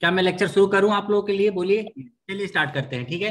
क्या मैं लेक्चर शुरू करूं आप लोगों के लिए? बोलिए, चलिए स्टार्ट करते हैं। ठीक है,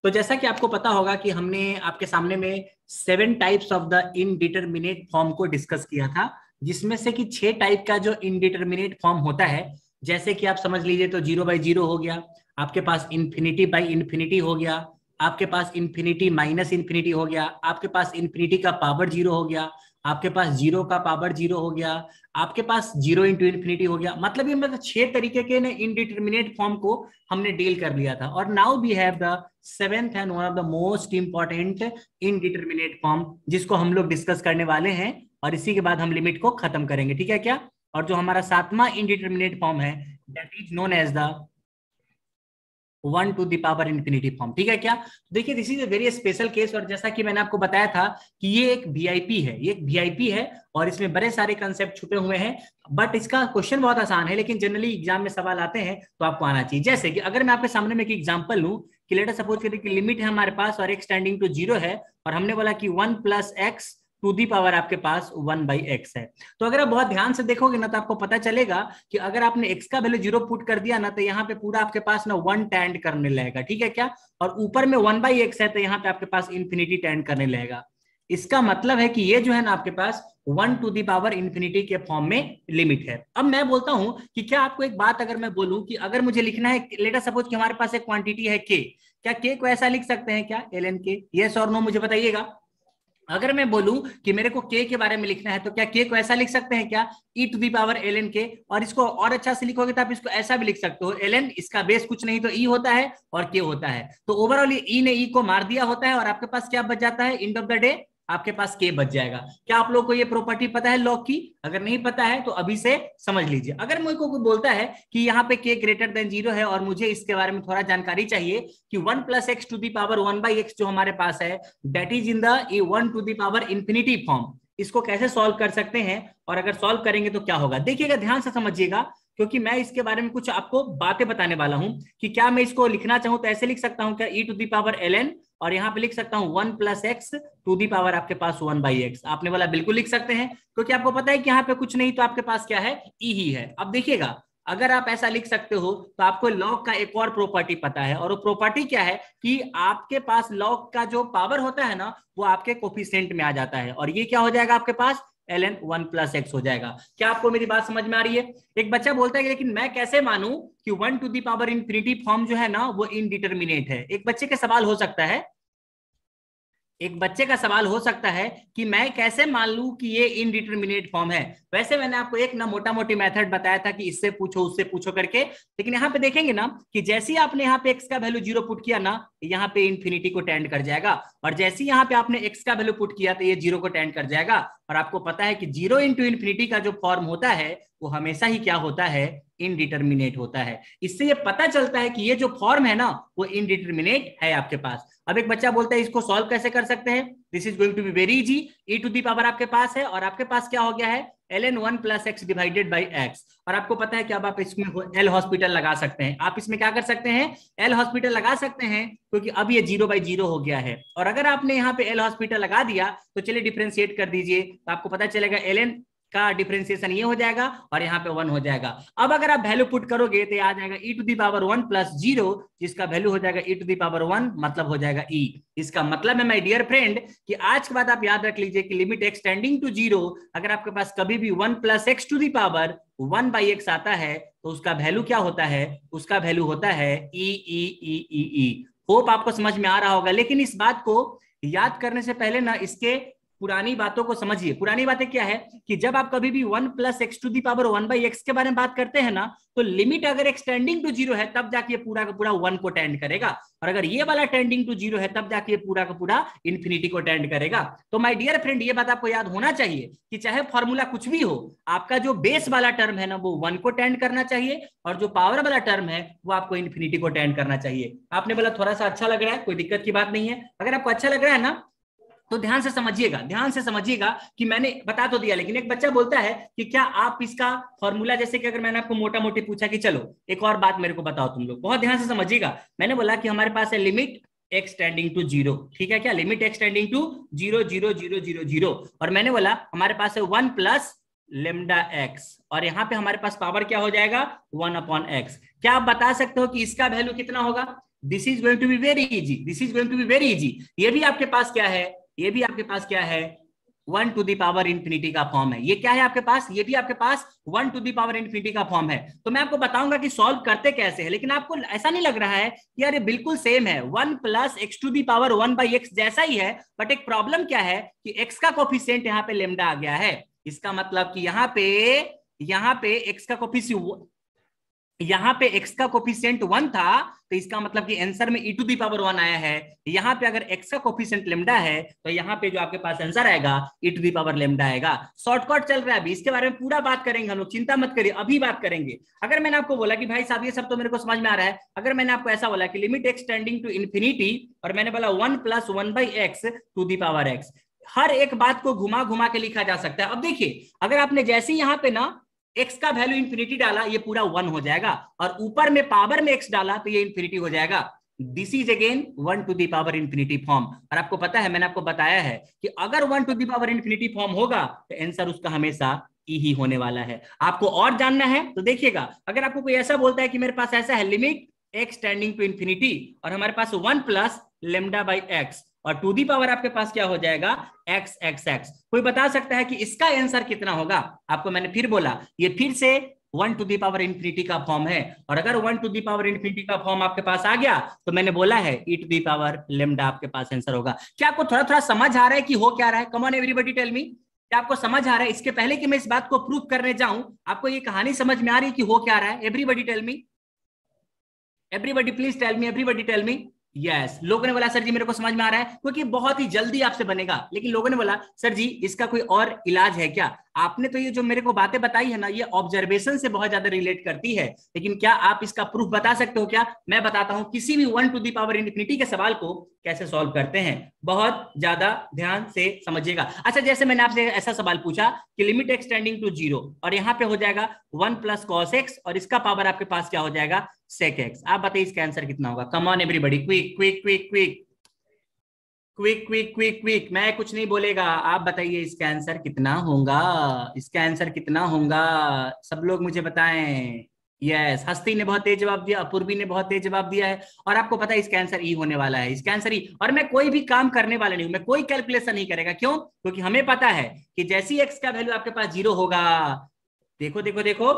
तो जैसा कि आपको पता होगा कि हमने आपके सामने में 7 types of the indeterminate form को डिस्कस किया था, जिसमें से कि 6 टाइप का जो इनडिटरमिनेट फॉर्म होता है, जैसे कि आप समझ लीजिए तो 0/0 हो गया, आपके पास इन्फिनिटी बाई इन्फिनिटी हो गया, आपके पास इन्फिनिटी माइनस इन्फिनिटी हो गया, आपके पास इन्फिनिटी का पावर 0 हो गया, आपके पास 0 का पावर 0 हो गया, आपके पास 0 इंटू इन्फिनिटी हो गया। मतलब ये मतलब 6 तरीके के इनडिटरमिनेट फॉर्म को हमने डील कर लिया था। और now we have the 7th and one of the most important indeterminate form, जिसको हम लोग डिस्कस करने वाले हैं, और इसी के बाद हम लिमिट को खत्म करेंगे। ठीक है क्या? और जो हमारा 7वां इनडिटरमिनेट फॉर्म है, that is known as the 1 to the power infinity form. ठीक है क्या? तो देखिए, this is a very special case, और जैसा कि मैंने आपको बताया था कि ये एक वीआईपी है, ये एक वीआईपी है, और इसमें बड़े सारे कंसेप्ट छुपे हुए हैं। बट इसका क्वेश्चन बहुत आसान है, लेकिन जनरली एग्जाम में सवाल आते हैं तो आपको आना चाहिए। जैसे कि अगर मैं आपके सामने में एक एग्जांपल लूं कि लेट अस सपोज करिए कि लिमिट है हमारे पास और x टेंडिंग टू 0 है, और हमने बोला कि 1 plus x to the power आपके पास 1/x है। तो अगर आप बहुत ध्यान से देखोगे ना, तो आपको पता चलेगा कि अगर आपने x का वैल्यू 0 पुट कर दिया ना, तो यहाँ पे पूरा आपके पास ना 1 टेंड करने लगेगा। ठीक है क्या? और ऊपर में 1/x है, तो यहाँ पे आपके पास इन्फिनिटी टेंड करने लगेगा। इसका मतलब है कि ये जो है ना आपके पास 1 टू दी पावर इन्फिनिटी के फॉर्म में लिमिट है। अब मैं बोलता हूं कि क्या आपको एक बात अगर मैं बोलूं कि अगर मुझे लिखना है, लेट अस सपोज कि हमारे पास एक क्वांटिटी है k, क्या k को ऐसा लिख सकते हैं क्या? ln k? यस और नो मुझे बताइएगा। अगर मैं बोलूं कि मेरे को k के बारे में लिखना है, तो क्या k को ऐसा लिख सकते हैं क्या? e to the power ln k? और इसको और अच्छा से लिखोगे तो आप इसको ऐसा भी लिख सकते हो, ln इसका बेस कुछ नहीं तो e होता है और k होता है। तो ओवरऑल e ने e को मार दिया होता है, और आपके पास क्या बच जाता है? एंड ऑफ द डे आपके पास k बच जाएगा। क्या आप लोग को ये प्रॉपर्टी पता है लॉग की? अगर नहीं पता है तो अभी से समझ लीजिए। अगर मुझे को कोई बोलता है कि यहाँ पे k ग्रेटर देन 0 है, और मुझे इसके बारे में थोड़ा जानकारी चाहिए कि 1 plus x to the power 1/x जो हमारे पास है, that is in the 1 to the power infinity form, इसको कैसे सॉल्व कर सकते हैं, और अगर सॉल्व करेंगे तो क्या होगा? देखिएगा, ध्यान से समझिएगा, क्योंकि मैं इसके बारे में कुछ आपको बातें बताने वाला हूं कि क्या मैं इसको लिखना चाहूं तो ऐसे लिख सकता हूं क्या? e to the power ln, और यहां पे लिख सकता हूं 1 plus x to the power आपके पास 1/x। आपने बोला बिल्कुल लिख सकते हैं, क्योंकि आपको पता है कि यहाँ पे कुछ नहीं तो आपके पास क्या है? e ही है। अब देखिएगा, अगर आप ऐसा लिख सकते हो तो आपको लॉग का एक और प्रॉपर्टी पता है, और वो प्रॉपर्टी क्या है कि आपके पास लॉग का जो पावर होता है ना, वो आपके कोफिशिएंट में आ जाता है, और ये क्या हो जाएगा आपके पास? ln 1 प्लस एक्स हो जाएगा। क्या आपको मेरी बात समझ में आ रही है? एक बच्चा बोलता है कि लेकिन मैं कैसे मानूं कि 1 to the power infinity form जो है ना वो इनडिटरमिनेट है। एक बच्चे का सवाल हो सकता है, एक बच्चे का सवाल हो सकता है कि मैं कैसे मान लूं कि ये इनडिटरमिनेट फॉर्म है। वैसे मैंने आपको एक ना मोटा मोटी मेथड बताया था कि इससे पूछो उससे पूछो करके, लेकिन यहाँ पे देखेंगे ना कि जैसे ही आपने यहाँ पे x का वैल्यू 0 पुट किया ना, यहाँ पे इन्फिनिटी को टेंड कर जाएगा, और जैसे ही यहाँ पे आपने x का वैल्यू पुट किया तो ये 0 को टेंड कर जाएगा। और आपको पता है कि 0 इंटू इन्फिनिटी का जो फॉर्म होता है वो हमेशा ही क्या होता है? इनडिटरमिनेट होता है। इससे ये पता चलता है कि ये जो फॉर्म है ना वो इनडिटरमिनेट है आपके पास। अब एक बच्चा बोलता है इसको सॉल्व कैसे कर सकते हैं? This is going to be very easy. e to the power आपके पास है, और आपके पास क्या हो गया है? ln 1 plus x divided by x. और आपको पता है कि अब आप इसमें एल हॉस्पिटल लगा सकते हैं। आप इसमें क्या कर सकते हैं? एल हॉस्पिटल लगा सकते हैं, क्योंकि अब ये 0/0 हो गया है। और अगर आपने यहाँ पे एल हॉस्पिटल लगा दिया तो चलिए डिफ्रेंशिएट कर दीजिए, तो आपको पता चलेगा ln का डिफरेंशिएशन ये हो जाएगा, और यहाँ पे 1 हो जाएगा। अब अगर आप वैल्यू पुट करोगे तो आ जाएगा e to the power 1 plus 0, जिसका वैल्यू हो जाएगा e टू दी पावर 1, मतलब हो जाएगा e। इसका मतलब है माय डियर फ्रेंड कि आज के बाद आप याद रख लीजिए कि लिमिट एक्स टेंडिंग टू 0, अगर आपके पास कभी भी 1 plus x to the power 1/x आता है तो उसका वैल्यू क्या होता है? उसका वैल्यू होता है e। होप आपको समझ में आ रहा होगा। लेकिन इस बात को याद करने से पहले ना इसके पुरानी बातों को समझिए। पुरानी बातें क्या है कि जब आप कभी भी 1 plus x to the power 1/x के बारे में बात करते हैं ना, तो लिमिट अगर एक्सटेंडिंग टू 0 है तब जाके पूरा का पूरा 1 को टेंड करेगा, और अगर ये वाला टेंडिंग टू 0 है तब जाके पूरा का पूरा इन्फिनिटी को टेंड करेगा। तो माय डियर फ्रेंड, ये बात आपको याद होना चाहिए कि चाहे फॉर्मूला कुछ भी हो, आपका जो बेस वाला टर्म है ना वो 1 को टेंड करना चाहिए, और जो पावर वाला टर्म है वो आपको इन्फिनिटी को टेंड करना चाहिए। आपने बोला थोड़ा सा अच्छा लग रहा है, कोई दिक्कत की बात नहीं है। अगर आपको अच्छा लग रहा है ना तो ध्यान से समझिएगा, ध्यान से समझिएगा कि मैंने बता तो दिया, लेकिन एक बच्चा बोलता है कि क्या आप इसका फॉर्मूला, जैसे कि अगर मैंने आपको मोटा मोटी पूछा कि चलो एक और बात मेरे को बताओ तुम लोग, बहुत ध्यान से समझिएगा। मैंने बोला कि हमारे पास है लिमिट एक्स टेंडिंग टू 0, ठीक है क्या? लिमिट एक्स टेंडिंग टू 0 0 0 0 0, और मैंने बोला हमारे पास है 1 प्लस लेमडा एक्स, और यहाँ पे हमारे पास पावर क्या हो जाएगा 1/x। क्या आप बता सकते हो कि इसका वैल्यू कितना होगा? This is going to be very easy, this is going to be very easy. ये भी आपके पास क्या है, ये भी आपके पास क्या है 1 टू द पावर इंफिनिटी का फॉर्म है। ये क्या है आपके पास, ये भी आपके पास 1 टू द पावर इंफिनिटी का फॉर्म है। तो मैं आपको बताऊंगा कि सॉल्व करते कैसे है, लेकिन आपको ऐसा नहीं लग रहा है कि यार ये बिल्कुल सेम है, 1 + x to the power 1/x जैसा ही है। बट एक प्रॉब्लम क्या है कि x का कोफिशिएंट यहाँ पे लेमडा आ गया है। इसका मतलब कि यहाँ पे x का कोफिशिएंट, यहाँ पे x का कोफिशिएंट 1 था, तो इसका मतलब कि आंसर में e टू दी पावर 1 आया है। यहाँ पे अगर x का कोफिशिएंट लेमडा है, तो यहाँ पे जो आपके पास आंसर आएगा e to the power lambda आएगा। शॉर्टकट चल रहा है, अभी इसके बारे में पूरा बात करेंगे हम लोग, चिंता मत करिए, अभी बात करेंगे। अगर मैंने आपको बोला कि भाई साहब ये सब तो मेरे को समझ में आ रहा है, अगर मैंने आपको ऐसा बोला कि limit x tending to infinity, और मैंने बोला 1 + 1/x to the power x, हर एक बात को घुमा घुमा के लिखा जा सकता है। अब देखिए, अगर आपने जैसे ही यहाँ पे ना x का वैल्यू इंफिनिटी डाला, ये पूरा 1 हो जाएगा, और ऊपर में पावर में x डाला तो ये इंफिनिटी हो जाएगा। This is again 1 to the power infinity form. और आपको पता है, मैंने आपको बताया है कि अगर 1 to the power infinity form होगा तो आंसर उसका हमेशा ई ही होने वाला है। आपको और जानना है तो देखिएगा, अगर आपको कोई ऐसा बोलता है कि मेरे पास ऐसा है limit x tending to infinity, और हमारे पास 1 + λ/x, और टू दी पावर आपके पास क्या हो जाएगा x। कोई बता सकता है कि इसका आंसर कितना होगा? आपको मैंने फिर बोला, ये फिर से 1 टू दी पावर इंफिनिटी का फॉर्म है, और अगर 1 टू दी पावर इंफिनिटी का फॉर्म आपके पास आ गया तो मैंने बोला है e to the power lambda आपके पास आंसर होगा। क्या आपको थोड़ा थोड़ा समझ आ रहा है कि हो क्या रहा है? Come on everybody tell me, क्या आपको समझ आ रहा है? इसके पहले कि मैं इस बात को प्रूव करने जाऊं, आपको ये कहानी समझ में आ रही है कि हो क्या रहा है? Everybody tell me, everybody please tell me, everybody tell me. Yes, लोगों ने बोला सर जी मेरे को समझ में आ रहा है, क्योंकि बहुत ही जल्दी आपसे बनेगा। लेकिन लोगों ने बोला सर जी इसका कोई और इलाज है क्या? आपने तो ये जो मेरे को बातें बताई है ना, ये ऑब्जर्वेशन से बहुत ज्यादा रिलेट करती है, लेकिन क्या आप इसका प्रूफ बता सकते हो क्या? मैं बताता हूं किसी भी 1 टू दी पावर इंफिनिटी के सवाल को कैसे सॉल्व करते हैं, बहुत ज्यादा ध्यान से समझिएगा। अच्छा, जैसे मैंने आपसे ऐसा सवाल पूछा कि लिमिट x टेंडिंग टू 0, और यहाँ पे हो जाएगा 1 + cos x, और इसका पावर आपके पास क्या हो जाएगा sec x। आप बताइए इसका आंसर कितना होगा? Come on everybody, quick quick quick quick quick quick quick quick, मैं कुछ नहीं बोलेगा, आप बताइए इसका आंसर कितना होगा, इसका आंसर कितना होगा, सब लोग मुझे बताएं। यस, हस्ती ने बहुत तेज जवाब दिया, अपूर्वी ने बहुत तेज जवाब दिया है, और आपको पता है इसका आंसर ई होने वाला है, इसका आंसर ई। और मैं कोई भी काम करने वाला नहीं हूं, मैं कोई कैलकुलेशन नहीं करेगा। क्यों? क्योंकि हमें पता है कि जैसे ही एक्स का वैल्यू आपके पास 0 होगा, देखो देखो देखो,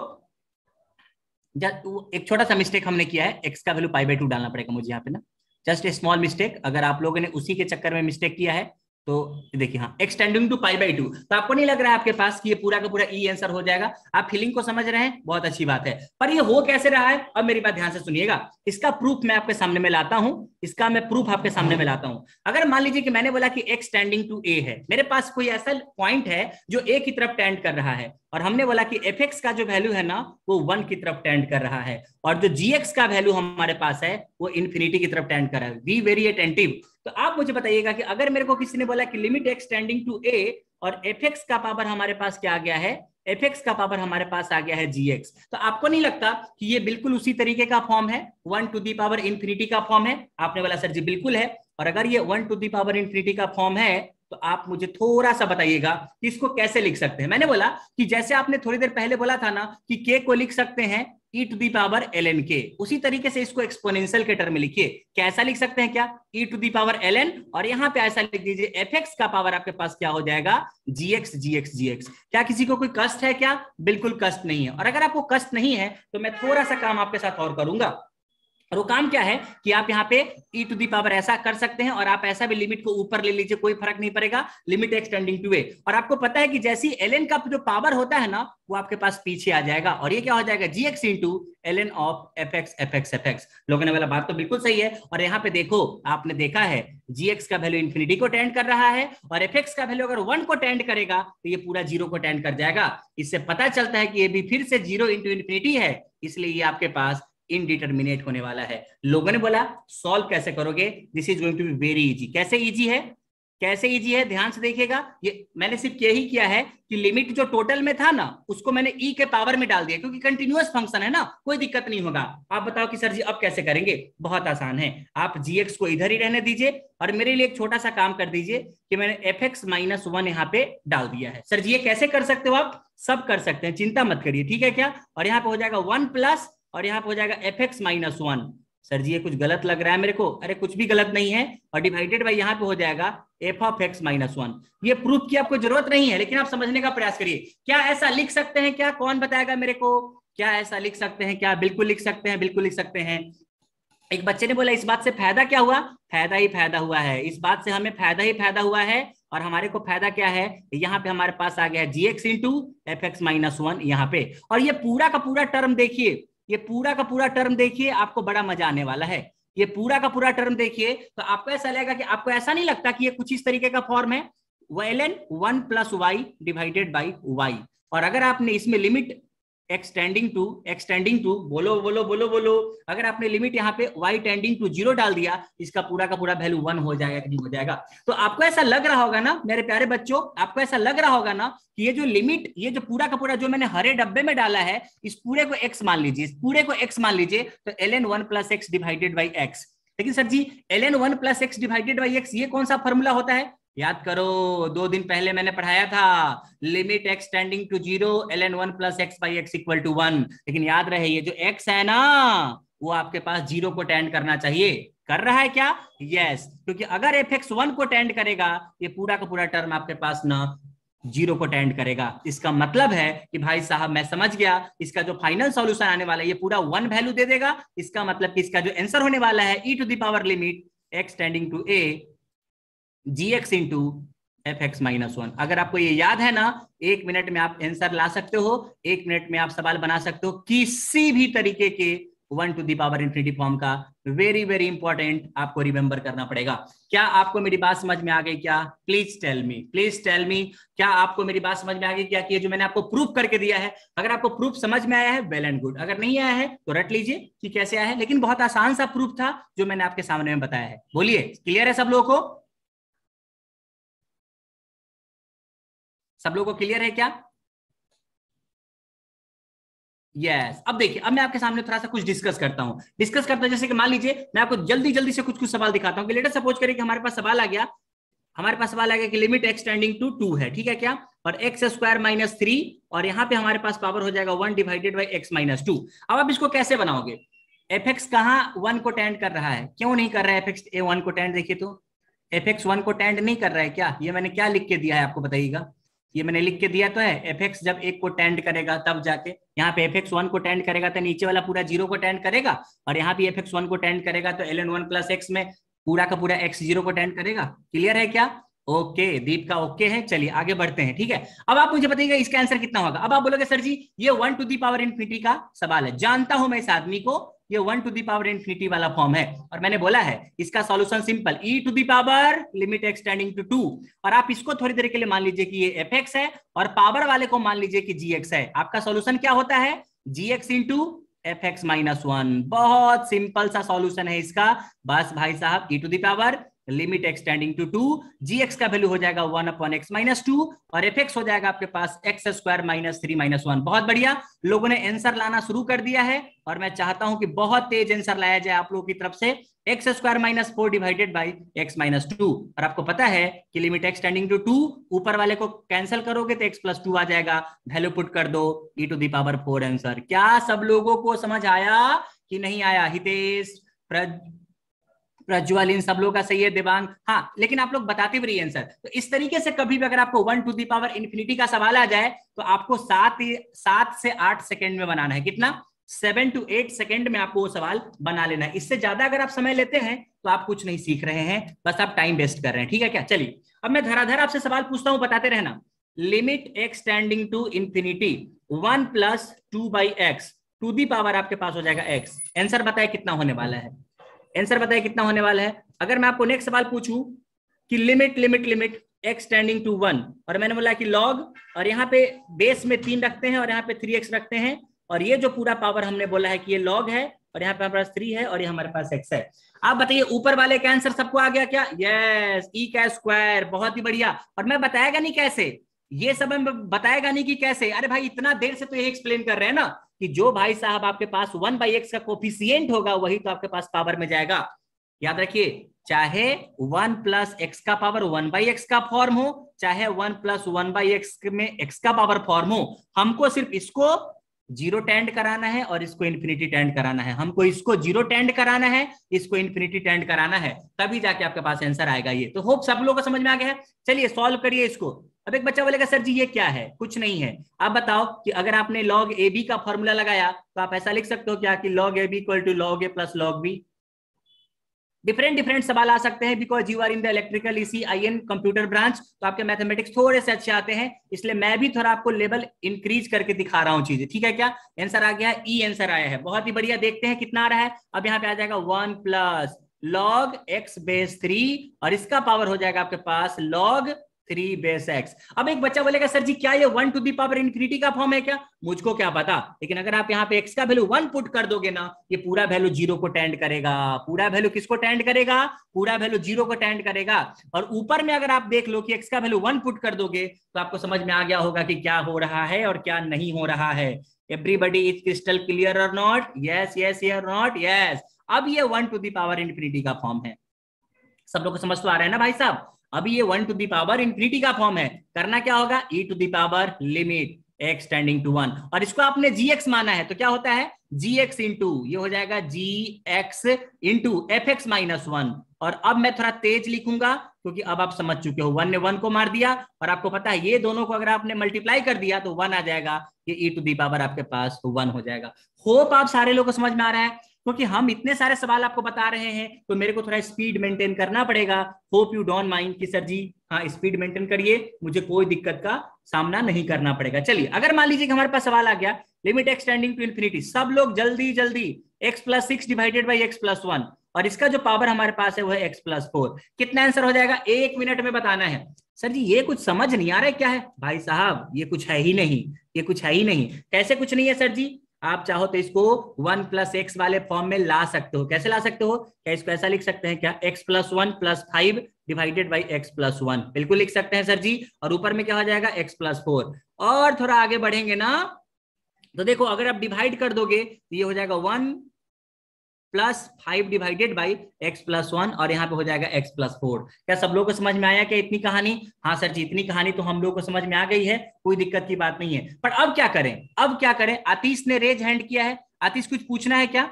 एक छोटा सा मिस्टेक हमने किया है, एक्स का वैल्यू π/2 डालना पड़ेगा मुझे यहाँ पे ना, जस्ट ए स्मॉल मिस्टेक। अगर आप लोगों ने उसी के चक्कर में मिस्टेक किया है तो देखिए, हाँ x टेंडिंग टू π/2, तो आपको नहीं लग रहा है आपके पास कि ये पूरा का पूरा ई आंसर हो जाएगा? आप फीलिंग को समझ रहे हैं, बहुत अच्छी बात है। पर ये हो कैसे रहा है? अब मेरी बात ध्यान से सुनिएगा, इसका प्रूफ मैं आपके सामने में लाता हूं, इसका मैं प्रूफ आपके सामने में लाता हूं। अगर मान लीजिए कि मैंने बोला कि x टेंडिंग टू a है, मेरे पास कोई ऐसा पॉइंट है जो a की तरफ टेंड कर रहा है, और हमने बोला कि fx का जो वैल्यू है ना वो 1 की तरफ टेंड कर रहा है, और जो gx का वैल्यू हमारे पास है वो इन्फिनिटी की तरफ टेंड कर रहा है। Be very attentive. तो आप मुझे बताइएगा कि अगर मेरे को किसी ने बोला कि limit x tending to a, और fx का पावर हमारे पास क्या आ गया है, fx का पावर हमारे पास आ गया है gx, तो आपको नहीं लगता कि ये बिल्कुल उसी तरीके का फॉर्म है, 1 टू दी पावर इंफिनिटी का फॉर्म है? आपने बोला सर जी बिल्कुल है। और अगर ये 1 टू दी पावर इंफिनिटी का फॉर्म है, तो आप मुझे थोड़ा सा बताइएगा कि इसको कैसे लिख सकते हैं। मैंने बोला कि जैसे आपने थोड़ी देर पहले बोला था ना कि k को लिख सकते हैं e to the power ln k, उसी तरीके से इसको एक्सपोनेंशियल के टर्म में लिखिए। कैसा लिख सकते हैं क्या? e to the power ln, और यहाँ पे ऐसा लिख दीजिए fx का पावर आपके पास क्या हो जाएगा gx gx gx। क्या किसी को कोई कष्ट है क्या? बिल्कुल कष्ट नहीं है। और अगर आपको कष्ट नहीं है तो मैं थोड़ा सा काम आपके साथ और करूंगा, और वो काम क्या है कि आप यहाँ पे e टू दी पावर ऐसा कर सकते हैं, और आप ऐसा भी लिमिट को ऊपर ले लीजिए, कोई फर्क नहीं पड़ेगा, limit x tending to a। और आपको पता है कि जैसी ln का जो पावर होता है ना वो आपके पास पीछे आ जाएगा, और ये क्या हो जाएगा gx into ln of fx। लोगों ने बोला बात तो बिल्कुल सही है, और यहाँ पे देखो, आपने देखा है gx का वैल्यू इंफिनिटी को टेंड कर रहा है, और fx का वैल्यू अगर 1 को टेंड करेगा तो ये पूरा 0 को टेंड कर जाएगा। इससे पता चलता है कि ये भी फिर से 0 इंटू इंफिनिटी है, इसलिए ये आपके पास इनडिटरमिनेट होने वाला है। लोगों ने बोला सॉल्व कैसे करोगे? This is going to be very easy. कैसे इजी है? कैसे इजी है, ध्यान से देखिएगा। ये मैंने सिर्फ यही किया है कि लिमिट जो टोटल में था ना उसको मैंने ई के पावर में डाल दिया, क्योंकि कंटिन्यूअस फंक्शन है ना, कोई दिक्कत नहीं होगा। आप बताओ कि सर जी अब कैसे करेंगे? बहुत आसान है, आप जीएक्स को इधर ही रहने दीजिए और मेरे लिए एक छोटा सा काम कर दीजिए कि मैंने fx-1 यहाँ पे डाल दिया है। सर जी ये कैसे कर सकते हो? आप सब कर सकते हैं, चिंता मत करिए, ठीक है क्या? और यहाँ पे हो जाएगा 1 प्लस और यहाँ पे हो जाएगा fx-1। सर जी ये कुछ गलत लग रहा है मेरे को। अरे कुछ भी गलत नहीं है, और डिवाइडेड बाय यहाँ पे हो जाएगा f(x-1). ये प्रूफ की आपको जरूरत नहीं है, लेकिन आप समझने का प्रयास करिए। क्या ऐसा लिख सकते हैं क्या? कौन बताएगा मेरे को? क्या ऐसा लिख सकते हैं क्या? बिल्कुल लिख सकते हैं, बिल्कुल लिख सकते हैं। एक बच्चे ने बोला इस बात से फायदा क्या हुआ? फायदा ही फायदा हुआ है, इस बात से हमें फायदा ही फायदा हुआ है। और हमारे को फायदा क्या है? यहाँ पे हमारे पास आ गया gx इंटू fx-1 यहाँ पे। और ये पूरा का पूरा टर्म देखिए, ये पूरा का पूरा टर्म देखिए, आपको बड़ा मजा आने वाला है। ये पूरा का पूरा टर्म देखिए तो आपको ऐसा लगेगा कि आपको ऐसा नहीं लगता कि ये कुछ इस तरीके का फॉर्म है, ln 1 plus y divided by y. और अगर आपने इसमें लिमिट एक्सटेंडिंग टू बोलो बोलो बोलो बोलो, अगर आपने लिमिट यहाँ पे y टेंडिंग टू 0 डाल दिया, इसका पूरा का पूरा वैल्यू 1 हो जाएगा कि नहीं हो जाएगा? तो आपको ऐसा लग रहा होगा ना मेरे प्यारे बच्चों, आपको ऐसा लग रहा होगा ना कि ये जो लिमिट, ये जो पूरा का पूरा जो मैंने हरे डब्बे में डाला है, इस पूरे को x मान लीजिए, इस पूरे को x मान लीजिए, तो ln 1 plus x divided by x. लेकिन sir ji ln 1 plus x divided by x ये कौन सा फॉर्मूला होता है? याद करो, 2 दिन पहले मैंने पढ़ाया था, limit x tending to 0 ln 1 plus x by x equal to 1। लेकिन याद रहे ये जो x है ना वो आपके पास 0 को टेंड करना चाहिए। कर रहा है क्या? यस, क्योंकि अगर fx-1 को टेंड करेगा ये पूरा का पूरा टर्म आपके पास ना 0 को टेंड करेगा। इसका मतलब है कि भाई साहब मैं समझ गया, इसका जो फाइनल सॉल्यूशन आने वाला है ये पूरा 1 वैल्यू दे देगा। इसका मतलब कि इसका जो आंसर होने वाला है e to the power limit x tending to a gx into fx-1। अगर आपको ये याद है ना, 1 मिनट में आप आंसर ला सकते हो, 1 मिनट में आप सवाल बना सकते हो किसी भी तरीके के 1 to the power infinity form का। वेरी वेरी इंपॉर्टेंट, आपको रिमेंबर करना पड़ेगा। क्या आपको मेरी बात समझ में आ गई क्या? Please tell me, please tell me, क्या आपको मेरी बात समझ में आ गई क्या? कि जो मैंने आपको प्रूफ करके दिया है, अगर आपको प्रूफ समझ में आया है वेल एंड गुड, अगर नहीं आया है तो रट लीजिए कि कैसे आया है। लेकिन बहुत आसान सा प्रूफ था जो मैंने आपके सामने में बताया है। बोलिए, क्लियर है सब लोगों को? सब लोगों को क्लियर है क्या? यस। अब देखिए, अब मैं आपके सामने थोड़ा सा कुछ डिस्कस करता हूं। जैसे कि मान लीजिए मैं आपको जल्दी जल्दी से कुछ सवाल दिखाता हूं कि लेटर सपोज करें कि हमारे पास सवाल आ गया, कि लिमिट एक्स टेंडिंग टू 2 है, ठीक है क्या? और एक्स स्क्वायर माइनस 3 और यहाँ पे हमारे पास पावर हो जाएगा 1 डिवाइडेड बाई एक्स माइनस 2। अब आप इसको कैसे बनाओगे? एफ एक्स कहाँ 1 को टेंड कर रहा है? क्यों नहीं कर रहा है एफ एक्स 1 को टेंड? देखिए तो एफ एक्स 1 को टेंड नहीं कर रहा है क्या? ये मैंने क्या लिख के दिया है आपको बताइएगा? ये मैंने लिख के दिया तो है, एफ एक्स जब 1 को टेंड करेगा तब जाके यहाँ पे एफ एक्स 1 को टेंड करेगा तो नीचे वाला पूरा 0 को टेंड करेगा, और यहाँ पे एफ एक्स 1 को टेंड करेगा तो ln 1 प्लस एक्स में पूरा का पूरा x 0 को टेंड करेगा। क्लियर है क्या? ओके, दीप का ओके है। चलिए आगे बढ़ते हैं, ठीक है? अब आप मुझे बताइएगा इसका आंसर कितना होगा। अब आप बोलोगे सर जी ये 1 टू दी पावर इंफिनिटी का सवाल है, जानता हूं मैं इस आदमी को, ये 1 टू दी पावर इंफिनिटी वाला फॉर्म है, और मैंने बोला है इसका solution simple, e to the power limit x tending to 2। और आप इसको थोड़ी देर के लिए मान लीजिए कि ये fx है, और पावर वाले को मान लीजिए कि gx है। आपका सॉल्यूशन क्या होता है? gx into fx-1। बहुत सिंपल सा सॉल्यूशन है इसका। बस भाई साहब e to the power limit x tending to 2, gx का वैल्यू हो जाएगा 1 अपॉन x माइनस 2, और fx हो जाएगा आपके पास एक्स स्क्वायर माइनस 3 माइनस 1। बहुत बढ़िया, लोगों ने आंसर लाना शुरू कर दिया है, और मैं चाहता हूं कि बहुत तेज आंसर लाया जाए आप लोगों की तरफ से। X square minus 4 divided by x minus 2, और आपको पता है कि लिमिट एक्स टेंडिंग टू 2, ऊपर वाले को कैंसिल करोगे तो x प्लस 2 आ जाएगा, वैल्यू पुट कर दो e to the power 4 answer. क्या सब लोगों को समझ आया कि नहीं आया? हितेश, प्रज्वल, इन सब लोगों का सही है, दिवांग? हाँ, लेकिन आप लोग बताते भी रहिए आंसर। तो इस तरीके से कभी भी अगर आपको 1 टू दी पावर इंफिनिटी का सवाल आ जाए तो आपको 7 से 8 सेकंड में बनाना है। कितना? 7 to 8 सेकंड में आपको वो सवाल बना लेना है। इससे ज्यादा अगर आप समय लेते हैं तो आप कुछ नहीं सीख रहे हैं, बस आप टाइम वेस्ट कर रहे हैं, ठीक है क्या? चलिए अब मैं धराधर आपसे सवाल पूछता हूं, बताते रहना। Limit x tending to infinity 1 plus 2 by x to the power आपके पास हो जाएगा x। आंसर बताए कितना होने वाला है? आंसर बताइए कितना होने वाला है? अगर मैं आपको नेक्स्ट सवाल पूछूं कि लिमिट x टेंडिंग टू 1, और मैंने बोला कि log, और यहाँ पे बेस में 3 रखते हैं और यहाँ पे 3x रखते हैं, और ये जो पूरा पावर हमने बोला है कि ये log है, और यहाँ पे हमारे पास 3 है और ये हमारे पास x है। आप बताइए ऊपर वाले का आंसर सबको आ गया क्या? यस, e का स्क्वायर, बहुत ही बढ़िया। और मैं बताएगा नहीं कैसे, ये सब मैं बताएगा नहीं कि कैसे। अरे भाई इतना देर से तो ये एक्सप्लेन कर रहे हैं ना कि जो भाई साहब आपके पास 1/x का कोफिशिएंट होगा वही तो आपके पास पावर में जाएगा। याद रखिए, चाहे 1 + x का पावर 1/x का फॉर्म हो, चाहे 1 + 1/x में x का पावर फॉर्म हो, हमको सिर्फ इसको 0 टेंड कराना है और इसको इन्फिनिटी टेंड कराना है। हमको इसको 0 टेंड कराना है, इसको इन्फिनिटी टेंड कराना है, तभी जाके आपके पास आंसर आएगा। ये तो होप सब लोगों को समझ में आ गया है। चलिए सॉल्व करिए इसको। अब एक बच्चा बोलेगा सर जी ये क्या है? कुछ नहीं है। आप बताओ कि अगर आपने log AB का फॉर्मूला लगाया तो आप ऐसा लिख सकते हो क्या कि log AB = log A + log B। Different सवाल आ सकते हैं because you are in the electrical ECIN computer branch, तो आपके मैथमेटिक्स थोड़े से अच्छे आते हैं, इसलिए मैं भी थोड़ा आपको लेवल इंक्रीज करके दिखा रहा हूं चीजें। ठीक है क्या? आंसर आ गया, ई आंसर आया है, बहुत ही बढ़िया। देखते हैं कितना आ रहा है। अब यहाँ पे आ जाएगा 1 + log x/3 और इसका पावर हो जाएगा आपके पास log 3/x। अब एक बच्चा बोलेगा सर जी क्या ये 1 टू द पावर इन्फिनिटी का फॉर्म है क्या? मुझको क्या पता, लेकिन अगर आप यहाँ पे x का वैल्यू 1 पुट कर दोगे ना, ये पूरा वैल्यू 0 को टेंड करेगा। पूरा वैल्यू किसको टेंड करेगा? पूरा वैल्यू 0 को टेंड करेगा। और ऊपर में अगर आप देख लो कि x का वैल्यू 1 पुट कर दोगे तो आपको समझ में आ गया होगा कि क्या हो रहा है और क्या नहीं हो रहा है। एवरीबडी इज क्रिस्टल क्लियर और नॉट? यस यस या नॉट? यस। अब ये 1 टू द पावर इन्फिनिटी का फॉर्म है। सब लोग को समझ तो आ रहा है ना भाई साहब? अभी ये 1 टू द पावर इन्फिनिटी का फॉर्म है। करना क्या होगा? e to the power limit x tending to 1, और इसको आपने gx माना है तो क्या होता है? gx इंटू, ये हो जाएगा gx इंटू fx-1। और अब मैं थोड़ा तेज लिखूंगा क्योंकि अब आप समझ चुके हो, 1 ने 1 को मार दिया और आपको पता है ये दोनों को अगर आपने मल्टीप्लाई कर दिया तो 1 आ जाएगा, ये e टू द पावर आपके पास 1 हो जाएगा। होप आप सारे लोगों को समझ में आ रहा है, क्योंकि हम इतने सारे सवाल आपको बता रहे हैं तो मेरे को थोड़ा स्पीड मेंटेन करना पड़ेगा। होप यू डोंट माइंड कि सर जी हाँ स्पीड मेंटेन करिए, मुझे कोई दिक्कत का सामना नहीं करना पड़ेगा। चलिए अगर मान लीजिए कि हमारे पास सवाल आ गया limit x tending to infinity, सब लोग जल्दी जल्दी x + 6 डिवाइडेड बाई x + 1, और इसका जो पावर हमारे पास है वो है x + 4। कितना आंसर हो जाएगा? 1 मिनट में बताना है। सर जी ये कुछ समझ नहीं आ रहा है क्या है? भाई साहब ये कुछ है ही नहीं, ये कुछ है ही नहीं। कैसे कुछ नहीं है सर जी? आप चाहो तो इसको 1 + x वाले फॉर्म में ला सकते हो। कैसे ला सकते हो? क्या इसको ऐसा लिख सकते हैं क्या? x + 1 + 5 डिवाइडेड बाई x + 1, बिल्कुल लिख सकते हैं सर जी। और ऊपर में क्या हो जाएगा? x + 4। और थोड़ा आगे बढ़ेंगे ना तो देखो अगर आप डिवाइड कर दोगे तो ये हो जाएगा 1 + 5 डिवाइडेड बाई x + 1 और यहाँ पे हो जाएगा x + 4। क्या सब लोगों को समझ में आया क्या इतनी कहानी? हाँ सर जी इतनी कहानी तो हम लोग को समझ में आ गई है, कोई दिक्कत की बात नहीं है। पर अब क्या करें? अब क्या करें? आतिश ने रेज हैंड किया है। आतिश कुछ पूछना है क्या?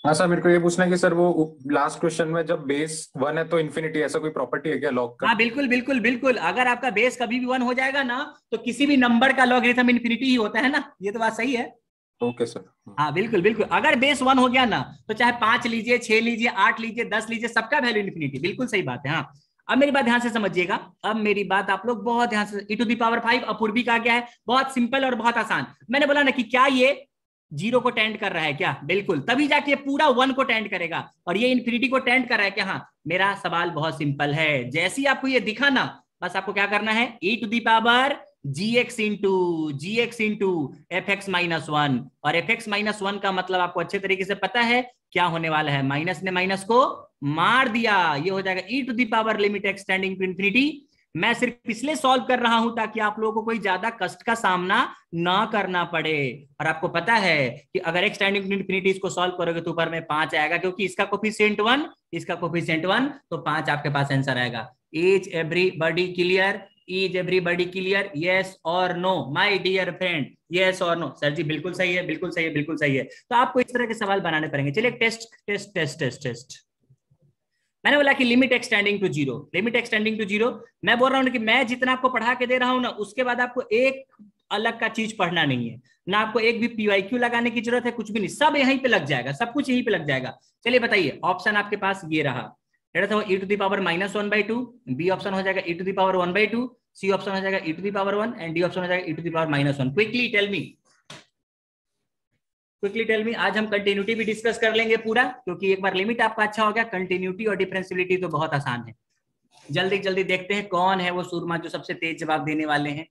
हाँ सर, मेरे को ये पूछना है कि सर वो लास्ट क्वेश्चन में जब बेस 1 है तो इन्फिनिटी, ऐसा कोई प्रॉपर्टी है क्या लॉग का? हाँ बिल्कुल बिल्कुल बिल्कुल, अगर आपका बेस कभी भी 1 हो जाएगा ना तो किसी भी नंबर का लॉगरिथम इन्फिनिटी ही होता है ना, ये तो बात सही है। Okay sir. हाँ बिल्कुल बिल्कुल, अगर बेस 1 हो गया ना तो चाहे 5 लीजिए, 6 लीजिए, 8 लीजिए, 10 लीजिए, सबका वैल्यू इन्फिनिटी। बिल्कुल सही बात है। हाँ अब मेरी बात ध्यान से समझिएगा, अब मेरी बात आप लोग बहुत ध्यान से। e टू द पावर 5 अपूर्वी का क्या है? बहुत सिंपल और बहुत आसान। मैंने बोला ना कि क्या ये 0 को टेंड कर रहा है क्या? बिल्कुल, तभी जाके पूरा 1 को टेंड करेगा। और ये इन्फिनिटी को टेंड कर रहा है क्या? हाँ। मेरा सवाल बहुत सिंपल है, जैसे ही आपको ये दिखा ना बस आपको क्या करना है? e to the power gx into fx-1, और fx-1 का मतलब आपको अच्छे तरीके से पता है क्या होने वाला है? माइनस ने माइनस को मार दिया, ये हो जाएगा e to the power limit x tending to infinity. मैं सिर्फ इसलिए सॉल्व कर रहा हूं ताकि आप लोगों को कोई ज्यादा कष्ट का सामना ना करना पड़े। और आपको पता है कि अगर x टेंडिंग टू इन्फिनिटी इसको सॉल्व करोगे तो ऊपर में 5 आएगा, क्योंकि इसका कोफिशिएंट 1, इसका कोफिशिएंट 1, तो 5 आपके पास आंसर आएगा। Is everybody clear? Is everybody clear? Yes और no my dear friend? Yes और नो? सर जी बिल्कुल सही है, बिल्कुल सही है, बिल्कुल सही है। तो आपको इस तरह के सवाल बनाने पड़ेंगे। चलिए test test test test test. मैंने बोला कि limit x tending to 0, limit x tending to 0। मैं बोल रहा हूं कि मैं जितना आपको पढ़ा के दे रहा हूं ना उसके बाद आपको एक अलग का चीज पढ़ना नहीं है ना, आपको एक भी PYQ लगाने की जरूरत है, कुछ भी नहीं, सब यहीं पे लग जाएगा, सब कुछ यहीं पे लग जाएगा। चलिए बताइए, ऑप्शन आपके पास ये रहा, e to the power -1/2, B option हो जाएगा e to the power 1/2, C option हो जाएगा e to the power 1 and D option हो जाएगा e to the power -1। Quickly tell me, quickly tell me. आज हम कंटिन्यूटी भी डिस्कस कर लेंगे पूरा, क्योंकि एक बार लिमिट आपका अच्छा हो गया, कंटिन्यूटी और डिफरेंशियबिलिटी तो बहुत आसान है। जल्दी जल्दी देखते हैं कौन है वो सूरमा जो सबसे तेज जवाब देने वाले हैं।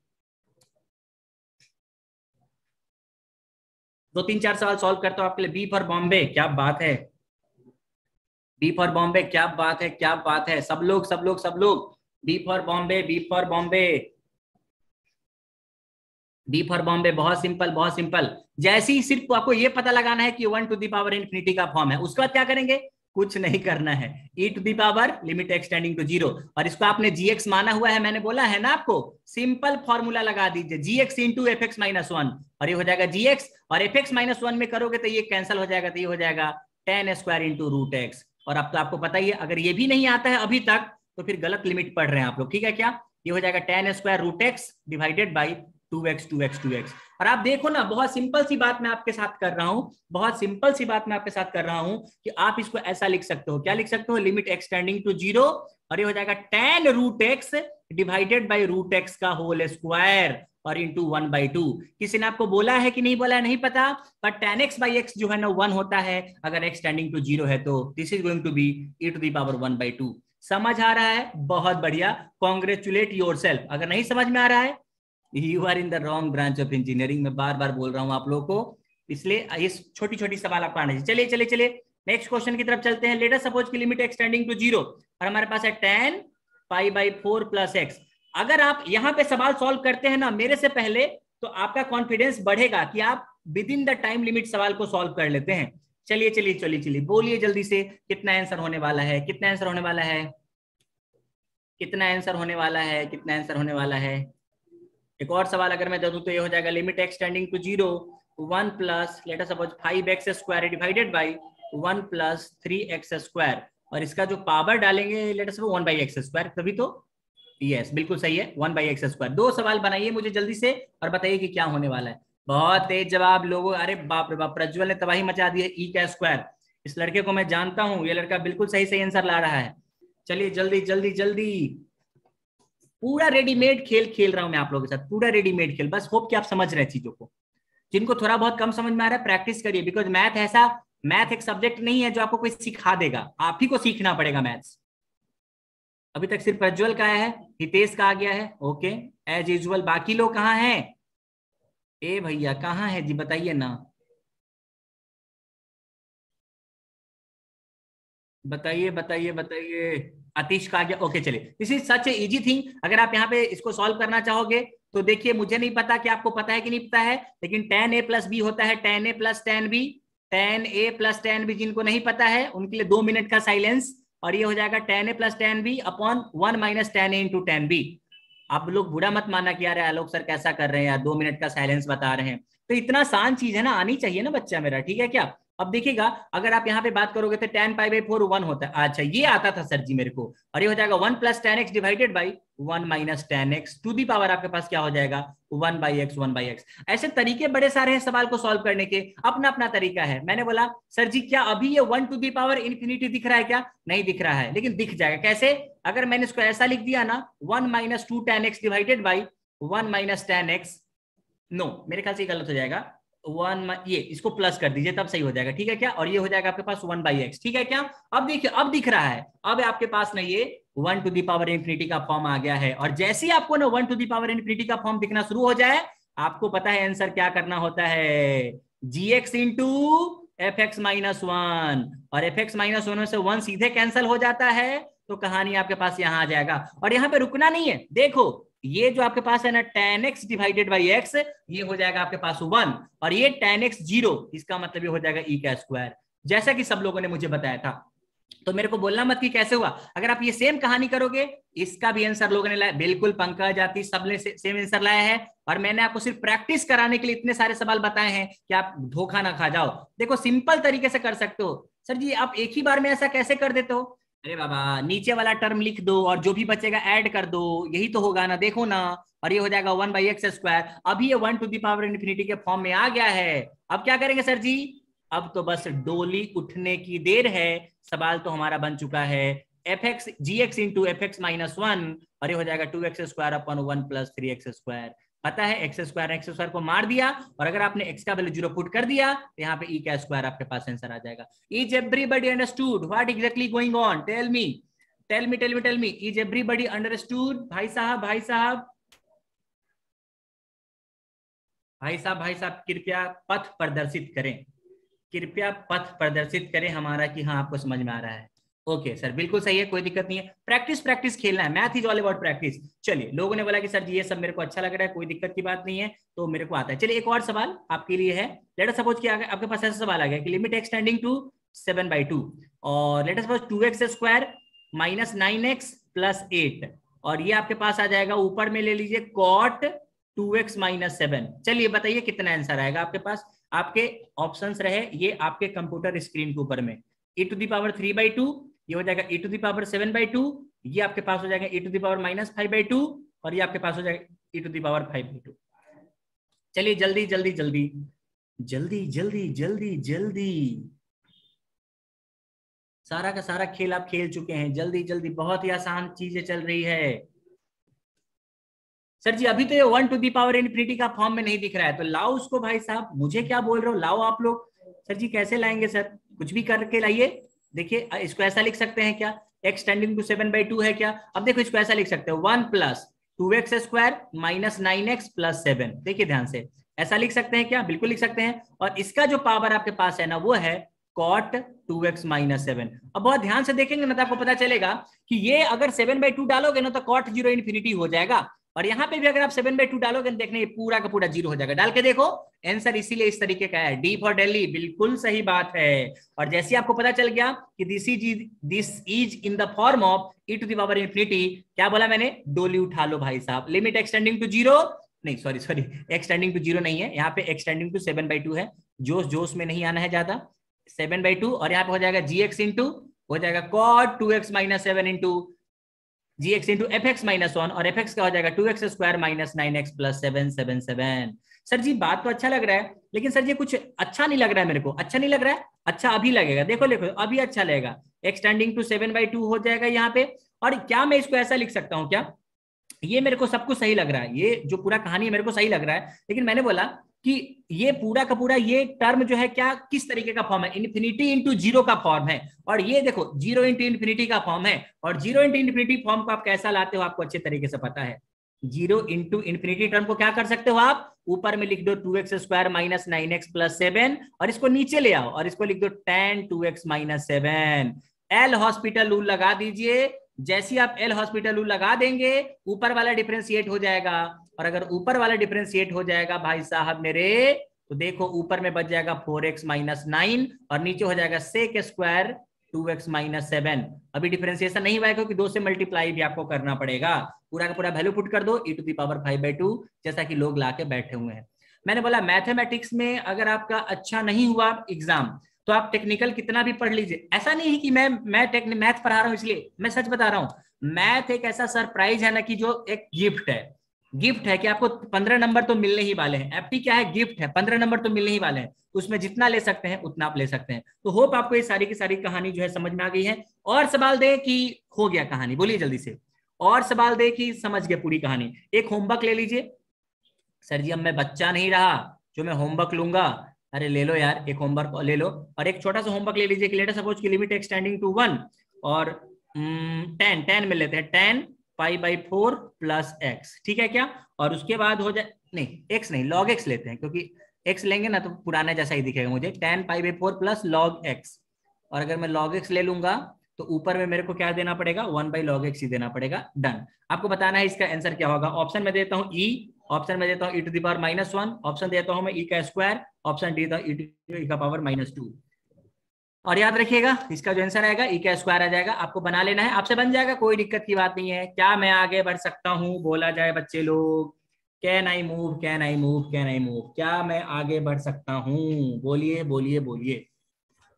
2-3-4 सवाल सॉल्व करता हूं आपके लिए। बी फॉर बॉम्बे, क्या बात है, बी फॉर बॉम्बे, क्या बात है, क्या बात है, सब लोग सब लोग सब लोग, B for Bombay, B for Bombay, B for Bombay, बहुत सिंपल बहुत सिंपल। जैसे ही सिर्फ आपको ये पता लगाना है कि 1⁻∞ का फॉर्म है, उसके बाद क्या करेंगे, कुछ नहीं करना है, e⁻ लिमिट एक्सटेंडिंग टू 0, और इसको आपने gx माना हुआ है, मैंने बोला है ना आपको, सिंपल फॉर्मूला लगा दीजिए, gx इंटू fx-1, और ये हो जाएगा gx, और fx-1 में करोगे तो ये कैंसिल हो जाएगा, तो ये हो जाएगा tan square into root X. और अब तो आपको पता ही है, अगर ये भी नहीं आता है अभी तक तो फिर गलत लिमिट पढ़ रहे हैं आप लोग, ठीक है क्या, ये हो जाएगा tan square root X divided by 2x 2x 2x। और आप देखो ना, बहुत सिंपल सी बात मैं आपके साथ कर रहा हूं, बहुत सिंपल सी बात मैं आपके साथ कर रहा हूं कि आप इसको ऐसा लिख सकते हो, क्या लिख सकते हो, लिमिट एक्सटेंडिंग टू 0, और ये हो जाएगा tan root X divided by root X का होल स्क्वायर और इंटू 1/2। किसी ने आपको बोला है कि नहीं बोला है, नहीं पता, पर tan x बाई एक्स जो है ना 1 होता है अगर x टेंडिंग टू 0 है, तो this is going to be e⁻1/2। समझ आ रहा है, बहुत बढ़िया, कॉन्ग्रेचुलेट योरसेल्फ। अगर नहीं समझ में आ रहा है, you are in the wrong branch of engineering, मैं बार बार बोल रहा हूं आप लोगों को, इसलिए ये छोटी छोटी सवाल आपको आना चाहिए। चलिए चलिए चलिए नेक्स्ट क्वेश्चन की तरफ चलते हैं। लेट अस सपोज की लिमिट एक्सटेंडिंग टू 0 और हमारे पास है tan π/4 प्लस x। अगर आप यहां पे सवाल सॉल्व करते हैं ना मेरे से पहले, तो आपका कॉन्फिडेंस बढ़ेगा कि आप with in the time limit सवाल को सॉल्व कर लेते हैं। चलिए चलिए चलिए चलिए बोलिए जल्दी से, कितना आंसर होने वाला है, कितना आंसर होने वाला है, कितना आंसर होने वाला है, कितना आंसर होने वाला है। एक और सवाल अगर मैं दे दूं तो ये हो जाएगा limit x tending to 0 1 plus let us suppose 5x square divided by 1 plus 3x square, और इसका जो पावर डालेंगे late us suppose 1/x square, तभी तो यस बिल्कुल सही है 1/x स्क्वायर। दो सवाल बनाइए मुझे जल्दी से और बताइए कि क्या होने वाला है। बहुत तेज जवाब लोगों, अरे बाप रे बाप, प्रज्वल ने तबाही मचा दी है, ई का स्क्वायर। इस लड़के को मैं जानता हूं, ये लड़का बिल्कुल सही सही आंसर ला रहा है। चलिए जल्दी जल्दी जल्दी, पूरा रेडीमेड खेल खेल रहा हूं मैं आप लोगों के साथ, पूरा रेडीमेड खेल, बस होप कि आप समझ रहे हैं चीजों को। जिनको थोड़ा बहुत कम समझ में आ रहा है प्रैक्टिस करिए, बिकॉज मैथ ऐसा, मैथ एक सब्जेक्ट नहीं है जो आपको कोई सिखा देगा, आप ही को सीखना पड़ेगा मैथ्स। अभी तक सिर्फ प्रज्वल का आया है, हितेश का आ गया है, ओके एज यूजुअल। बाकी लोग कहाँ हैं, ए भैया कहाँ है जी, बताइए ना, बताइए बताइए बताइए। आतिश का आ गया, ओके चलिए, this is such a easy thing. अगर आप यहाँ पे इसको सॉल्व करना चाहोगे तो देखिए, मुझे नहीं पता कि आपको पता है कि नहीं पता है, लेकिन tan a प्लस बी होता है tan a plus tan b, tan a plus tan b, जिनको नहीं पता है उनके लिए 2 मिनट का साइलेंस, और ये हो जाएगा tan a plus tan b upon 1 minus tan a into tan b। आप लोग बुरा मत मानना कि यार आलोक सर कैसा कर रहे हैं यार, 2 मिनट का साइलेंस बता रहे हैं, तो इतना आसान चीज है ना, आनी चाहिए ना बच्चा मेरा, ठीक है क्या। अब देखिएगा, अगर आप यहाँ पे बात करोगे तो tan π/4 1 होता है, अच्छा ये आता था सर जी मेरे को, और ये हो जाएगा 1 plus tan x divided by 1 minus tan x to the power आपके पास क्या हो जाएगा 1/x 1/x। ऐसे तरीके बड़े सारे हैं सवाल को सॉल्व करने के, अपना अपना तरीका है। मैंने बोला सर जी क्या अभी ये 1 टू दी पावर इन्फिनिटी दिख रहा है क्या, नहीं दिख रहा है, लेकिन दिख जाएगा कैसे, अगर मैंने इसको ऐसा लिख दिया ना 1 minus 2 tan x divided by 1 minus tan x, no मेरे ख्याल से गलत हो जाएगा, 1 ये इसको प्लस कर दीजिए तब सही हो जाएगा, ठीक है क्या, और ये हो जाएगा आपके पास 1/x, ठीक है क्या। अब देखिए, अब दिख रहा है, अब आपके पास ना ये 1 टू दी पावर इन्फिनिटी का फॉर्म आ गया है, और जैसे ही आपको ना 1 टू दी पावर इन्फिनिटी का फॉर्म दिखना शुरू हो जाए, आपको पता है आंसर क्या करना होता है, gx इंटू fx-1, और fx-1 से 1 सीधे कैंसिल हो जाता है, तो कहानी आपके पास यहां आ जाएगा। और यहां पे रुकना नहीं है, देखो ये जो आपके पास है ना tan x divided by x, ये हो जाएगा आपके पास 1, और ये tan x 0, इसका मतलब ये हो जाएगा e का स्क्वायर, जैसा कि सब लोगों ने मुझे बताया था। तो मेरे को बोलना मत कि कैसे हुआ, अगर आप ये सेम कहानी करोगे, इसका भी आंसर लोगों ने लाया, बिल्कुल पंकज जाति सबने सेम आंसर लाया है, और मैंने आपको सिर्फ प्रैक्टिस कराने के लिए इतने सारे सवाल बताए हैं कि आप धोखा ना खा जाओ। देखो सिंपल तरीके से कर सकते हो। सर जी आप एक ही बार में ऐसा कैसे कर देते हो, अरे बाबा नीचे वाला टर्म लिख दो और जो भी बचेगा ऐड कर दो, यही तो होगा ना, देखो ना, और ये हो जाएगा 1/x स्क्वायर। अभी ये 1 टू दी पावर इन्फिनिटी के फॉर्म में आ गया है। अब क्या करेंगे सर जी, अब तो बस डोली उठने की देर है, सवाल तो हमारा बन चुका है fx gx इंटू fx-1, और ये हो जाएगा 2x square upon 1 plus 3x square. पता है एक्स स्क्वायर को मार दिया, और अगर आपने x का वैल्यू 0 पुट कर दिया तो यहाँ पे e का स्क्वायर आपके पास आंसर आ जाएगा। Is everybody understood what exactly going on, tell me tell me tell me tell me, is everybody understood, भाई साहब भाई साहब भाई साहब कृपया पथ प्रदर्शित करें, कृपया पथ प्रदर्शित करें हमारा कि हाँ आपको समझ में आ रहा है। ओके सर, बिल्कुल सही है, कोई दिक्कत नहीं है। प्रैक्टिस प्रैक्टिस खेलना है, math is all about practice. चलिए, लोगों ने बोला कि सर जी ये सब मेरे को अच्छा लग रहा है, कोई दिक्कत की बात नहीं है, तो मेरे को आता है। चलिए एक और सवाल आपके लिए है। लेट अस सपोज कि आपके पास ऐसा सवाल आ गया कि लिमिट एक्सटेंडिंग टू 7/2 और late us suppose 2x square minus 9x plus 8, और ये आपके पास आ जाएगा ऊपर में ले लीजिए कॉट 2x माइनस 7। चलिए बताइए कितना आंसर आएगा आपके पास। आपके ऑप्शंस रहे ये आपके कंप्यूटर स्क्रीन के ऊपर में, e⁻³ ये हो जाएगा e⁻7/2, ये आपके पास हो जाएगा e⁻−5/2 और ये आपके पास हो जाएगा e⁵/2। चलिए जल्दी जल्दी जल्दी जल्दी जल्दी जल्दी जल्दी, सारा का सारा खेल आप खेल चुके हैं, जल्दी जल्दी, बहुत ही आसान चीजें चल रही है। सर जी अभी तो ये 1⁻∞ का फॉर्म में नहीं दिख रहा है, तो लाओ उसको भाई साहब, मुझे क्या बोल रहे हो, लाओ आप लोग। सर जी कैसे लाएंगे सर, कुछ भी करके लाइए। देखिए इसको ऐसा लिख सकते हैं क्या, x टेंडिंग टू 7/2 है क्या। अब देखो इसको ऐसा लिख सकते हो 1 + 2x square minus 9x plus 7। देखिए ध्यान से, ऐसा लिख सकते हैं क्या, बिल्कुल लिख सकते हैं। और इसका जो पावर आपके पास है ना वो है cot 2x माइनस 7। अब बहुत ध्यान से देखेंगे ना तो आपको पता चलेगा कि ये अगर 7/2 डालोगे ना तो cot 0 हो जाएगा, और यहाँ पे भी अगर आप 7/2 डालोगे देखना ये पूरा का पूरा 0 हो जाएगा। डाल के देखो आंसर इसीलिए इस तरीके का है, डी फॉर दिल्ली, बिल्कुल सही बात है। और जैसे आपको पता चल गया कि this is in the form of e⁻∞, क्या बोला मैंने, डोली उठा लो भाई साहब। लिमिट एक्सटेंडिंग टू 0 नहीं, सॉरी एक्सटेंडिंग टू 0 नहीं है, यहाँ पे एक्सटेंडिंग टू 7/2 है। जोश में नहीं आना है ज्यादा, 7/2 और यहाँ पे हो जाएगा gx इंटू हो जाएगा cot 2x minus 7 into gx into fx-1 और fx का हो जाएगा 2x square minus 9x plus 777। Sir ji बात तो अच्छा लग रहा है, लेकिन सर जी कुछ अच्छा नहीं लग रहा है मेरे को। अच्छा नहीं लग रहा है, अच्छा अभी लगेगा, देखो देखो अभी अच्छा लगेगा। एक्सटेंडिंग टू 7/2 हो जाएगा यहाँ पे। और क्या मैं इसको ऐसा लिख सकता हूँ क्या, ये मेरे को सब कुछ सही लग रहा है, ये जो पूरा कहानी है मेरे को सही लग रहा है, लेकिन मैंने बोला कि ये पूरा का पूरा ये टर्म जो है क्या किस तरीके का फॉर्म है, इन्फिनिटी इंटू 0 का फॉर्म है, और ये देखो 0 इंटू इन्फिनिटी का फॉर्म है। और 0 इंटू इन्फिनिटी फॉर्म को आप कैसा लाते हो आपको अच्छे तरीके से पता है। 0 इंटू इन्फिनिटी टर्म को क्या कर सकते हो आप, ऊपर में लिख दो 2x square minus 9x plus 7 और इसको नीचे ले आओ और इसको लिख दो tan 2x minus 7। L hospital rule लगा दीजिए, जैसे आप एल हॉस्पिटल रूल लगा देंगे ऊपर वाला डिफरेंशिएट हो जाएगा, और अगर ऊपर वाला डिफरेंशिएट हो जाएगा भाई साहब मेरे, तो देखो ऊपर में बच जाएगा 4x माइनस 9 और नीचे हो जाएगा sec स्क्वायर 2x माइनस 7। अभी डिफरेंशिएशन नहीं हुआ है क्योंकि 2 से मल्टीप्लाई भी आपको करना पड़ेगा। पूरा का पूरा वैल्यू पुट कर दो e⁵/2 जैसा कि लोग लाके बैठे हुए हैं। मैंने बोला मैथमेटिक्स में अगर आपका अच्छा नहीं हुआ एग्जाम तो आप टेक्निकल कितना भी पढ़ लीजिए, ऐसा नहीं है कि मैं मैथ पढ़ा रहा हूं इसलिए, मैं सच बता रहा हूं। मैथ एक ऐसा सरप्राइज है ना कि जो एक गिफ्ट है, गिफ्ट है कि आपको 15 नंबर तो मिलने ही वाले हैं। एफटी क्या है, गिफ्ट है, 15 नंबर तो मिलने ही वाले हैं, उसमें जितना ले सकते हैं उतना आप ले सकते हैं। तो होप आपको ये सारी की सारी कहानी जो है समझ में आ गई है। और सवाल दे कि हो गया कहानी, बोलिए जल्दी से, और सवाल दे कि समझ गए पूरी कहानी। एक होमवर्क ले लीजिए। सर जी अब मैं बच्चा नहीं रहा जो मैं होमवर्क लूंगा, अरे ले लो यार एक होमवर्क ले लो, और एक छोटा सा होमवर्क ले लीजिए कि लेट अस सपोज की लिमिट एक्सटेंडिंग टू 1 और 10 में लेते हैं 10π/4 प्लस x, ठीक है क्या। और उसके बाद हो जाए, नहीं x नहीं log x लेते हैं, क्योंकि x लेंगे ना तो पुराना जैसा ही दिखेगा मुझे, 10π/4 प्लस log x। और अगर मैं log x ले लूंगा तो ऊपर में मेरे को क्या देना पड़ेगा, 1/log x ही देना पड़ेगा। डन। आपको बताना है इसका आंसर क्या होगा। ऑप्शन में देता हूं e, ऑप्शन में देता हूं e⁻⁻1, ऑप्शन देता हूं मैं e का स्क्वायर, ऑप्शन डी e⁻²। और याद रखिएगा इसका जो आंसर आएगा e का स्क्वायर आ जाएगा, आपको बना लेना है, आपसे बन जाएगा, कोई दिक्कत की बात नहीं है। क्या मैं आगे बढ़ सकता हूँ, बोला जाए बच्चे लोग, can I move, can I move, can I move, क्या मैं आगे बढ़ सकता हूँ, बोलिए बोलिए बोलिए।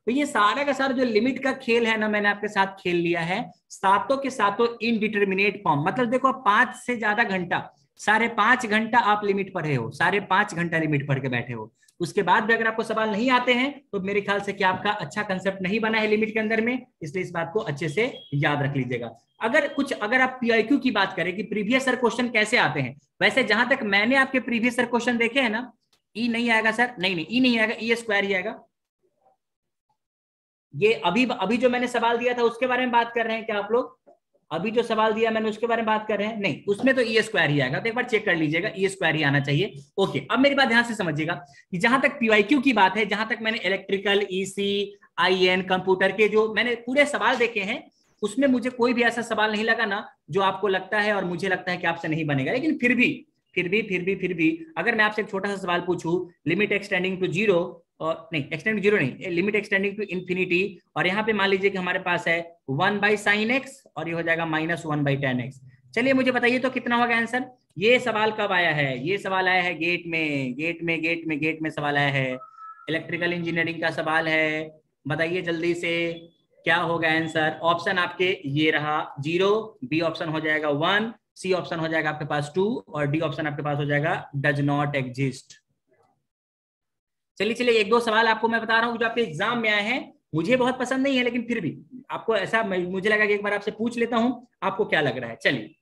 तो ये सारा का सारा जो लिमिट का खेल है ना मैंने आपके साथ खेल लिया है, सातों के सातों इनडिटर्मिनेट फॉर्म। मतलब देखो 5 से ज्यादा घंटा, 5.5 घंटा आप लिमिट पढ़े हो, 5.5 घंटा लिमिट पढ़ के बैठे हो, उसके बाद भी अगर आपको सवाल नहीं आते हैं तो मेरे ख्याल से क्या आपका अच्छा कंसेप्ट नहीं बना है लिमिट के अंदर में, इसलिए इस बात को अच्छे से याद रख लीजिएगा। अगर आप पीआईक्यू की बात करें कि प्रीवियस सर क्वेश्चन कैसे आते हैं, वैसे जहां तक मैंने आपके प्रीवियस सर क्वेश्चन देखे हैं ना, ई नहीं आएगा सर, नहीं ई नहीं आएगा, ई स्क्वायर ही आएगा। ये अभी जो मैंने सवाल दिया था उसके बारे में बात कर रहे हैं क्या आप लोग, अभी जो सवाल दिया मैंने उसके बारे में बात कर रहे हैं, नहीं उसमें तो ई स्क्वायर ही आएगा, तो एक बार चेक कर लीजिएगा, ई स्क्वायर ही आना चाहिए। ओके, अब मेरी बात ध्यान से समझिएगा कि जहां तक पीवाईक्यू की बात है, जहां तक मैंने इलेक्ट्रिकल, ईसी, आईएन, कंप्यूटर के जो मैंने पूरे सवाल देखे हैं, उसमें मुझे कोई भी ऐसा सवाल नहीं लगा ना जो आपको लगता है और मुझे लगता है कि आपसे नहीं बनेगा। लेकिन फिर भी अगर मैं आपसे एक छोटा सा सवाल पूछूं, लिमिट एक्सटेंडिंग टू जीरो, और नहीं एक्सटेंडिंग जीरो नहीं, लिमिट एक्सटेंडिंग टू इन्फिनिटी, और यहाँ पे मान लीजिए कि हमारे पास है 1/sin x और ये हो जाएगा -1/tan x। चलिए मुझे बताइए तो कितना होगा आंसर। ये सवाल कब आया है? ये सवाल आया है गेट में सवाल आया है, इलेक्ट्रिकल इंजीनियरिंग का सवाल है। बताइए जल्दी से क्या होगा आंसर। ऑप्शन आपके ये रहा 0, बी ऑप्शन हो जाएगा 1, सी ऑप्शन हो जाएगा आपके पास 2 और डी ऑप्शन आपके पास हो जाएगा डज नॉट एग्जिस्ट। चलिए एक दो सवाल आपको मैं बता रहा हूं जो आपके एग्जाम में आए हैं, मुझे बहुत पसंद नहीं है लेकिन फिर भी आपको ऐसा मुझे लगा कि एक बार आपसे पूछ लेता हूं, आपको क्या लग रहा है। चलिए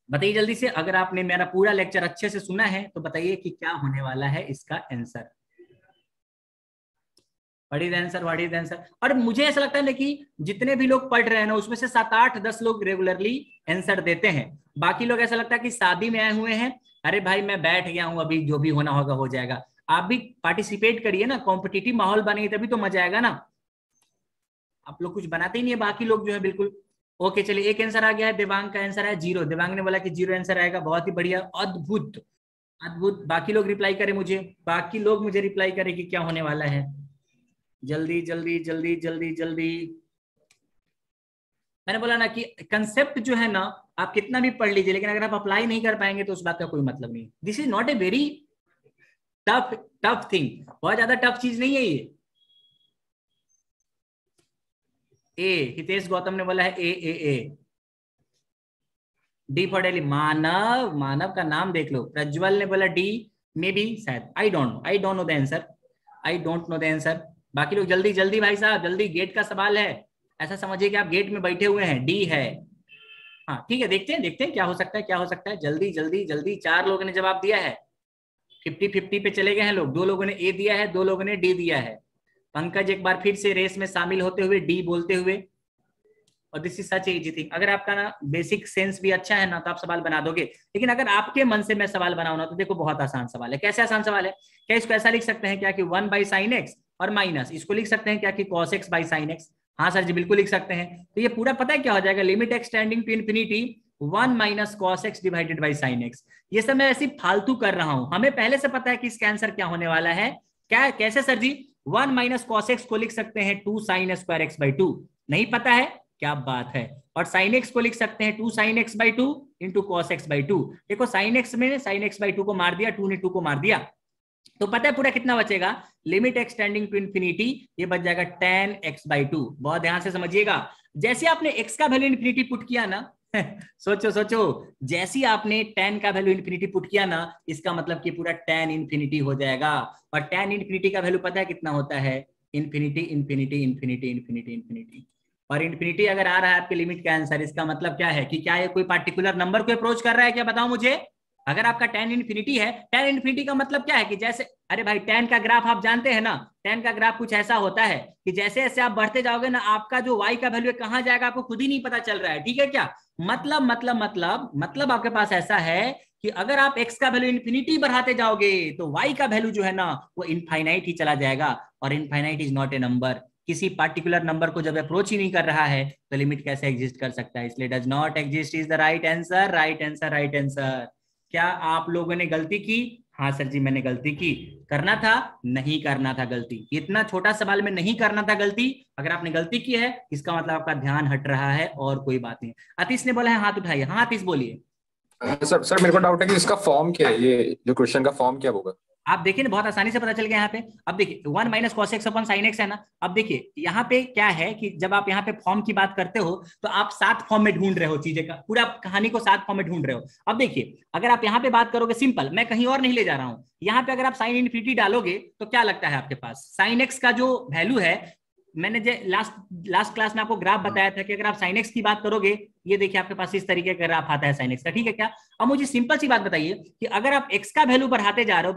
बताइए जल्दी से, अगर आपने मेरा पूरा लेक्चर अच्छे से सुना है तो बताइए कि क्या होने वाला है इसका आंसर। What is answer. और मुझे ऐसा लगता है ना कि जितने भी लोग पढ़ रहे हैं ना उसमें से 7, 8, 10 लोग रेगुलरली आंसर देते हैं, बाकी लोग ऐसा लगता है कि शादी में आए हुए हैं, अरे भाई मैं बैठ गया हूं, अभी जो भी होना होगा हो जाएगा। आप भी पार्टिसिपेट करिए ना, कॉम्पिटिटिव माहौल बनेगी तभी तो मजा आएगा ना। आप लोग कुछ बनाते ही नहीं है, बाकी लोग जो है बिल्कुल। ओके चलिए, एक आंसर आ गया है, देवांग का आंसर है 0। देवांग ने बोला कि 0 आंसर आएगा, बहुत ही बढ़िया, अद्भुत अद्भुत। बाकी लोग रिप्लाई करें मुझे, बाकी लोग मुझे रिप्लाई करें कि क्या होने वाला है। जल्दी जल्दी जल्दी जल्दी जल्दी। मैंने बोला ना कि कंसेप्ट जो है ना आप कितना भी पढ़ लीजिए, लेकिन अगर आप अप्लाई नहीं कर पाएंगे तो उस बात का कोई मतलब नहीं। This is not a very tough thing, बहुत ज्यादा टफ चीज नहीं है ये। हितेश गौतम ने बोला है ए। डी फॉर डेली, मानव, मानव का नाम देख लो। प्रज्वल ने बोला डी, मे बी, शायद, I don't know the answer. बाकी लोग जल्दी जल्दी भाई साहब जल्दी, गेट का सवाल है, ऐसा समझिए कि आप गेट में बैठे हुए हैं। डी है, हाँ ठीक है, देखते हैं क्या हो सकता है। जल्दी जल्दी जल्दी, 4 लोगों ने जवाब दिया है, 50-50 पे चले गए हैं लोग। 2 लोगों ने ए दिया है, 2 लोगों ने डी दिया है। पंकज एक बार फिर से रेस में शामिल होते हुए डी बोलते हुए, और this is such easy thing. अगर आपका ना बेसिक सेंस भी अच्छा है ना तो आप सवाल बना दोगे, लेकिन अगर आपके मन से मैं सवाल बनाऊं ना तो देखो बहुत आसान सवाल है। कैसे आसान सवाल है? क्या इसको ऐसा लिख सकते हैं क्या कि 1/sin x और माइनस इसको लिख सकते हैं क्या कि cos x/sin x? हाँ सर जी बिल्कुल लिख सकते हैं। तो ये पूरा पता है क्या हो जाएगा, limit x tending to infinity 1 - cos x divided by sin x। ये सब मैं ऐसी फालतू कर रहा हूं, हमें पहले से पता है कि इसका आंसर क्या होने वाला है। क्या कैसे सर जी? 1 - cos x को लिख सकते हैं 2 sin square x/2, नहीं पता है? क्या बात है। और sin x को लिख सकते हैं 2 sin x/2 into cos x/2। देखो sin x में sin x/2 को मार दिया, 2 ने 2 को मार दिया, तो पता है पूरा कितना बचेगा? लिमिट एक्सटेंडिंग टू इन्फिनिटी, ये बच जाएगा tan x/2। बहुत ध्यान से समझिएगा, जैसे आपने x का वैल्यू इन्फिनिटी पुट किया ना सोचो, जैसे आपने tan का वैल्यू इन्फिनिटी पुट किया ना, इसका मतलब कि पूरा tan इन्फिनिटी हो जाएगा। और tan इन्फिनिटी का वैल्यू पता है कितना होता है? Infinity infinity infinity infinity infinity. और इन्फिनिटी अगर आ रहा है आपके लिमिट का आंसर, इसका मतलब क्या है कि क्या ये कोई पार्टिकुलर नंबर को अप्रोच कर रहा है क्या? बताओ मुझे। अगर आपका tan इन्फिनिटी है, tan इन्फिनिटी का मतलब क्या है कि जैसे, अरे भाई tan का ग्राफ आप जानते हैं ना, tan का ग्राफ कुछ ऐसा होता है कि जैसे जैसे आप बढ़ते जाओगे ना, आपका जो y का वैल्यू कहां जाएगा आपको खुद ही नहीं पता चल रहा है। ठीक है क्या? मतलब आपके पास ऐसा है कि अगर आप x का वैल्यू इन्फिनिटी बढ़ाते जाओगे तो y का वैल्यू जो है ना वो इनफाइनाइट ही चला जाएगा। और infinite is not A number, किसी पार्टिकुलर नंबर को जब अप्रोच ही नहीं कर रहा है तो लिमिट कैसे एग्जिस्ट कर सकता है? इसलिए does not exist is the right answer. Right answer. क्या आप लोगों ने गलती की? हाँ सर जी मैंने गलती की। करना था? नहीं करना था गलती, इतना छोटा सवाल में नहीं करना था गलती। अगर आपने गलती की है इसका मतलब आपका ध्यान हट रहा है और कोई बात नहीं। आतिश ने बोला है हाथ उठाइए। हाँ आतिश बोलिए। सर मेरे को डाउट है कि इसका फॉर्म क्या है, ये जो क्वेश्चन का फॉर्म क्या होगा? आप देखिए ना बहुत आसानी से पता चल गया यहाँ पे। अब देखिए 1 - cos x अपन sin x है ना। अब देखिए यहाँ पे क्या है कि जब आप यहाँ पे फॉर्म की बात करते हो तो आप 7 फॉर्म में ढूंढ रहे हो चीजें का, पूरा कहानी को 7 फॉर्म में ढूंढ रहे हो। अब देखिए अगर आप यहाँ पे बात करोगे सिंपल, मैं कहीं और नहीं ले जा रहा हूँ, यहाँ पे अगर आप साइन इन्फिनिटी डालोगे तो क्या लगता है आपके पास? sin x का जो वैल्यू है, मैंने जो लास्ट क्लास में आपको ग्राफ बताया था कि अगर आप sin x की बात करोगे, ये देखिए आपके पास इस तरीके का ग्राफ आता है sin x का। ठीक है क्या? अब मुझे सिंपल सी बात बताइए कि अगर आप x का वैल्यू बढ़ाते जा रहे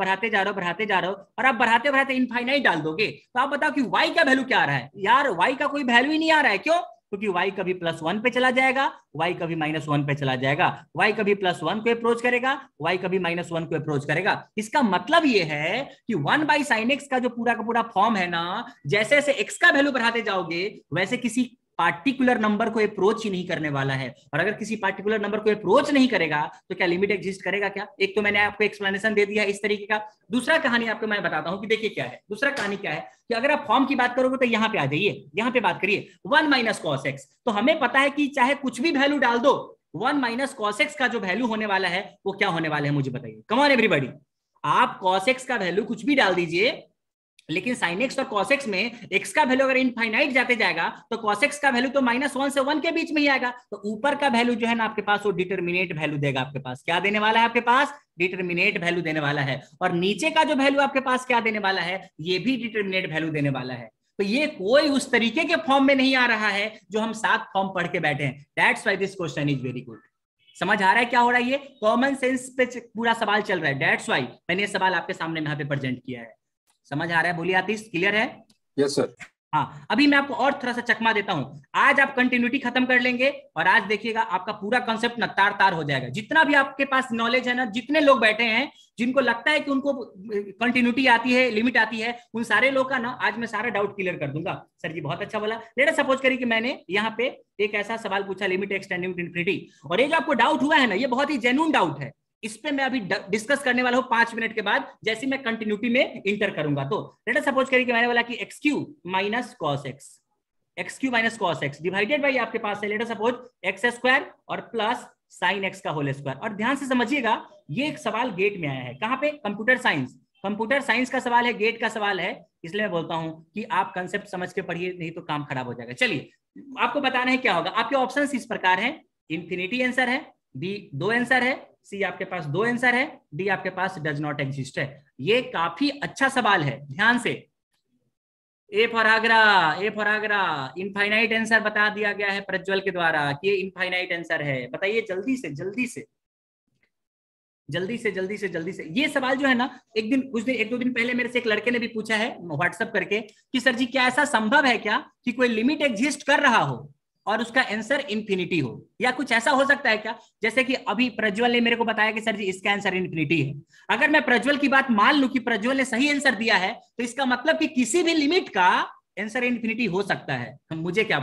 हो और आप बढ़ाते इनफाइनाइट डाल दोगे, तो आप बताओ कि y का वैल्यू क्या आ रहा है? यार y का कोई वैल्यू ही नहीं आ रहा है। क्यों? क्योंकि y कभी +1 पे चला जाएगा, y कभी -1 पे चला जाएगा, y कभी +1 को अप्रोच करेगा, y कभी -1 को अप्रोच करेगा। इसका मतलब ये है कि 1/sin x का जो पूरा का पूरा फॉर्म है ना, जैसे जैसे x का वैल्यू बढ़ाते जाओगे वैसे किसी पार्टिकुलर नंबर को अप्रोच ही नहीं करने वाला है। और अगर किसी पार्टिकुलर नंबर को अप्रोच नहीं करेगा तो क्या लिमिट एग्जिस्ट करेगा क्या? एक तो मैंने आपको एक्सप्लेनेशन दे दिया इस तरीके का। दूसरा कहानी आपको मैं बताता हूं कि देखिए क्या है। दूसरा कहानी क्या है कि अगर आप फॉर्म की बात करोगे तो यहां पे आ जाइए, यहां पे बात करिए 1 - cos x। तो हमें पता है कि चाहे कुछ भी वैल्यू डाल दो, 1 - cos x का जो वैल्यू होने वाला है वो क्या होने वाला है मुझे बताइए। कम ऑन एवरीबॉडी, आप cos x का वैल्यू कुछ भी डाल दीजिए, लेकिन sin x और cos x में x का वैल्यू अगर इनफाइनाइट जाते जाएगा तो cos x का वैल्यू तो -1 से 1 के बीच में ही आएगा। तो ऊपर का वैल्यू जो है ना आपके पास वो डिटरमिनेट वैल्यू देगा। आपके पास क्या देने वाला है? आपके पास डिटरमिनेट वैल्यू देने वाला है। और नीचे का जो वैल्यू आपके पास क्या देने वाला है? ये भी डिटरमिनेट वैल्यू देने वाला है। तो ये कोई उस तरीके के फॉर्म में नहीं आ रहा है जो हम 7 फॉर्म पढ़ के बैठे हैं। That's why this question is very good. समझ आ रहा है क्या हो रहा है? ये कॉमन सेंस पे पूरा सवाल चल रहा है। दैट्स व्हाई मैंने ये सवाल आपके सामने यहाँ पे प्रेजेंट किया है। समझ आ रहा है? बोलिए आतिश, क्लियर है? Yes sir. हाँ, अभी मैं आपको और थोड़ा सा चकमा देता हूं। आज आप कंटिन्यूटी खत्म कर लेंगे और आज देखिएगा आपका पूरा कॉन्सेप्ट ना तार तार हो जाएगा। जितना भी आपके पास नॉलेज है ना, जितने लोग बैठे हैं जिनको लगता है कि उनको कंटिन्यूटी आती है, लिमिट आती है, उन सारे लोग का ना आज मैं सारा डाउट क्लियर कर दूंगा। सर जी बहुत अच्छा बोला। लेट अस सपोज करिए कि मैंने यहाँ पे एक ऐसा सवाल पूछा, लिमिट एक्सटेंडिंग टू इन्फिनिटी, और ये जो आपको डाउट हुआ है ना, ये बहुत ही जेन्युइन डाउट है। इस पे मैं अभी डिस्कस करने वाला हूं 5 मिनट के बाद, जैसे मैं कंटिन्यूटी में इंटर करूंगा। तो लेट अस सपोज करिए कि मैंने बोला कि x³ - cos x, x³ - cos x divided by आपके पास है लेट अस सपोज x² और प्लस sin x का होल स्क्वायर। और ध्यान से समझिएगा, ये एक सवाल गेट में आया है। कहां पे? Computer science. कंप्यूटर साइंस का सवाल है, गेट का सवाल है। इसलिए मैं बोलता हूं कि आप कंसेप्ट समझ के पढ़िए, नहीं तो काम खराब हो जाएगा। चलिए आपको बताना है क्या होगा। आपके ऑप्शन इस प्रकार है, इन्फिनिटी आंसर है, बी 2 आंसर है, सी आपके पास 2 आंसर है, डी आपके पास डज नॉट एग्जिस्ट है। ये काफी अच्छा सवाल है, ध्यान से। A for Agra, A for Agra, infinite answer बता दिया गया है प्रज्वल के द्वारा कि ये इनफाइनाइट आंसर है। बताइए जल्दी से जल्दी से जल्दी से जल्दी से जल्दी से। ये सवाल जो है ना, एक दो दिन पहले मेरे से एक लड़के ने भी पूछा है व्हाट्सएप करके कि सर जी क्या ऐसा संभव है क्या कि कोई लिमिट एग्जिस्ट कर रहा हो और उसका आंसर इन्फिनिटी हो, या कुछ ऐसा हो सकता है क्या? जैसे कि अभी प्रज्वल ने मेरे को बताया कि सर जी इसका आंसर इन्फिनिटी है। अगर मैं प्रज्वल की बात मान लूं कि प्रज्वल ने सही आंसर दिया है, तो इसका मतलब कि किसी भी लिमिट का आंसर इन्फिनिटी हो सकता है। मुझे क्या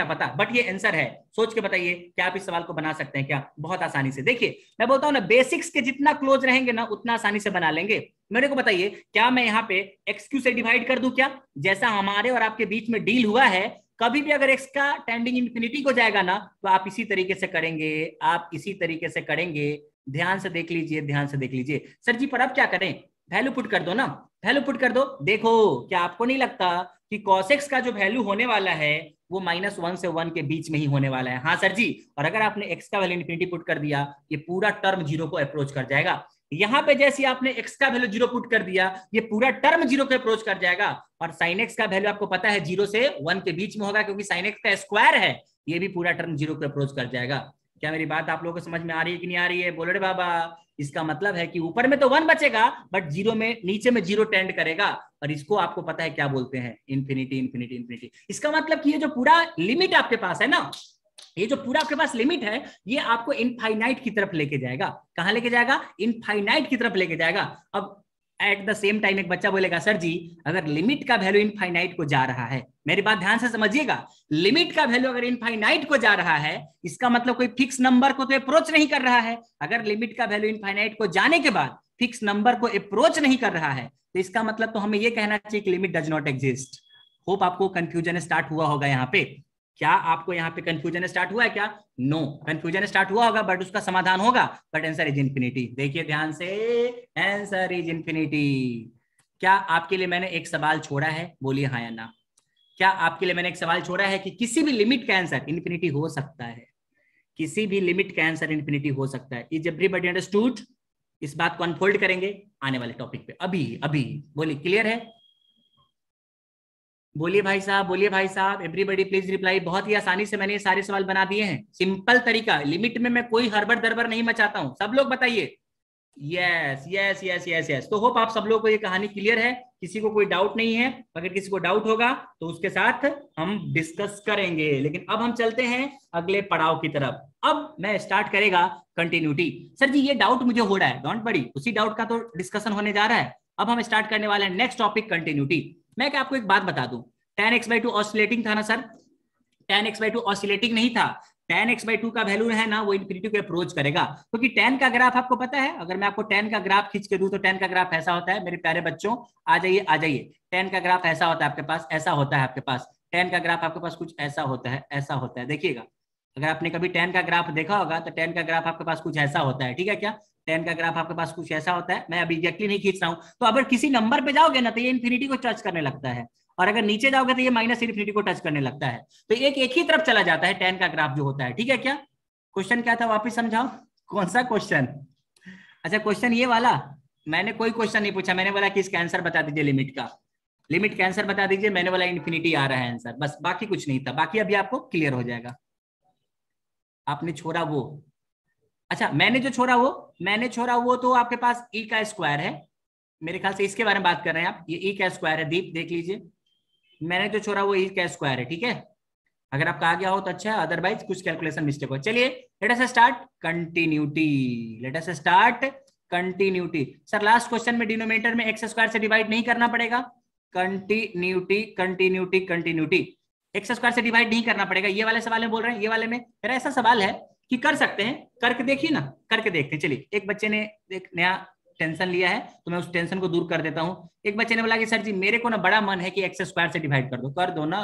पता, बट ये आंसर है। सोच के बताइए, क्या आप इस सवाल को बना सकते हैं क्या? बहुत आसानी से। देखिए मैं बोलता हूं ना, बेसिक्स के जितना क्लोज रहेंगे ना उतना आसानी से बना लेंगे। मेरे को बताइए, क्या मैं यहाँ पे x³ से डिवाइड कर दूं क्या? जैसा हमारे और आपके बीच में डील हुआ है, कभी भी अगर x का टेंडिंग इन्फिनिटी को जाएगा ना तो आप इसी तरीके से करेंगे। ध्यान से देख लीजिए। सर जी पर अब क्या करें? वैल्यू पुट कर दो ना, वैल्यू पुट कर दो। देखो क्या आपको नहीं लगता कि cos x का जो वैल्यू होने वाला है वो -1 से 1 के बीच में ही होने वाला है? हाँ सर जी। और अगर आपने x का वैल्यू इन्फिनिटी पुट कर दिया, ये पूरा टर्म 0 को अप्रोच कर जाएगा। यहाँ पे जैसे आपने x का वैल्यू 0 पुट कर दिया, ये पूरा टर्म 0 को अप्रोच कर जाएगा। और sin x का वैल्यू आपको पता है 0 से 1 के बीच में होगा, क्योंकि sin x का स्क्वायर है, ये भी पूरा टर्म 0 को अप्रोच कर जाएगा। क्या मेरी बात आप लोगों को समझ में आ रही है कि नहीं आ रही है? बोलो रे बाबा। इसका मतलब है कि ऊपर में तो 1 बचेगा, बट 0 में, नीचे में 0 टेंड करेगा। और इसको आपको पता है क्या बोलते हैं? इन्फिनिटी। इसका मतलब कि ये जो पूरा लिमिट आपके पास है ना, ये जो पूरा आपके पास लिमिट है, ये आपको इनफाइनाइट की तरफ लेके जाएगा। कहां लेके जाएगा? इनफाइनाइट की तरफ लेके जाएगा। अब एट द सेम टाइम एक बच्चा बोलेगा, सर जी अगर लिमिट का वैल्यू इनफाइनाइट को जा रहा है, मेरी बात ध्यान से समझिएगा, लिमिट का वैल्यू अगर इनफाइनाइट को जा रहा है, इसका मतलब कोई फिक्स नंबर को तो अप्रोच नहीं कर रहा है। अगर लिमिट का वैल्यू इनफाइनाइट को जाने के बाद फिक्स नंबर को अप्रोच नहीं कर रहा है, तो इसका मतलब तो हमें यह कहना चाहिए कि limit does not exist. Hope आपको कंफ्यूजन स्टार्ट हुआ होगा यहाँ पे। क्या आपको यहाँ पे कंफ्यूजन स्टार्ट हुआ है क्या? नो, कंफ्यूजन स्टार्ट हुआ होगा, बट उसका समाधान होगा। But answer is infinity. देखिए ध्यान से, आंसर इज इन्फिनिटी। क्या आपके लिए मैंने एक सवाल छोड़ा है? बोलिए हाँ या ना। क्या आपके लिए मैंने एक सवाल छोड़ा है कि किसी भी लिमिट का आंसर इन्फिनिटी हो सकता है? किसी भी लिमिट का आंसर इन्फिनिटी हो सकता है। Is everybody understood? इस बात को अनफोल्ड करेंगे आने वाले टॉपिक पे। अभी बोलिए, क्लियर है? बोलिए भाई साहब, एवरीबॉडी प्लीज रिप्लाई। बहुत ही आसानी से मैंने ये सारे सवाल बना दिए हैं, सिंपल तरीका। लिमिट में मैं कोई हड़बड़ दरबड़ नहीं मचाता हूं। सब लोग बताइए, yes yes yes yes yes. तो होप आप सब लोगों को ये कहानी क्लियर है, किसी को कोई डाउट नहीं है। अगर किसी को डाउट होगा तो उसके साथ हम डिस्कस करेंगे। लेकिन अब हम चलते हैं अगले पड़ाव की तरफ। अब मैं स्टार्ट करेगा कंटिन्यूटी। सर जी ये डाउट मुझे हो रहा है, डोंट वरी, उसी डाउट का तो डिस्कशन होने जा रहा है। अब हम स्टार्ट करने वाले हैं नेक्स्ट टॉपिक कंटिन्यूटी। मैं क्या आपको एक बात बता दूं, tan x/2 ऑसिलेटिंग था ना सर, tan x/2 ऑसिलेटिंग नहीं था। tan x/2 का वैल्यू है ना वो इन्फिनिटी को अप्रोच करेगा, क्योंकि tan का ग्राफ आपको पता है। अगर मैं आपको tan का ग्राफ खींच के दूं तो tan का ग्राफ ऐसा होता है। मेरे प्यारे बच्चों आ जाइए आ जाइए, tan का ग्राफ ऐसा होता है आपके पास, ऐसा होता है आपके पास। tan का ग्राफ आपके पास कुछ ऐसा होता है, ऐसा होता है। देखिएगा अगर आपने कभी tan का ग्राफ देखा होगा तो tan का ग्राफ आपके पास कुछ ऐसा होता है, ठीक है क्या। tan का ग्राफ आपके पास कुछ ऐसा होता है। मैं अभी एग्जैक्टली नहीं खींच रहा हूं। तो अगर किसी नंबर पे जाओगे ना तो ये इन्फिनिटी को टच करने लगता है, और अगर नीचे जाओगे तो ये माइनस इन्फिनिटी को टच करने लगता है। तो एक ही तरफ चला जाता है tan का ग्राफ जो होता है, ठीक है क्या। क्वेश्चन क्या था वापस समझाओ, कौन सा क्वेश्चन। अच्छा क्वेश्चन ये वाला, मैंने कोई क्वेश्चन नहीं पूछा, मैंने बोला कि इसका आंसर बता दीजिए लिमिट का, लिमिट का आंसर बता दीजिए। मैंने बोला इन्फिनिटी आ रहा है आंसर, बस बाकी कुछ नहीं था। बाकी अभी आपको क्लियर हो जाएगा। आपने छोड़ा वो, अच्छा मैंने छोड़ा वो तो आपके पास ई का स्क्वायर है, मेरे ख्याल से इसके बारे में बात कर रहे हैं आप। ये ई का स्क्वायर है, दीप देख लीजिए, मैंने जो छोड़ा वो ई का स्क्वायर है, ठीक है। अगर आपका आ गया हो तो अच्छा है, अदरवाइज कुछ कैलकुलेशन मिस्टेक हो। चलिए let us start continuity, let us start continuity. Sir last question में डिनोमिनेटर में एक्स स्क्वायर से डिवाइड नहीं करना पड़ेगा। Continuity continuity continuity, x square से डिवाइड नहीं करना पड़ेगा, ये वाले सवाल में बोल रहे हैं। ये वाले में मेरा ऐसा सवाल है कि कर सकते हैं, करके देखिए ना, करके देखते हैं। चलिए एक बच्चे ने एक नया टेंशन लिया है तो मैं उस टेंशन को दूर कर देता हूं। एक बच्चे ने बोला कि सर जी मेरे को ना बड़ा मन है कि एक्स स्क्वायर से डिवाइड कर दो। कर दो ना,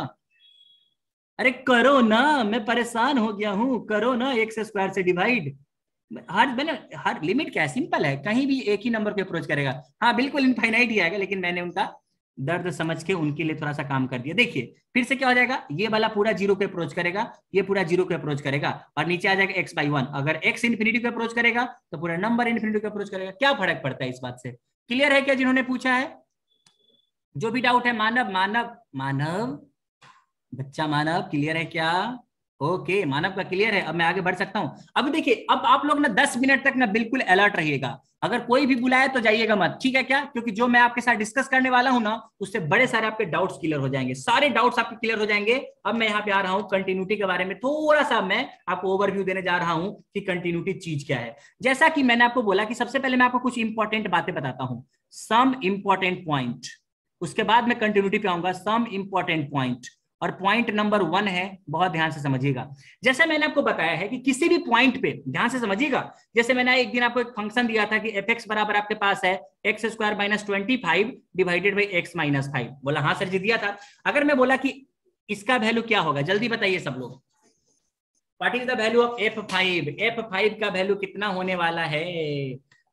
अरे करो ना, मैं परेशान हो गया हूं, करो ना एक्स स्क्वायर से डिवाइड। हर लिमिट क्या है, सिंपल है, कहीं भी एक ही नंबर पे अप्रोच करेगा। हाँ बिल्कुल इनफाइनाइट ही आएगा, लेकिन मैंने उनका दर्द समझ के उनके लिए थोड़ा सा काम कर दिया। देखिए फिर से क्या हो जाएगा, ये वाला पूरा जीरो पे अप्रोच करेगा, ये पूरा जीरो पे अप्रोच करेगा, और नीचे आ जाएगा x/1। अगर x इन्फिनिटी पे अप्रोच करेगा तो पूरा नंबर इन्फिनिटी पे अप्रोच करेगा। क्या फर्क पड़ता है इस बात से, क्लियर है क्या जिन्होंने पूछा है। जो भी डाउट है, मानव मानव मानव बच्चा मानव क्लियर है क्या। ओके मानव का क्लियर है। अब मैं आगे बढ़ सकता हूं। अब देखिए अब आप लोग ना 10 मिनट तक ना बिल्कुल अलर्ट रहिएगा। अगर कोई भी बुलाए तो जाइएगा मत, ठीक है क्या, क्योंकि जो मैं आपके साथ डिस्कस करने वाला हूं ना उससे बड़े सारे आपके डाउट्स क्लियर हो जाएंगे, सारे डाउट्स आपके क्लियर हो जाएंगे। अब मैं यहाँ पे आ रहा हूँ कंटिन्यूटी के बारे में, थोड़ा सा मैं आपको ओवरव्यू देने जा रहा हूँ कि कंटिन्यूटी चीज क्या है। जैसा कि मैंने आपको बोला कि सबसे पहले मैं आपको कुछ इंपॉर्टेंट बातें बताता हूँ, सम इंपॉर्टेंट पॉइंट, उसके बाद मैं कंटिन्यूटी पे आऊंगा। सम इंपॉर्टेंट पॉइंट, और पॉइंट नंबर 1 है, बहुत ध्यान से समझिएगा। जैसे मैंने आपको बताया है कि किसी भी पॉइंट पे ध्यान से समझिएगा, जैसे मैंने एक दिन आपको एक फंक्शन दिया था कि f(x) बराबर आपके पास है x² - 25 डिवाइडेड बाई x - 5। बोला हाँ सर जी दिया था। अगर मैं बोला कि इसका वैल्यू क्या होगा, जल्दी बताइए सब लोग, what is the value of f5। f5 का वैल्यू कितना होने वाला है,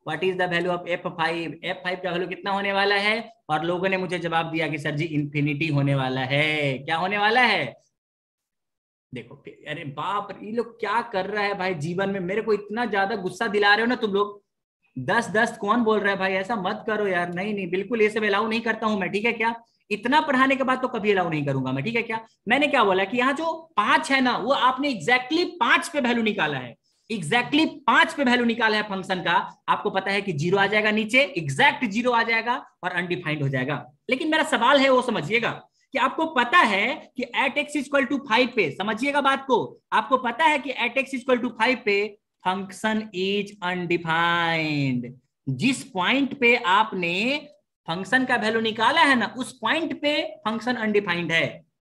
what is the value of f5, f5 का वैल्यू कितना होने वाला है। और लोगों ने मुझे जवाब दिया कि सर जी इन्फिनिटी होने वाला है। क्या होने वाला है, देखो। अरे बाप रे, ये लोग क्या कर रहा है भाई जीवन में, मेरे को इतना ज्यादा गुस्सा दिला रहे हो ना तुम लोग। 10 कौन बोल रहा है भाई, ऐसा मत करो यार। नहीं नहीं बिल्कुल ये सब अलाउ नहीं करता हूं मैं, ठीक है क्या। इतना पढ़ाने के बाद तो कभी अलाउ नहीं करूंगा मैं, ठीक है क्या। मैंने क्या बोला कि यहाँ जो 5 है ना वो आपने एग्जैक्टली 5 पे वैल्यू निकाला है, एग्जैक्टली 5 पे वैल्यू निकाला है फंक्शन का। आपको पता है कि 0 आ जाएगा नीचे, एग्जैक्ट 0 आ जाएगा और अनडिफाइंड हो जाएगा। लेकिन मेरा सवाल है वो समझिएगा कि आपको पता है कि एट x = 5 पे, समझिएगा बात को, आपको पता है कि एट x = 5 पे फंक्शन इज अनडिफाइंड। जिस पॉइंट पे आपने फंक्शन का वैल्यू निकाला है ना उस पॉइंट पे फंक्शन अनडिफाइंड है।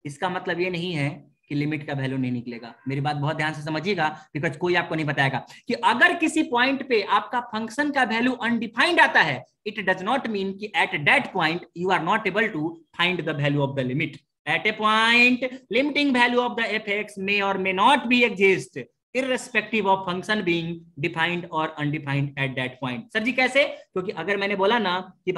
इसका मतलब ये नहीं है कि लिमिट का वैल्यू नहीं निकलेगा। मेरी बात बहुत ध्यान से समझिएगा, बिकॉज कोई आपको नहीं बताएगा कि अगर किसी पॉइंट पे आपका फंक्शन का वैल्यू अनडिफाइंड आता है, इट डज नॉट मीन कि at that point you are not able to find the value of the limit. At a point limiting value of the fx may or may not be exist irrespective of function being defined or undefined at that point। Sir ji कैसे, क्योंकि अगर मैंने बोला ना कि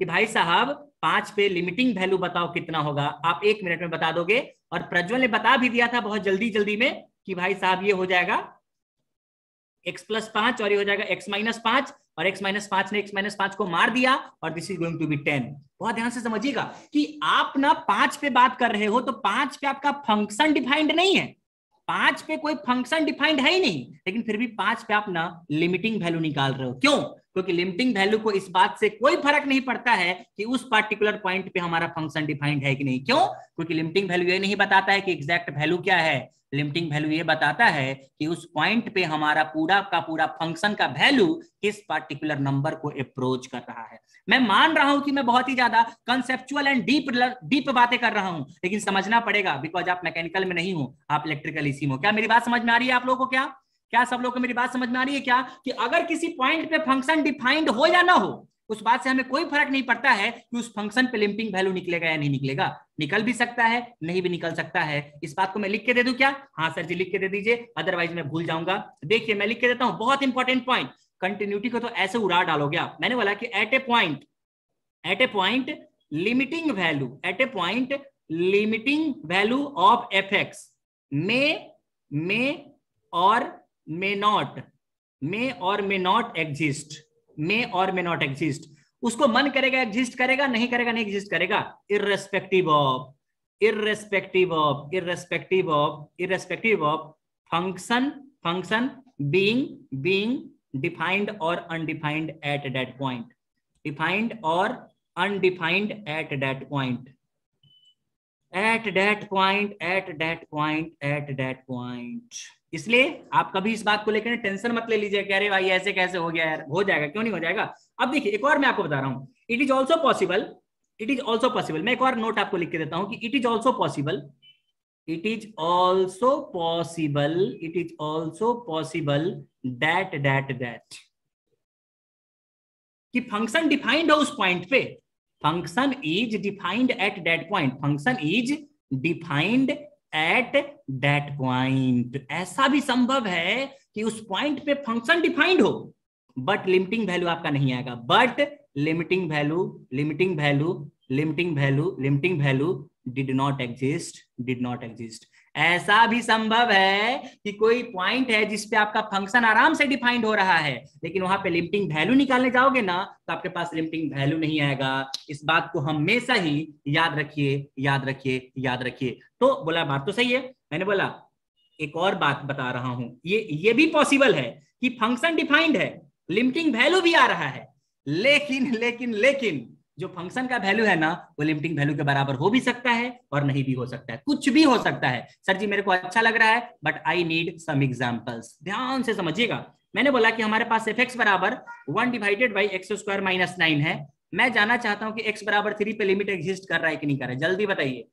भाई साहब 5 पे लिमिटिंग वैल्यू बताओ कितना होगा, आप 1 मिनट में बता दोगे। और प्रज्वल ने बता भी दिया था बहुत जल्दी में कि भाई साहब ये हो जाएगा x + 5 और ये हो जाएगा x - 5, और x - 5 ने x - 5 को मार दिया और this is going to be 10। बहुत ध्यान से समझिएगा कि आप ना 5 पे बात कर रहे हो तो 5 पे आपका फंक्शन डिफाइंड नहीं है, 5 पे कोई फंक्शन डिफाइंड है ही नहीं, लेकिन फिर भी 5 पे आप ना लिमिटिंग वैल्यू निकाल रहे हो। क्यों? क्योंकि लिमिटिंग वैल्यू को इस बात से कोई फर्क नहीं पड़ता है कि उस पर्टिकुलर पॉइंट पे हमारा फंक्शन डिफाइंड है कि नहीं। क्यों? क्योंकि लिमिटिंग वैल्यू ये नहीं बताता है कि एग्जैक्ट वैल्यू क्या है, लिमिटिंग वैल्यू ये बताता है कि उस पॉइंट पे हमारा पूरा का पूरा फंक्शन का वैल्यू किस पर्टिकुलर नंबर को अप्रोच कर रहा है। मैं मान रहा हूं कि मैं बहुत ही ज्यादा कंसेप्चुअल एंड डीप बातें कर रहा हूं, लेकिन समझना पड़ेगा, बिकॉज आप मैकेनिकल में नहीं हो, आप इलेक्ट्रिकल इसी में हो। क्या मेरी बात समझ में आ रही है आप लोगों को? क्या क्या सब लोगों को मेरी बात समझ में आ रही है क्या, कि अगर किसी पॉइंट पे फंक्शन डिफाइंड हो या ना हो, उस बात से हमें कोई फर्क नहीं पड़ता है कि उस फंक्शन पे लिमिटिंग वैल्यू निकलेगा या नहीं निकलेगा। निकल भी सकता है, नहीं भी निकल सकता है। इस बात को मैं लिख के दे दूं क्या? हाँ सर जी लिख के दे दीजिए, अदरवाइज मैं भूल जाऊंगा। देखिए मैं लिख के देता हूं, बहुत इंपॉर्टेंट पॉइंट। कंटिन्यूटी को तो ऐसे उड़ा डालोगे आप। मैंने बोला कि at a point limiting value, at a point limiting value of F X में और मे नॉट एग्जिस्ट, मे और मे नॉट एग्जिस्ट। उसको मन करेगा एग्जिस्ट करेगा, नहीं करेगा नहीं एग्जिस्ट करेगा, irrespective of function being defined और undefined at that point, defined और अनडिफाइंड एट दैट पॉइंट। इसलिए आप कभी इस बात को लेकर टेंशन मत ले लीजिए कि अरे भाई ऐसे कैसे हो गया यार, हो जाएगा, क्यों नहीं हो जाएगा। अब देखिए एक और मैं आपको बता रहा हूं, इट इज ऑल्सो पॉसिबल, मैं एक और नोट आपको लिख के देता हूं कि it is also possible that कि फंक्शन डिफाइंड हो उस पॉइंट पे, function is defined at that point, ऐसा भी संभव है कि उस पॉइंट पे फंक्शन डिफाइंड हो बट लिमिटिंग वैल्यू आपका नहीं आएगा, but limiting value did not exist. ऐसा भी संभव है कि कोई पॉइंट है जिस पे आपका फंक्शन आराम से डिफाइंड हो रहा है, लेकिन वहां पे लिमिटिंग वैल्यू निकालने जाओगे ना तो आपके पास लिमिटिंग वैल्यू नहीं आएगा। इस बात को हमेशा ही याद रखिए। तो बोला बात तो सही है, मैंने बोला एक और बात बता रहा हूं, ये भी पॉसिबल है कि फंक्शन डिफाइंड है, लिमिटिंग वैल्यू भी आ रहा है, लेकिन जो फंक्शन का वैल्यू है ना वो लिमिटिंग वैल्यू के बराबर हो भी सकता है और नहीं भी हो सकता है, कुछ भी हो सकता है। सर जी मेरे को अच्छा लग रहा है but I need some examples, ध्यान से समझिएगा। मैंने बोला कि हमारे पास fx बराबर 1/x² - 9 है। मैं जानना चाहता हूं कि x बराबर 3 पे लिमिट एग्जिस्ट कर रहा है कि नहीं कर रहा है, जल्दी बताइए।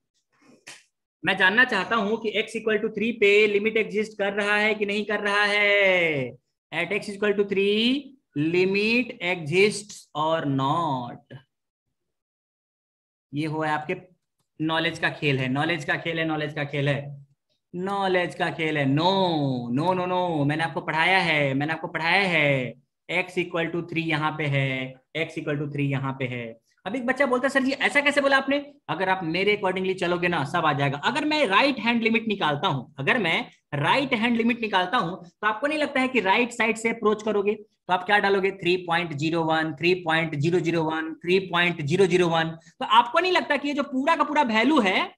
मैं जानना चाहता हूं कि x = 3 पे लिमिट एग्जिस्ट कर रहा है कि नहीं कर रहा है। एट x = 3 लिमिट एग्जिस्ट और नॉट। ये हुआ आपके नॉलेज का खेल है, नॉलेज का खेल है। नो, मैंने आपको पढ़ाया है, x = 3 यहाँ पे है, x = 3 यहाँ पे है। अब एक बच्चा बोलता है सर जी ऐसा कैसे बोला आपने? अगर आप मेरे अकॉर्डिंगली चलोगे ना सब आ जाएगा। अगर मैं राइट हैंड लिमिट निकालता हूं, तो आपको नहीं लगता है कि राइट साइड से अप्रोच करोगे तो आप क्या डालोगे? 3.01, 3.001, 3.001। तो आपको नहीं लगता कि ये जो पूरा का पूरा वैल्यू है,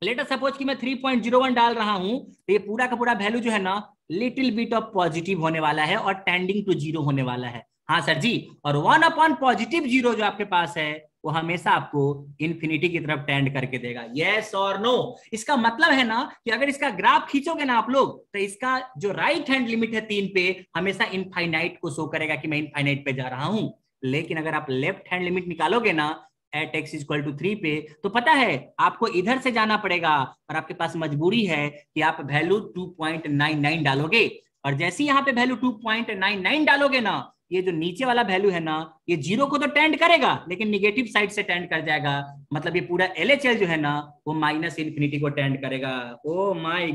लेट अस सपोज कि मैं 3.01 डाल रहा हूं, तो ये पूरा का पूरा वैल्यू जो है ना लिटिल बिट ऑफ पॉजिटिव होने वाला है और टेंडिंग टू 0 होने वाला है। हाँ सर जी, और 1/+0 जो आपके पास है वो हमेशा आपको इंफिनिटी की तरफ टेंड करके देगा। यस और नो? इसका मतलब है ना कि अगर इसका ग्राफ खींचोगे ना आप लोग, तो इसका जो राइट हैंड लिमिट है 3 पे हमेशा इनफाइनाइट को शो करेगा कि मैं इनफाइनाइट पे जा रहा हूं। लेकिन अगर आप लेफ्ट हैंड लिमिट निकालोगे ना एट x = 3 पे, तो पता है आपको इधर से जाना पड़ेगा और आपके पास मजबूरी है कि आप वैल्यू 2.99 डालोगे। और जैसे ही यहाँ पे वैल्यू 2.99 डालोगे ना, ये जो नीचे वाला वैल्यू है ना ये 0 को तो टेंड करेगा लेकिन निगेटिव साइड से टेंड कर जाएगा। मतलब ये पूरा LHL जो है ना वो -∞ को टेंड करेगा। ओ माय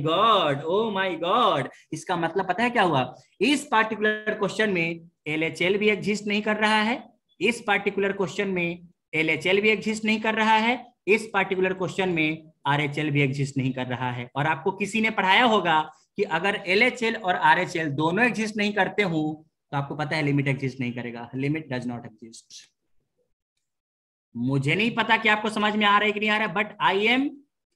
गॉड, इसका मतलब पता है क्या हुआ? इस पार्टिकुलर क्वेश्चन में LHL भी एग्जिस्ट नहीं कर रहा है, इस पार्टिकुलर क्वेश्चन में LHL भी एग्जिस्ट नहीं कर रहा है, इस पार्टिकुलर क्वेश्चन में RHL भी एग्जिस्ट नहीं कर रहा है। और आपको किसी ने पढ़ाया होगा कि अगर LHL और RHL दोनों एग्जिस्ट नहीं करते हो तो आपको पता है लिमिट एग्जिस्ट नहीं करेगा, लिमिट डज नॉट एग्जिस्ट। मुझे नहीं पता कि आपको समझ में आ रहा है कि नहीं आ रहा है, but I am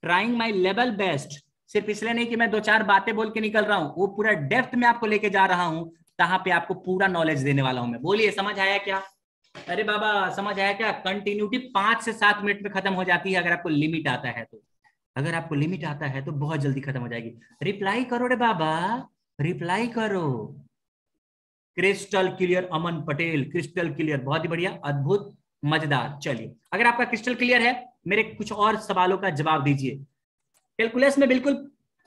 trying my level best. सिर्फ इसलिए नहीं कि मैं 2-4 बातें बोल के निकल रहा हूं, वो पूरा डेप्थ में आपको लेके जा रहा हूं, तहां पे आपको पूरा नॉलेज देने वाला हूं मैं। बोलिए समझ आया क्या? अरे बाबा समझ आया क्या? कंटिन्यूटी 5 से 7 मिनट में खत्म हो जाती है अगर आपको लिमिट आता है तो। अगर आपको लिमिट आता है तो बहुत जल्दी खत्म हो जाएगी। रिप्लाई करो रे बाबा, रिप्लाई करो। क्रिस्टल क्लियर अमन पटेल, क्रिस्टल क्लियर, बहुत ही बढ़िया, अद्भुत, मजेदार। चलिए अगर आपका क्रिस्टल क्लियर है, मेरे कुछ और सवालों का जवाब दीजिए। कैलकुलस में बिल्कुल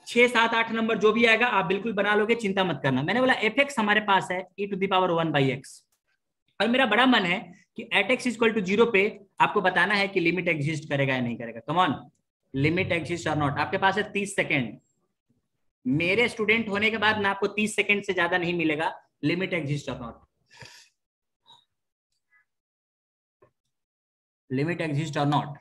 6, 7, 8 नंबर जो भी आएगा आप बिल्कुल बना लोगे, चिंता मत करना। मैंने बोला एफ एक्स हमारे पास है e⁻1/x, और मेरा बड़ा मन है कि एट एक्स इक्वल टू 0 पे आपको बताना है कि लिमिट एग्जिस्ट करेगा या नहीं करेगा। कम ऑन, लिमिट एग्जिस्ट और नॉट। आपके पास है 30 सेकेंड। मेरे स्टूडेंट होने के बाद ना आपको 30 सेकेंड से ज्यादा नहीं मिलेगा। लिमिट एग्जिस्ट और नॉट, लिमिट एग्जिस्ट और नॉट।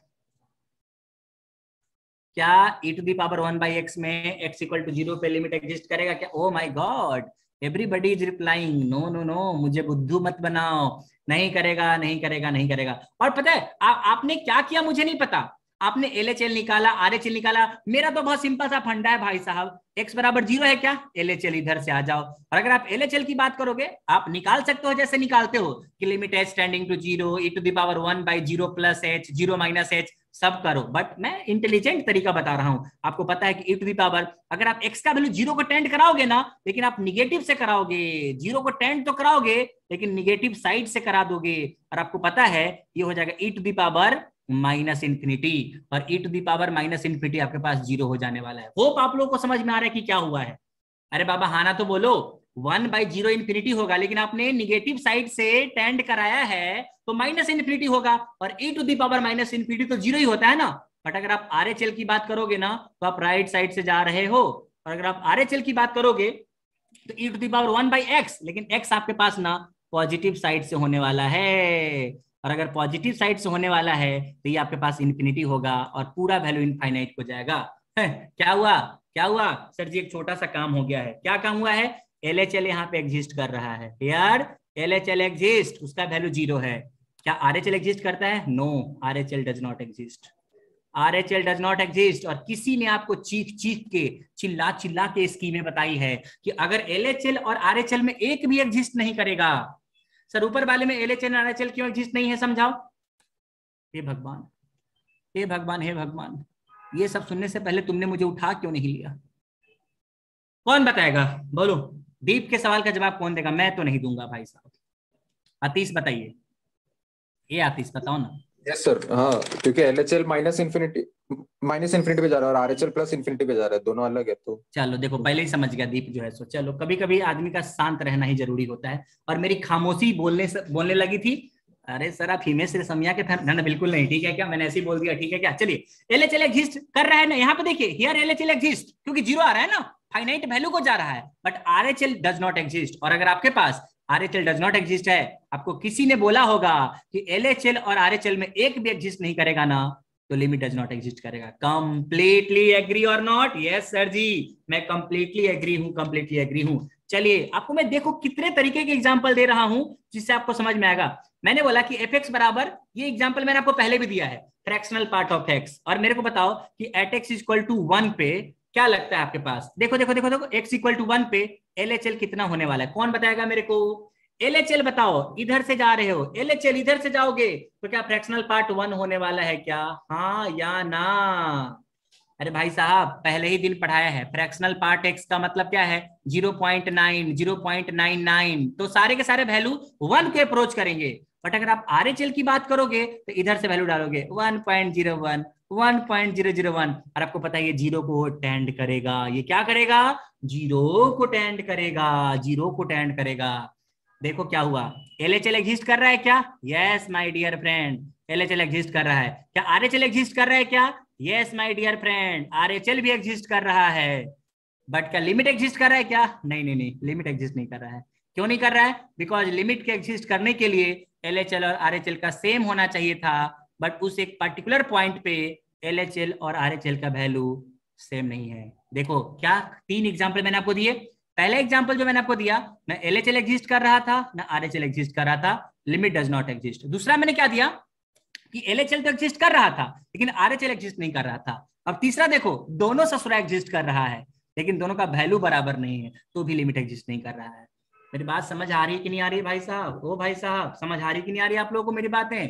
क्या e⁻1/x में x इक्वल टू 0 पे लिमिट एग्जिस्ट करेगा क्या? Oh my god, everybody is replying no no no, मुझे बुद्धू मत बनाओ। नहीं करेगा, नहीं करेगा, नहीं करेगा। और पता है आपने क्या किया मुझे नहीं पता। आपने LHL निकाला, RHL निकाला। मेरा तो बहुत सिंपल सा फंडा है भाई साहब, x बराबर 0 है क्या, LHL इधर से आ जाओ। और अगर आप LHL की बात करोगे, आप निकाल सकते हो जैसे निकालते हो कि limit h tending to 0, e⁻1/0 + h, 0 - h, सब करो। बट मैं इंटेलिजेंट तरीका बता रहा हूं। आपको पता है कि e⁻, अगर आप x का वैल्यू 0 को टेंड कराओगे ना, लेकिन आप निगेटिव से कराओगे। 0 को टेंड तो कराओगे लेकिन निगेटिव साइड से करा दोगे, और आपको पता है ये हो जाएगा e⁻∞, और e⁻∞ आपके पास 0 हो जाने वाला है। होप आप लोगों को समझ में आ रहा है कि क्या हुआ है। अरे बाबा हाँ ना तो बोलो। 1/0 इन्फिनिटी होगा, लेकिन आपने निगेटिव साइड से टेंड कराया है तो -∞ होगा, और e⁻∞ तो 0 ही होता है ना। बट अगर आप RHL की बात करोगे ना तो आप राइट साइड से जा रहे हो, और अगर आप RHL की बात करोगे तो e⁻1/x, लेकिन x आपके पास ना पॉजिटिव साइड से होने वाला है, और अगर पॉजिटिव साइड से होने वाला है तो ये आपके पास इन्फिनिटी होगा और पूरा वैल्यू इनफाइनाइट हो जाएगा। क्या हुआ, क्या हुआ सर जी? एक छोटा सा काम हो गया है। क्या काम हुआ है? LHL यहाँ पे एग्जिस्ट कर रहा है यार, LHL एग्जिस्ट, उसका वैल्यू 0 है। क्या RHL एग्जिस्ट करता है? No, RHL does not exist, RHL does not exist. और किसी ने आपको चीख चीख के, चिल्ला चिल्ला के स्कीमें बताई है कि अगर LHL और RHL में एक भी एग्जिस्ट नहीं करेगा। सर ऊपर वाले में LHL और RHL क्यों एग्जिस्ट नहीं है, समझाओ। हे भगवान, हे भगवान, हे भगवान, ये सब सुनने से पहले तुमने मुझे उठा क्यों नहीं लिया? कौन बताएगा? बोलो, दीप के सवाल का जवाब कौन देगा? मैं तो नहीं दूंगा भाई साहब। आतिश बताइए, ये आतिश बताओ ना। यस सर, हाँ, क्योंकि LHL -∞ पे जा रहा है और RHL +∞ पे जा रहा है, दोनों अलग है। तो चलो देखो, पहले ही समझ गया दीप जो है सो। चलो कभी कभी आदमी का शांत रहना ही जरूरी होता है, और मेरी खामोशी बोलने लगी थी। अरे सर आप हिमेश रेशमिया के फैन? ना बिल्कुल नहीं, ठीक है क्या? मैंने ऐसे ही बोल दिया, ठीक है क्या? चलिए, LHL एग्जिस्ट कर रहा है ना, यहाँ पे देखिए, हियर LHL एग्जिस्ट, क्योंकि 0 आ रहा है ना, फाइनाइट वैल्यू को जा रहा है। But RHL does not exist. और अगर आपके पास RHL डज नॉट एग्जिस्ट है, आपको किसी ने बोला होगा कि LHL और RHL में एक भी एग्जिस्ट नहीं करेगा ना, तो लिमिट डज नॉट एग्जिस्ट करेगा। कंप्लीटली एग्री और नॉट? यस सर जी, मैं कंप्लीटली एग्री हूं, कंप्लीटली एग्री हूं। चलिए आपको मैं देखो कितने तरीके के एग्जांपल दे रहा हूं जिससे आपको समझ में आएगा। मैंने बोला कि f(x) बराबर, ये एग्जांपल मैंने आपको पहले भी दिया है, फ्रैक्शनल पार्ट ऑफ x। और मेरे को बताओ कि एट x इक्वल टू 1 पे क्या लगता है आपके पास? देखो देखो देखो देखो, x इक्वल टू 1 पे LHL कितना होने वाला है? कौन बताएगा मेरे को? LHL बताओ, इधर से जा रहे हो, LHL इधर से जाओगे तो क्या फ्रैक्शनल पार्ट 1 होने वाला है क्या? हाँ या ना? अरे भाई साहब पहले ही दिन पढ़ाया है, फ्रैक्शनल पार्ट x का मतलब क्या है? 0.9, 0.99। तो सारे के सारे वैल्यू 1 के अप्रोच करेंगे। बट अगर आप RHL की बात करोगे तो इधर से वैल्यू डालोगे 1.01, 1.001, और आपको पता है ये 0 को टेंड करेगा। ये क्या करेगा? 0 को टेंड करेगा, 0 को टेंड करेगा। देखो क्या हुआ, LHL एग्जिस्ट कर रहा है क्या? Yes my dear friend, LHL exist कर रहा है। क्या RHL एग्जिस्ट कर रहा है क्या? Yes my dear friend, RHL भी एग्जिस्ट कर रहा है। बट क्या लिमिट एग्जिस्ट कर रहा है क्या? नहीं नहीं नहीं, लिमिट एग्जिस्ट नहीं कर रहा है। क्यों नहीं कर रहा है? बिकॉज लिमिट के एग्जिस्ट करने के लिए LHL और RHL का सेम होना चाहिए था, बट उस एक पर्टिकुलर पॉइंट पे LHL और RHL का वैल्यू सेम नहीं है। देखो क्या 3 एग्जाम्पल मैंने आपको दिए। पहला एग्जाम्पल जो मैंने आपको दिया, ना LHL एग्जिस्ट कर रहा था ना RHL एग्जिस्ट कर रहा था, लिमिट डज नॉट एग्जिस्ट। दूसरा मैंने क्या दिया कि LHL तो एग्जिस्ट कर रहा था लेकिन RHL एग्जिस्ट नहीं कर रहा था। अब तीसरा देखो, दोनों ससुरा एग्जिस्ट कर रहा है लेकिन दोनों का वैल्यू बराबर नहीं है तो भी लिमिट एग्जिस्ट नहीं कर रहा है। मेरी बात समझ आ रही है कि नहीं आ रही है भाई साहब? ओ भाई साहब, समझ आ रही कि नहीं आ रही है आप लोगों को मेरी बातें?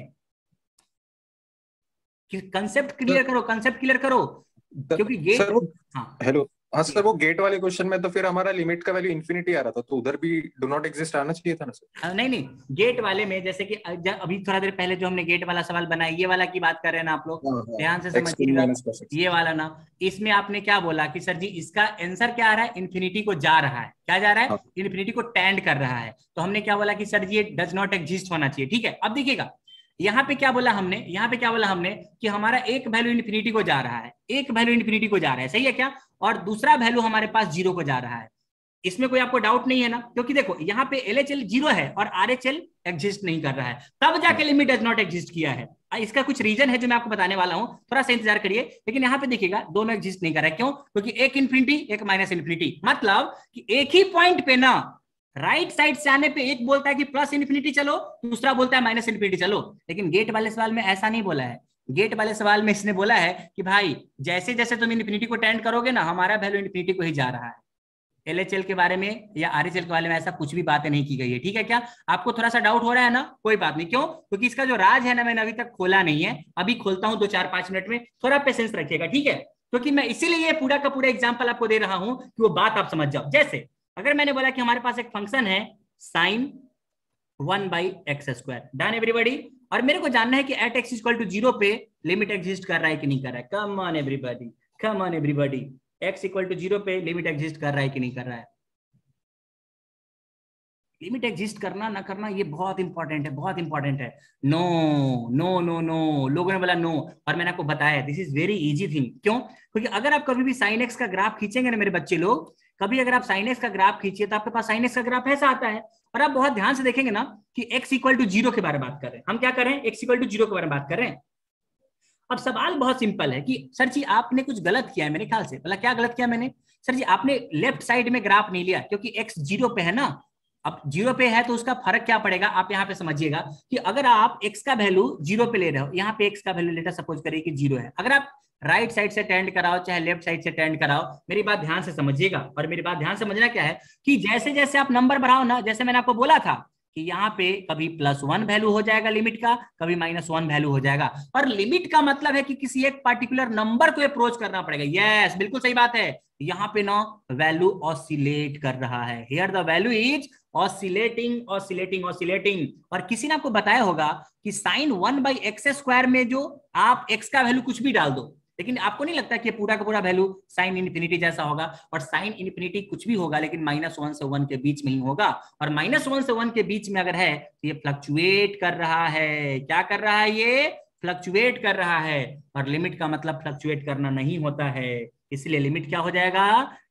कि कंसेप्ट क्लियर करो, कंसेप्ट क्लियर करो, क्योंकि सर गेट। वो हाँ हेलो, हाँ सर, वो गेट वाले क्वेश्चन में तो फिर हमारा लिमिट का वैल्यू इन्फिनिटी आ रहा था, तो उधर भी डू नॉट एग्जिस्ट आना चाहिए था ना सर? नहीं नहीं, गेट वाले में जैसे कि अभी थोड़ा देर पहले जो हमने गेट वाला सवाल बनाया, ये वाला की बात कर रहे हैं ना आप लोग, हाँ हाँ, ध्यान से एक्स समझिएगा। Minus plus x. ये वाला ना, इसमें आपने क्या बोला कि सर जी इसका आंसर क्या आ रहा है, इन्फिनिटी को जा रहा है, क्या जा रहा है, हाँ इन्फिनिटी को टेंड कर रहा है। तो हमने क्या बोला कि सर जी ये डज नॉट एग्जिस्ट होना चाहिए। ठीक है, अब देखिएगा यहाँ पे क्या बोला हमने, यहाँ पे क्या बोला हमने कि हमारा एक वैल्यू इन्फिनिटी को जा रहा है, एक वैल्यू इन्फिनिटी को जा रहा है, सही है क्या, और दूसरा वैल्यू हमारे पास जीरो को जा रहा है। इसमें कोई आपको डाउट नहीं है ना? क्योंकि देखो यहाँ पे LHL जीरो है और RHL एग्जिस्ट नहीं कर रहा है, तब जाके लिमिट डज नॉट एग्जिस्ट किया है। इसका कुछ रीजन है जो मैं आपको बताने वाला हूं, थोड़ा सा इंतजार करिए। लेकिन यहाँ पे देखिएगा दोनों एग्जिस्ट नहीं कर रहा है, क्यों? क्योंकि एक इन्फिनिटी एक माइनस इन्फिनिटी, मतलब कि एक ही पॉइंट पे ना राइट साइड से आने पे एक बोलता है कि प्लस इन्फिनिटी चलो, दूसरा बोलता है माइनस इन्फिनिटी चलो। लेकिन गेट वाले सवाल में ऐसा नहीं बोला है। गेट वाले सवाल में इसने बोला है कि भाई जैसे जैसे तुम इन्फिनिटी को टेंड करोगे ना, हमारा वैल्यू इन्फिनिटी को ही जा रहा है। LHL के बारे में या RHL के बारे में ऐसा कुछ भी बातें नहीं की गई है। ठीक है क्या? आपको थोड़ा सा डाउट हो रहा है ना? कोई बात नहीं, क्यों? क्योंकि इसका जो राज है ना, मैंने अभी तक खोला नहीं है, अभी खोलता हूं 2-4-5 मिनट में, थोड़ा पेशेंस रखिएगा, ठीक है? क्योंकि मैं इसीलिए ये पूरा का पूरा एग्जाम्पल आपको दे रहा हूं कि वो बात आप समझ जाओ। जैसे अगर मैंने बोला कि हमारे पास एक फंक्शन है साइन 1/x², डन एवरीबॉडी, और मेरे को जानना है कि एट x इक्वल टू 0 पे लिमिट एग्जिस्ट कर रहा है कि नहीं कर रहा है। Come on everybody, come on everybody, x equal to 0 पे लिमिट एग्जिस्ट कर रहा है कि नहीं कर रहा है? लिमिट एग्जिस्ट करना ना करना ये बहुत इंपॉर्टेंट है, बहुत इंपॉर्टेंट है। नो नो नो नो, लोगों ने बोला नो, और मैंने आपको बताया this is very easy thing. क्यों? क्योंकि अगर आप कभी भी साइन एक्स का ग्राफ खींचेंगे ना मेरे बच्चे लोग, कभी अगर आप साइन एक्स का ग्राफ खींचिए तो आपके पास साइन एक्स का ग्राफ ऐसा आता है, और आप बहुत ध्यान से देखेंगे ना कि x इक्वल टू 0 के बारे में बात कर रहे हैं। हम क्या कर रहे हैं? x इक्वल टू 0 के बारे में बात कर रहे हैं। अब सवाल बहुत सिंपल है कि सर जी आपने कुछ गलत किया है मेरे ख्याल से। बोला क्या गलत किया मैंने? सर जी आपने लेफ्ट साइड में ग्राफ नहीं लिया, क्योंकि x 0 पे है ना। अब 0 पे है तो उसका फर्क क्या पड़ेगा, आप यहाँ पे समझिएगा कि अगर आप x का वैल्यू 0 पे ले रहे हो, यहाँ पे x का वैल्यू लेटर सपोज करिए कि 0 है, अगर आप राइट साइड से टेंड कराओ चाहे लेफ्ट साइड से टेंड कराओ, मेरी बात ध्यान से समझिएगा। और मेरी बात ध्यान से समझना क्या है कि जैसे जैसे आप नंबर बढ़ाओ ना, जैसे मैंने आपको बोला था कि यहाँ पे कभी +1 वैल्यू हो जाएगा लिमिट का, कभी -1 वैल्यू हो जाएगा। और लिमिट का मतलब है कि किसी एक पार्टिकुलर नंबर को अप्रोच करना पड़ेगा। यस, बिल्कुल सही बात है। यहाँ पे ना वैल्यू ऑसिलेट कर रहा है, here the value is oscillating oscillating oscillating. और किसी ने आपको बताया होगा कि साइन 1/x² में जो आप x का वैल्यू कुछ भी डाल दो, लेकिन आपको नहीं लगता कि पूरा का पूरा वैल्यू साइन इन्फिनिटी जैसा होगा? और साइन इन्फिनिटी कुछ भी होगा लेकिन -1 से 1 के बीच में ही होगा, और -1 से 1 के बीच में अगर है तो ये फ्लक्चुएट कर रहा है। क्या कर रहा है? ये फ्लक्चुएट कर रहा है। और लिमिट का मतलब फ्लक्चुएट करना नहीं होता है, इसलिए लिमिट क्या हो जाएगा?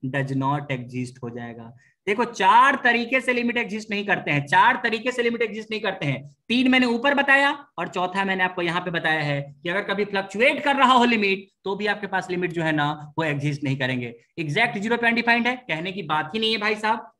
डज नॉट एग्जिस्ट हो जाएगा। देखो 4 तरीके से लिमिट एग्जिस्ट नहीं करते हैं, 4 तरीके से लिमिट एग्जिस्ट नहीं करते हैं। 3 मैंने ऊपर बताया और चौथा मैंने आपको यहाँ पे बताया है कि अगर कभी फ्लक्चुएट कर रहा हो लिमिट तो भी आपके पास लिमिट जो है ना वो एग्जिस्ट नहीं करेंगे। एग्जैक्ट 0 पे अनडिफाइंड है, कहने की बात ही नहीं है भाई साहब।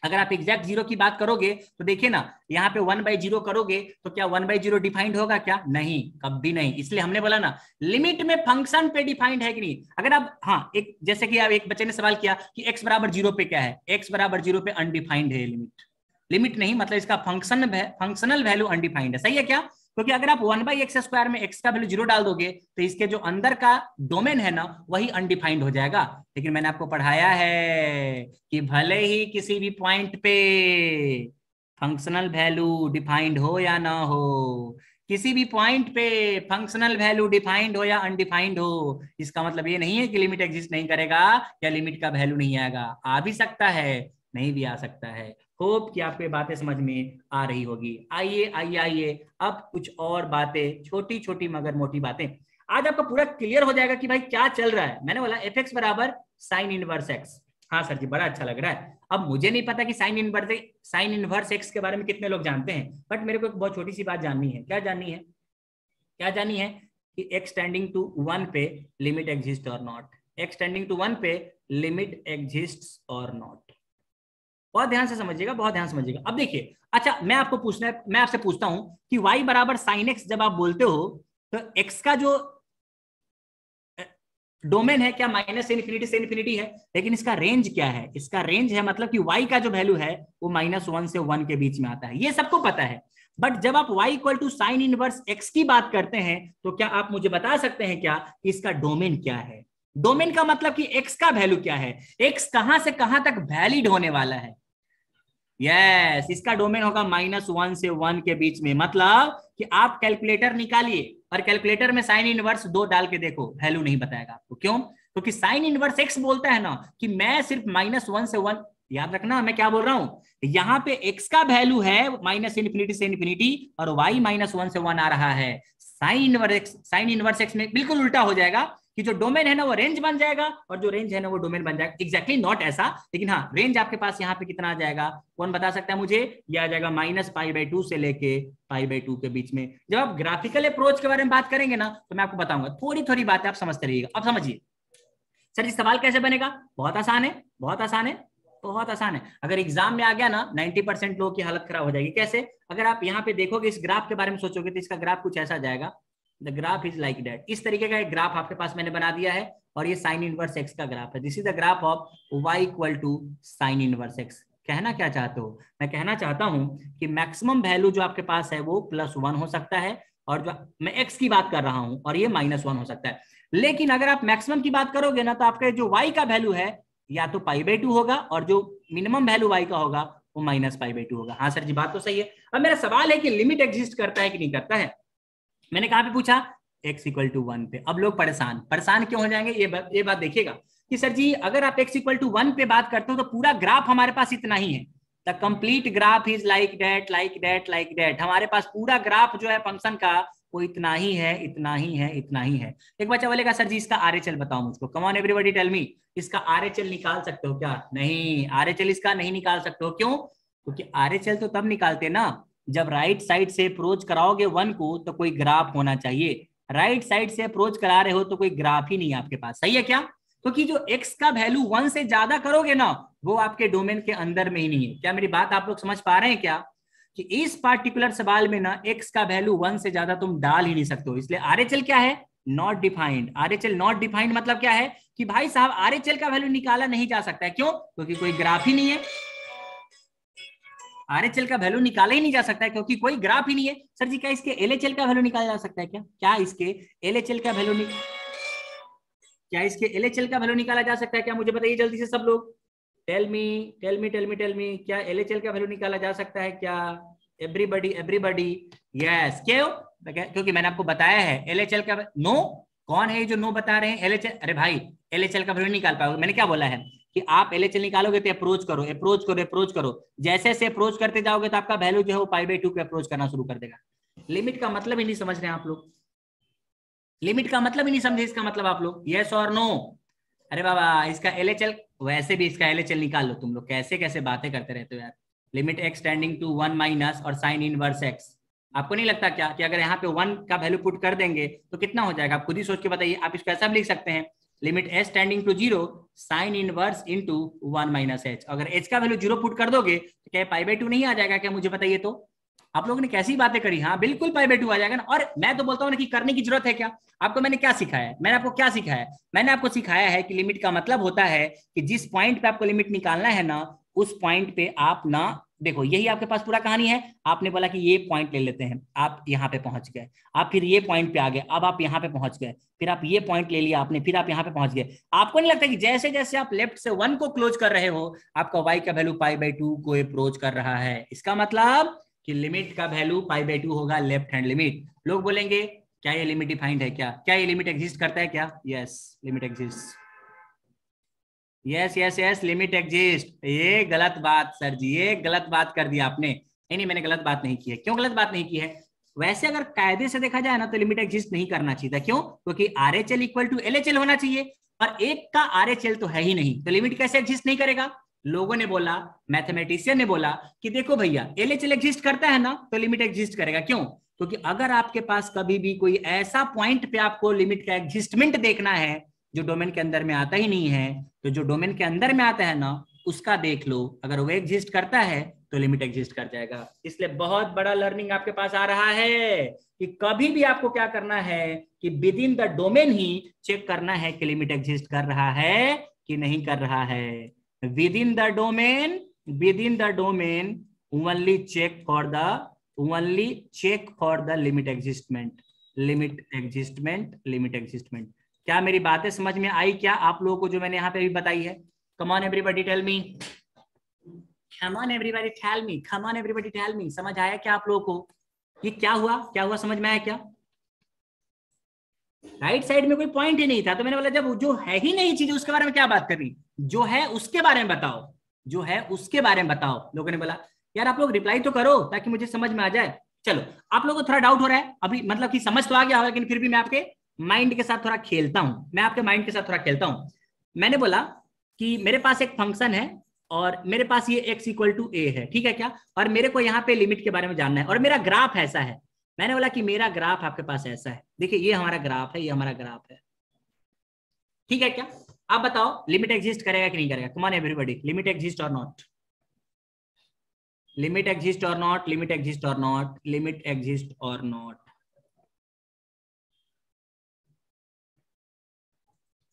अगर आप एग्जैक्ट 0 की बात करोगे तो देखिए ना, यहाँ पे 1/0 करोगे तो क्या 1/0 डिफाइंड होगा क्या? नहीं, कभी नहीं। इसलिए हमने बोला ना लिमिट में फंक्शन पे डिफाइंड है कि नहीं। अगर आप, हाँ, एक जैसे कि आप, एक बच्चे ने सवाल किया कि x बराबर 0 पे क्या है, x बराबर 0 पे अनडिफाइंड है लिमिट। लिमिट नहीं मतलब इसका फंक्शनल वैल्यू अनडिफाइंड है, सही है क्या? क्योंकि अगर आप 1/x² में x का वैल्यू 0 डाल दोगे तो इसके जो अंदर का डोमेन है ना वही अनडिफाइंड हो जाएगा। लेकिन मैंने आपको पढ़ाया है कि भले ही किसी भी पॉइंट पे फंक्शनल वैल्यू डिफाइंड हो या ना हो, किसी भी पॉइंट पे फंक्शनल वैल्यू डिफाइंड हो या अनडिफाइंड हो, इसका मतलब ये नहीं है कि लिमिट एग्जिस्ट नहीं करेगा या लिमिट का वैल्यू नहीं आएगा। आ भी सकता है, नहीं भी आ सकता है। होप कि आपको ये बातें समझ में आ रही होगी। आइए आइए आइए, अब कुछ और बातें, छोटी छोटी मगर मोटी बातें। आज आपका पूरा क्लियर हो जाएगा कि भाई क्या चल रहा है। मैंने बोला fx बराबर साइन इनवर्स x। हाँ सर जी, बड़ा अच्छा लग रहा है। अब मुझे नहीं पता कि साइन इनवर्स x के बारे में कितने लोग जानते हैं, बट मेरे को एक बहुत छोटी सी बात जाननी है। क्या जाननी है? क्या जाननी है कि x टेंडिंग टू 1 पे लिमिट एग्जिस्ट और नॉट, x टेंडिंग टू 1 पे लिमिट एग्जिस्ट और नॉट। बहुत ध्यान से समझिएगा, बहुत ध्यान से समझिएगा। अब देखिए, अच्छा मैं आपसे पूछता हूं कि y बराबर साइन x जब आप बोलते हो तो x का जो डोमेन है क्या माइनस इन्फिनिटी से इन्फिनिटी है, लेकिन इसका रेंज क्या है, इसका रेंज है मतलब कि y का जो वैल्यू है वो -1 से 1 के बीच में आता है, ये सबको पता है। बट जब आप y equal to sine inverse x की बात करते हैं तो क्या आप मुझे बता सकते हैं क्या कि इसका डोमेन क्या है? डोमेन का मतलब कि x का वैल्यू क्या है, x कहां से कहां तक वैलिड होने वाला है। यस, इसका डोमेन होगा -1 से 1 के बीच में। मतलब कि आप कैलकुलेटर निकालिए और कैलकुलेटर में साइन इनवर्स 2 डाल के देखो, वैल्यू नहीं बताएगा आपको। क्यों? क्योंकि साइन इनवर्स x बोलता है ना कि मैं सिर्फ -1 से 1, याद रखना मैं क्या बोल रहा हूं, यहाँ पे x का वैल्यू है -इन्फिनिटी से इन्फिनिटी और y -1 से 1 आ रहा है। साइन इनवर्स x में बिल्कुल उल्टा हो जाएगा कि जो डोमेन है ना वो रेंज बन जाएगा और जो रेंज है ना वो डोमेन बन जाएगा। एग्जैक्टली नॉट ऐसा, लेकिन हाँ रेंज आपके पास यहाँ पे कितना आ जाएगा, कौन बता सकता है मुझे? ये आ जाएगा -π/2 से लेके π/2 के बीच में। जब आप ग्राफिकल अप्रोच के बारे में बात करेंगे ना तो मैं आपको बताऊंगा, थोड़ी थोड़ी बातें आप समझते रहिएगा। अब समझिए सर, ये सवाल कैसे बनेगा? बहुत आसान है, बहुत आसान है, बहुत आसान है। अगर एग्जाम में आ गया ना 90% लोगों की हालत खराब हो जाएगी। कैसे? अगर आप यहाँ पे देखोगे, इस ग्राफ के बारे में सोचोगे तो इसका ग्राफ कुछ ऐसा जाएगा, the graph is like that. इस तरीके का एक ग्राफ आपके पास मैंने बना दिया है और ये साइन इनवर्स एक्स का ग्राफ है। This is the graph of y equal to sine inverse X. कहना क्या चाहते हो? मैं कहना चाहता हूं कि मैक्सिमम वैल्यू जो आपके पास है वो +1 हो सकता है और जो मैं x की बात कर रहा हूं और ये -1 हो सकता है। लेकिन अगर आप मैक्सिमम की बात करोगे ना तो आपका जो y का वैल्यू है या तो π/2 होगा और जो मिनिमम वैल्यू y का होगा वो -π/2 होगा। हाँ सर जी, बात तो सही है। अब मेरा सवाल है कि लिमिट एग्जिस्ट करता है कि नहीं करता है? मैंने कहां पे पूछा? x इक्वल टू 1 पे। अब लोग परेशान क्यों हो जाएंगे, ये बात देखिएगा कि सर जी अगर आप x इक्वल टू 1 पे बात करते हो तो पूरा ग्राफ हमारे पास इतना ही है, the complete graph is like that like that like that. हमारे पास पूरा ग्राफ जो है फंक्शन का वो इतना ही है, इतना ही है, इतना ही है। एक बच्चा बोलेगा सर जी इसका RHL बताओ मुझको। Come on everybody tell me, इसका RHL निकाल सकते हो क्या? नहीं, RHL इसका नहीं निकाल सकते हो। क्यों? क्योंकि RHL तो तब निकालते ना जब राइट साइड से अप्रोच कराओगे 1 को तो कोई ग्राफ होना चाहिए। राइट साइड से अप्रोच करा रहे हो तो कोई ग्राफ ही नहीं है आपके पास। सही है क्या? क्योंकि जो x का वैल्यू 1 से ज्यादा करोगे ना वो आपके डोमेन के अंदर में ही नहीं है। क्या मेरी बात आप लोग समझ पा रहे हैं क्या? कि इस पार्टिकुलर सवाल में ना x का वैल्यू 1 से ज्यादा तुम डाल ही नहीं सकते हो। इसलिए RHL क्या है? Not defined. RHL not defined मतलब क्या है कि भाई साहब RHL का वैल्यू निकाला नहीं जा सकता है। क्यों? क्योंकि कोई ग्राफ ही नहीं है। RHL का वैल्यू निकाला ही नहीं जा सकता है क्योंकि कोई ग्राफ ही नहीं है। सर जी क्या इसके LHL का वैल्यू निकाला जा सकता है क्या? क्या इसके LHL का वैल्यू निकाला जा सकता है क्या? मुझे बताइए जल्दी से सब लोग। टेल मी क्या LHL का वैल्यू निकाला जा सकता है क्या? Everybody yes. क्यों? क्योंकि मैंने आपको बताया है LHL का नो। कौन है जो नो बता रहे हैं? LHL। अरे भाई LHL का वैल्यू निकाल पाओगे? मैंने क्या बोला है कि आप LHL निकालोगे तो अप्रोच करो। जैसे जैसे अप्रोच करते जाओगे तो आपका वैल्यू जो है वो π/2 पे अप्रोच करना शुरू कर देगा। लिमिट का मतलब ही नहीं समझ रहे हैं आप लोग। लिमिट का मतलब ही नहीं समझे इसका मतलब आप लोग। यस और नो? अरे बाबा इसका LHL, वैसे भी इसका LHL निकाल लो। तुम लोग कैसे कैसे बातें करते रहते हो यार। Limit x tending to 1 minus और साइन इनवर्स x। आपको नहीं लगता क्या कि अगर यहाँ पे 1 का वैल्यू पुट कर देंगे तो कितना हो जाएगा? आप खुद ही सोच के बताइए। आप इसको ऐसा भी लिख सकते हैं, limit s tending to 0 sine inverse into 1 minus h। अगर h का वैल्यू 0 पुट कर दोगे तो क्या π/2 नहीं आ जाएगा क्या? मुझे बताइए तो। आप लोगों ने कैसी बातें करी? हाँ बिल्कुल π/2 आ जाएगा ना। और मैं तो बोलता हूँ ना कि करने की जरूरत है क्या? आपको मैंने क्या सिखाया है? मैंने आपको सिखाया है कि लिमिट का मतलब होता है कि जिस पॉइंट पे आपको लिमिट निकालना है ना उस पॉइंट पे आप ना देखो, यही आपके पास पूरा कहानी है। आपने बोला कि ये पॉइंट ले लेते हैं, आप यहाँ पे पहुंच गए, आप फिर ये पॉइंट पे आ गए, अब आप यहाँ पे पहुंच गए, फिर आप ये पॉइंट ले लिया आपने, फिर आप यहाँ पे पहुंच गए। आपको नहीं लगता कि जैसे जैसे आप लेफ्ट से 1 को क्लोज कर रहे हो आपका y का वैल्यू π/2 को अप्रोच कर रहा है? इसका मतलब कि लिमिट का वैल्यू π/2 होगा लेफ्ट हैंड लिमिट। लोग बोलेंगे क्या ये लिमिट डिफाइंड है क्या? क्या ये लिमिट एग्जिस्ट करता है क्या? Yes, limit exist. Yes limit exist. ये गलत बात सर जी, ये गलत बात कर दिया आपने। नहीं मैंने गलत बात नहीं की है। क्यों गलत बात नहीं की है? वैसे अगर कायदे से देखा जाए ना तो लिमिट एग्जिस्ट नहीं करना चाहिए था। क्यों? क्योंकि RHL इक्वल टू LHL होना चाहिए और एक का RHL तो है ही नहीं, तो लिमिट कैसे एग्जिस्ट नहीं करेगा? लोगों ने बोला, मैथमेटिशियन ने बोला कि देखो भैया LHL एग्जिस्ट करता है ना तो लिमिट एग्जिस्ट करेगा। क्यों? क्योंकि अगर आपके पास कभी भी कोई ऐसा पॉइंट पे आपको लिमिट का एग्जिस्टमेंट देखना है जो डोमेन के अंदर में आता ही नहीं है, तो जो डोमेन के अंदर में आता है ना उसका देख लो, अगर वो एग्जिस्ट करता है तो लिमिट एग्जिस्ट कर जाएगा। इसलिए बहुत बड़ा लर्निंग आपके पास आ रहा है कि कभी भी आपको क्या करना है कि विद इन द डोमेन ही चेक करना है कि लिमिट एग्जिस्ट कर रहा है कि नहीं कर रहा है। Within the domain, within the domain only check for the limit existment, limit existment, limit existment. क्या मेरी बातें समझ में आई क्या आप लोगों को जो मैंने यहाँ पे भी बताई है? Come on everybody tell me, come on everybody tell me, come on everybody tell me. समझ आया क्या आप लोगों को? ये क्या हुआ, क्या हुआ, समझ में आया क्या? राइट साइड में कोई पॉइंट ही नहीं था, तो मैंने बोला जब जो है ही नहीं चीज उसके बारे में क्या बात करनी, जो है उसके बारे में बताओ, जो है उसके बारे में बताओ। लोगों ने बोला यार आप लोग रिप्लाई तो करो ताकि मुझे समझ में आ जाए। चलो आप लोगों को थोड़ा डाउट हो रहा है अभी, मतलब कि समझ तो आ गया होगा, लेकिन फिर भी मैं आपके माइंड के साथ थोड़ा खेलता हूं, मैं आपके माइंड के साथ थोड़ा खेलता हूं। मैंने बोला कि मेरे पास एक फंक्शन है और मेरे पास ये x इक्वल टू ए है, ठीक है क्या, और मेरे को यहाँ पे लिमिट के बारे में जानना है और मेरा ग्राफ ऐसा है। मैंने बोला कि मेरा ग्राफ आपके पास ऐसा है, देखिए ये हमारा ग्राफ है, ये हमारा ग्राफ है, ठीक है क्या? आप बताओ लिमिट एग्जिस्ट करेगा कि नहीं करेगा? कम ऑन एवरीबॉडी, लिमिट एग्जिस्ट और नॉट, लिमिट एग्जिस्ट और नॉट, लिमिट एग्जिस्ट और नॉट, लिमिट एग्जिस्ट और नॉट।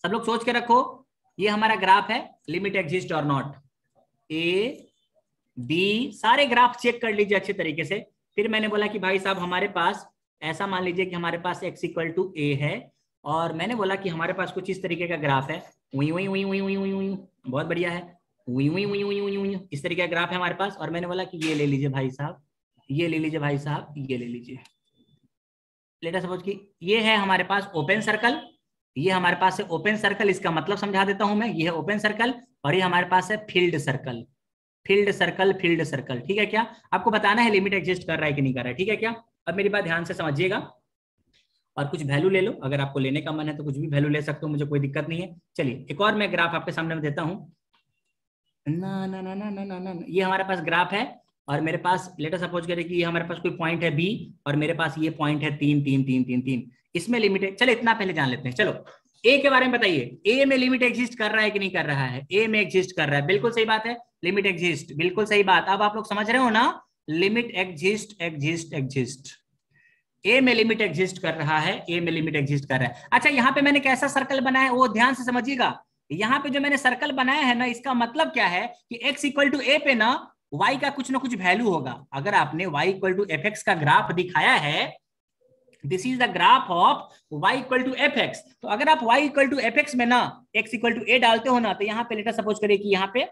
सब लोग सोच के रखो, ये हमारा ग्राफ है, लिमिट एग्जिस्ट और नॉट, ए बी, सारे ग्राफ चेक कर लीजिए अच्छे तरीके से। फिर मैंने बोला कि भाई साहब हमारे पास ऐसा मान लीजिए कि हमारे पास x इक्वल टू ए है और मैंने बोला कि हमारे पास कुछ इस तरीके का ग्राफ है, उई उई उई उई उई उई उई, बहुत बढ़िया है, उई उई उई उई उई उई, इस तरीके का ग्राफ है हमारे पास। और मैंने बोला कि ये ले लीजिए भाई साहब, ये ले लीजिए भाई साहब, ये ले लीजिए। लेट अस सपोज कि ये है हमारे पास ओपन सर्कल, ये हमारे पास है ओपन सर्कल, इसका मतलब समझा देता हूं मैं, ये है ओपन सर्कल और ये हमारे पास है field circle, field circle, field circle, ठीक है क्या? आपको बताना है लिमिट एग्जिस्ट कर रहा है कि नहीं कर रहा है, ठीक है क्या? अब मेरी बात ध्यान से समझिएगा और कुछ वैल्यू ले लो, अगर आपको लेने का मन है तो कुछ भी वैल्यू ले सकते हो, मुझे कोई दिक्कत नहीं है। चलिए एक और मैं ग्राफ आपके सामने में देता हूं, ना ना ना ना ना ना ना, ये हमारे पास ग्राफ है और मेरे पास लेट अस सपोज करें कि ये हमारे पास कोई पॉइंट है बी और मेरे पास ये पॉइंट है 3 3 3 3 3, इसमें लिमिट है। चलो इतना पहले जान लेते हैं। चलो ए के बारे में बताइए, ए में लिमिट एग्जिस्ट कर रहा है कि नहीं कर रहा है? ए में एग्जिस्ट कर रहा है, बिल्कुल सही बात है, लिमिट एग्जिस्ट, बिल्कुल सही बात। अब आप लोग समझ रहे हो ना, लिमिट एग्जिस्ट एग्जिस्ट एग्जिस्ट, ए में लिमिट एग्जिस्ट कर रहा है, ए में लिमिट एग्जिस्ट कर रहा है। अच्छा यहाँ पे मैंने कैसा सर्कल बनाया है वो ध्यान से समझिएगा। यहाँ पे जो मैंने सर्कल बनाया है ना, इसका मतलब क्या है कि x इक्वल टू ए पे ना y का कुछ ना कुछ वैल्यू होगा। अगर आपने y equal to F X का ग्राफ दिखाया है, this is the graph of y equal to F X, तो अगर आप y equal to F X में ना x इक्वल टू ए डालते हो ना, तो यहाँ पे लेटर सपोज करिए कि यहाँ पे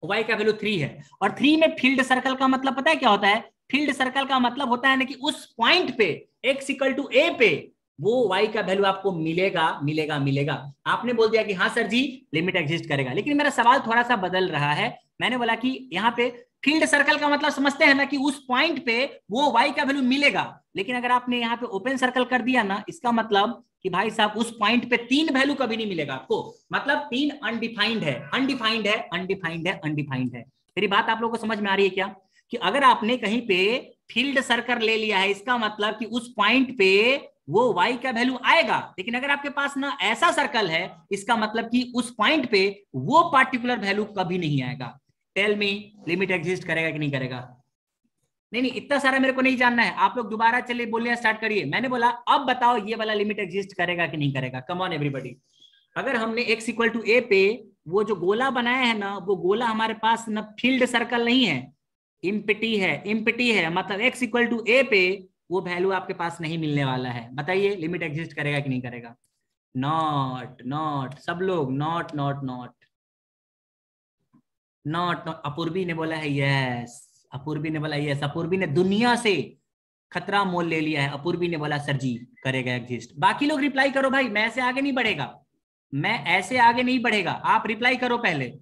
y का वैल्यू 3 है और 3 में फील्ड सर्कल का मतलब पता है क्या होता है? फील्ड सर्कल का मतलब होता है ना कि उस पॉइंट पे x इक्वल टू ए पे वो y का वैल्यू आपको मिलेगा मिलेगा मिलेगा। आपने बोल दिया कि हाँ सर जी लिमिट एग्जिस्ट करेगा, लेकिन मेरा सवाल थोड़ा सा बदल रहा है। मैंने बोला कि यहाँ पे फील्ड सर्कल का मतलब समझते हैं ना कि उस पॉइंट पे वो y का वैल्यू मिलेगा, लेकिन अगर आपने यहाँ पे ओपन सर्कल कर दिया ना, इसका मतलब कि भाई साहब उस पॉइंट पे 3 वैल्यू कभी नहीं मिलेगा आपको, मतलब 3 अनडिफाइंड है, अनडिफाइंड है, अनडिफाइंड है, अनडिफाइंड है। मेरी बात आप लोगों को समझ में आ रही है क्या? कि अगर आपने कहीं पे फील्ड सर्कल ले लिया है, इसका मतलब कि उस पॉइंट पे वो y का वैल्यू आएगा, लेकिन अगर आपके पास ना ऐसा सर्कल है, इसका मतलब कि उस पॉइंट पे वो पार्टिकुलर वैल्यू कभी नहीं आएगा। टेल मी लिमिट एग्जिस्ट करेगा कि नहीं करेगा? नहीं नहीं, इतना सारा मेरे को नहीं जानना है, आप लोग दोबारा चलिए बोलना स्टार्ट करिए। मैंने बोला अब बताओ ये वाला लिमिट एग्जिस्ट करेगा कि नहीं करेगा? कम ऑन एवरीबॉडी। अगर हमने x इक्वल टू ए पे वो जो गोला बनाया है ना, वो गोला हमारे पास ना फील्ड सर्कल नहीं है, इम्पिटी है, इम्पिटी है, मतलब x इक्वल टू ए पे वो वैल्यू आपके पास नहीं मिलने वाला है। बताइए लिमिट एग्जिस्ट करेगा कि नहीं करेगा? नॉट, नॉट, सब लोग not not not not not. Apurvi ने बोला है यस, अपूर्वी ने बोला यस, अपूर्वी ने दुनिया से खतरा मोल ले लिया है। अपूर्वी ने बोला सर जी करेगा एग्जिस्ट। बाकी लोग रिप्लाई करो भाई, मैं ऐसे आगे नहीं बढ़ेगा, मैं ऐसे आगे नहीं बढ़ेगा, आप रिप्लाई करो पहले,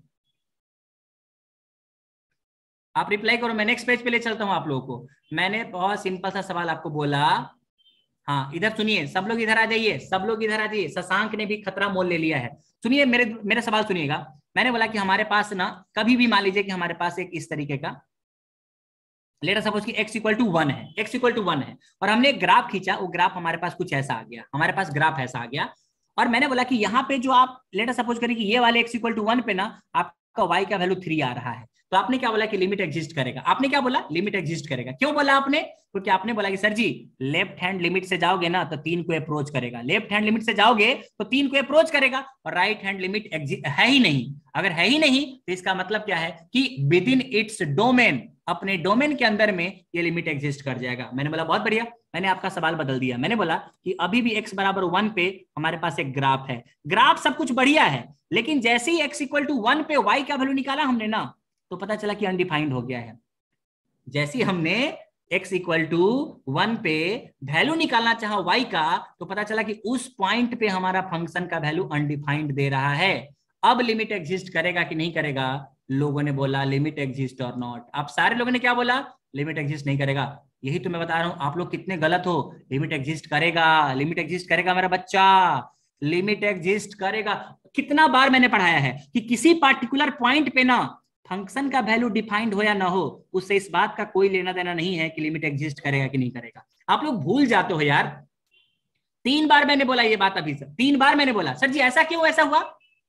आप रिप्लाई करो, मैं नेक्स्ट पेज पे ले चलता हूं आप लोगों को। मैंने बहुत सिंपल सा सवाल आपको बोला, हाँ इधर सुनिए, सब लोग इधर आ जाइए, सब लोग इधर आ जाइए। शशांक ने भी खतरा मोल ले लिया है। सुनिए मेरे सवाल सुनिएगा। मैंने बोला कि हमारे पास ना कभी भी मान लीजिए कि हमारे पास एक इस तरीके का लेट अस सपोज कि x इक्वल टू 1 है, x इक्वल टू 1 है और हमने एक ग्राफ खींचा, वो ग्राफ हमारे पास कुछ ऐसा आ गया, हमारे पास ग्राफ ऐसा आ गया। और मैंने बोला कि यहाँ पे जो आप लेट अस सपोज करिए कि ये वाले x इक्वल टू 1 पे ना आप आपका y का वैल्यू 3 आ रहा है, तो आपने क्या बोला कि लिमिट एग्जिस्ट करेगा। आपने क्या बोला, लिमिट एग्जिस्ट करेगा। क्यों बोला आपने, क्योंकि आपने बोला कि सर जी लेफ्ट हैंड लिमिट से जाओगे ना तो 3 को अप्रोच करेगा, लेफ्ट हैंड लिमिट से जाओगे तो 3 को अप्रोच करेगा, और राइट हैंड लिमिट है ही नहीं। अगर है ही नहीं तो इसका मतलब क्या है कि विद इन इट्स डोमेन, अपने डोमेन के अंदर में ये लिमिट एग्जिस्ट कर जाएगा। मैंने बोला बहुत बढ़िया, मैंने आपका सवाल बदल दिया। मैंने बोला कि अभी भी x बराबर 1 पे हमारे पास एक ग्राफ है, ग्राफ सब कुछ बढ़िया है, लेकिन जैसे ही x इक्वल टू 1 पे y का वैल्यू निकाला हमने ना, तो पता चला कि अनडिफाइंड हो गया है। जैसे ही हमने x इक्वल टू 1 पे वैल्यू निकालना चाहा y का, तो पता चला कि उस पॉइंट पे हमारा फंक्शन का वैल्यू अनडिफाइंड दे रहा है। अब लिमिट एग्जिस्ट करेगा कि नहीं करेगा, लोगों ने बोला लिमिट एग्जिस्ट और नॉट। आप सारे लोगों ने क्या बोला, लिमिट एग्जिस्ट नहीं करेगा। यही तो मैं बता रहा हूं, आप लोग कितने गलत हो। लिमिट एग्जिस्ट करेगा, लिमिट एग्जिस्ट करेगा मेरा बच्चा, लिमिट एग्जिस्ट करेगा। कितना बार मैंने पढ़ाया है कि किसी पार्टिकुलर पॉइंट पे ना फंक्शन का वैल्यू डिफाइंड हो या ना हो, उससे इस बात का कोई लेना देना नहीं है कि लिमिट एग्जिस्ट करेगा कि नहीं करेगा। आप लोग भूल जाते हो यार। 3 बार मैंने बोला ये बात, अभी सर 3 बार मैंने बोला सर जी ऐसा क्यों ऐसा हुआ।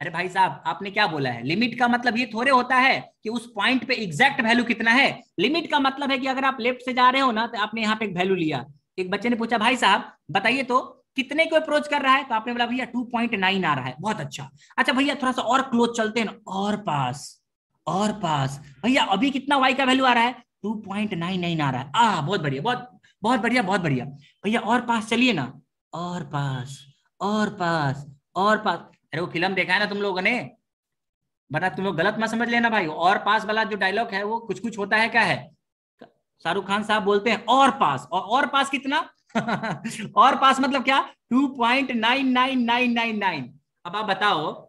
अरे भाई साहब आपने क्या बोला है, लिमिट का मतलब ये थोड़े होता है कि उस पॉइंट पे एग्जैक्ट वैल्यू कितना है। लिमिट का मतलब है कि अगर आप लेफ्ट से जा रहे हो ना, तो आपने यहाँ पे एक वैल्यू लिया। एक बच्चे ने पूछा भाई साहब बताइए तो कितने को अप्रोच कर रहा है, तो आपने बोला भैया 2.9 आ रहा है। बहुत अच्छा, अच्छा भैया थोड़ा सा और क्लोज चलते हैं ना, और पास भैया अभी कितना y का वैल्यू आ रहा है, 2.99 आ रहा है। बहुत बढ़िया, बहुत बहुत बढ़िया, बहुत बढ़िया भैया, और पास चलिए ना, और पास और पास और पास। अरे वो फिल्म देखा है ना तुम लोगों ने, वरना तुम लोग गलत मत समझ लेना भाई। और पास वाला जो डायलॉग है वो कुछ कुछ होता है, क्या है, शाहरुख खान साहब बोलते हैं और पास, और पास कितना और पास मतलब क्या, 2.99999। अब आप बताओ,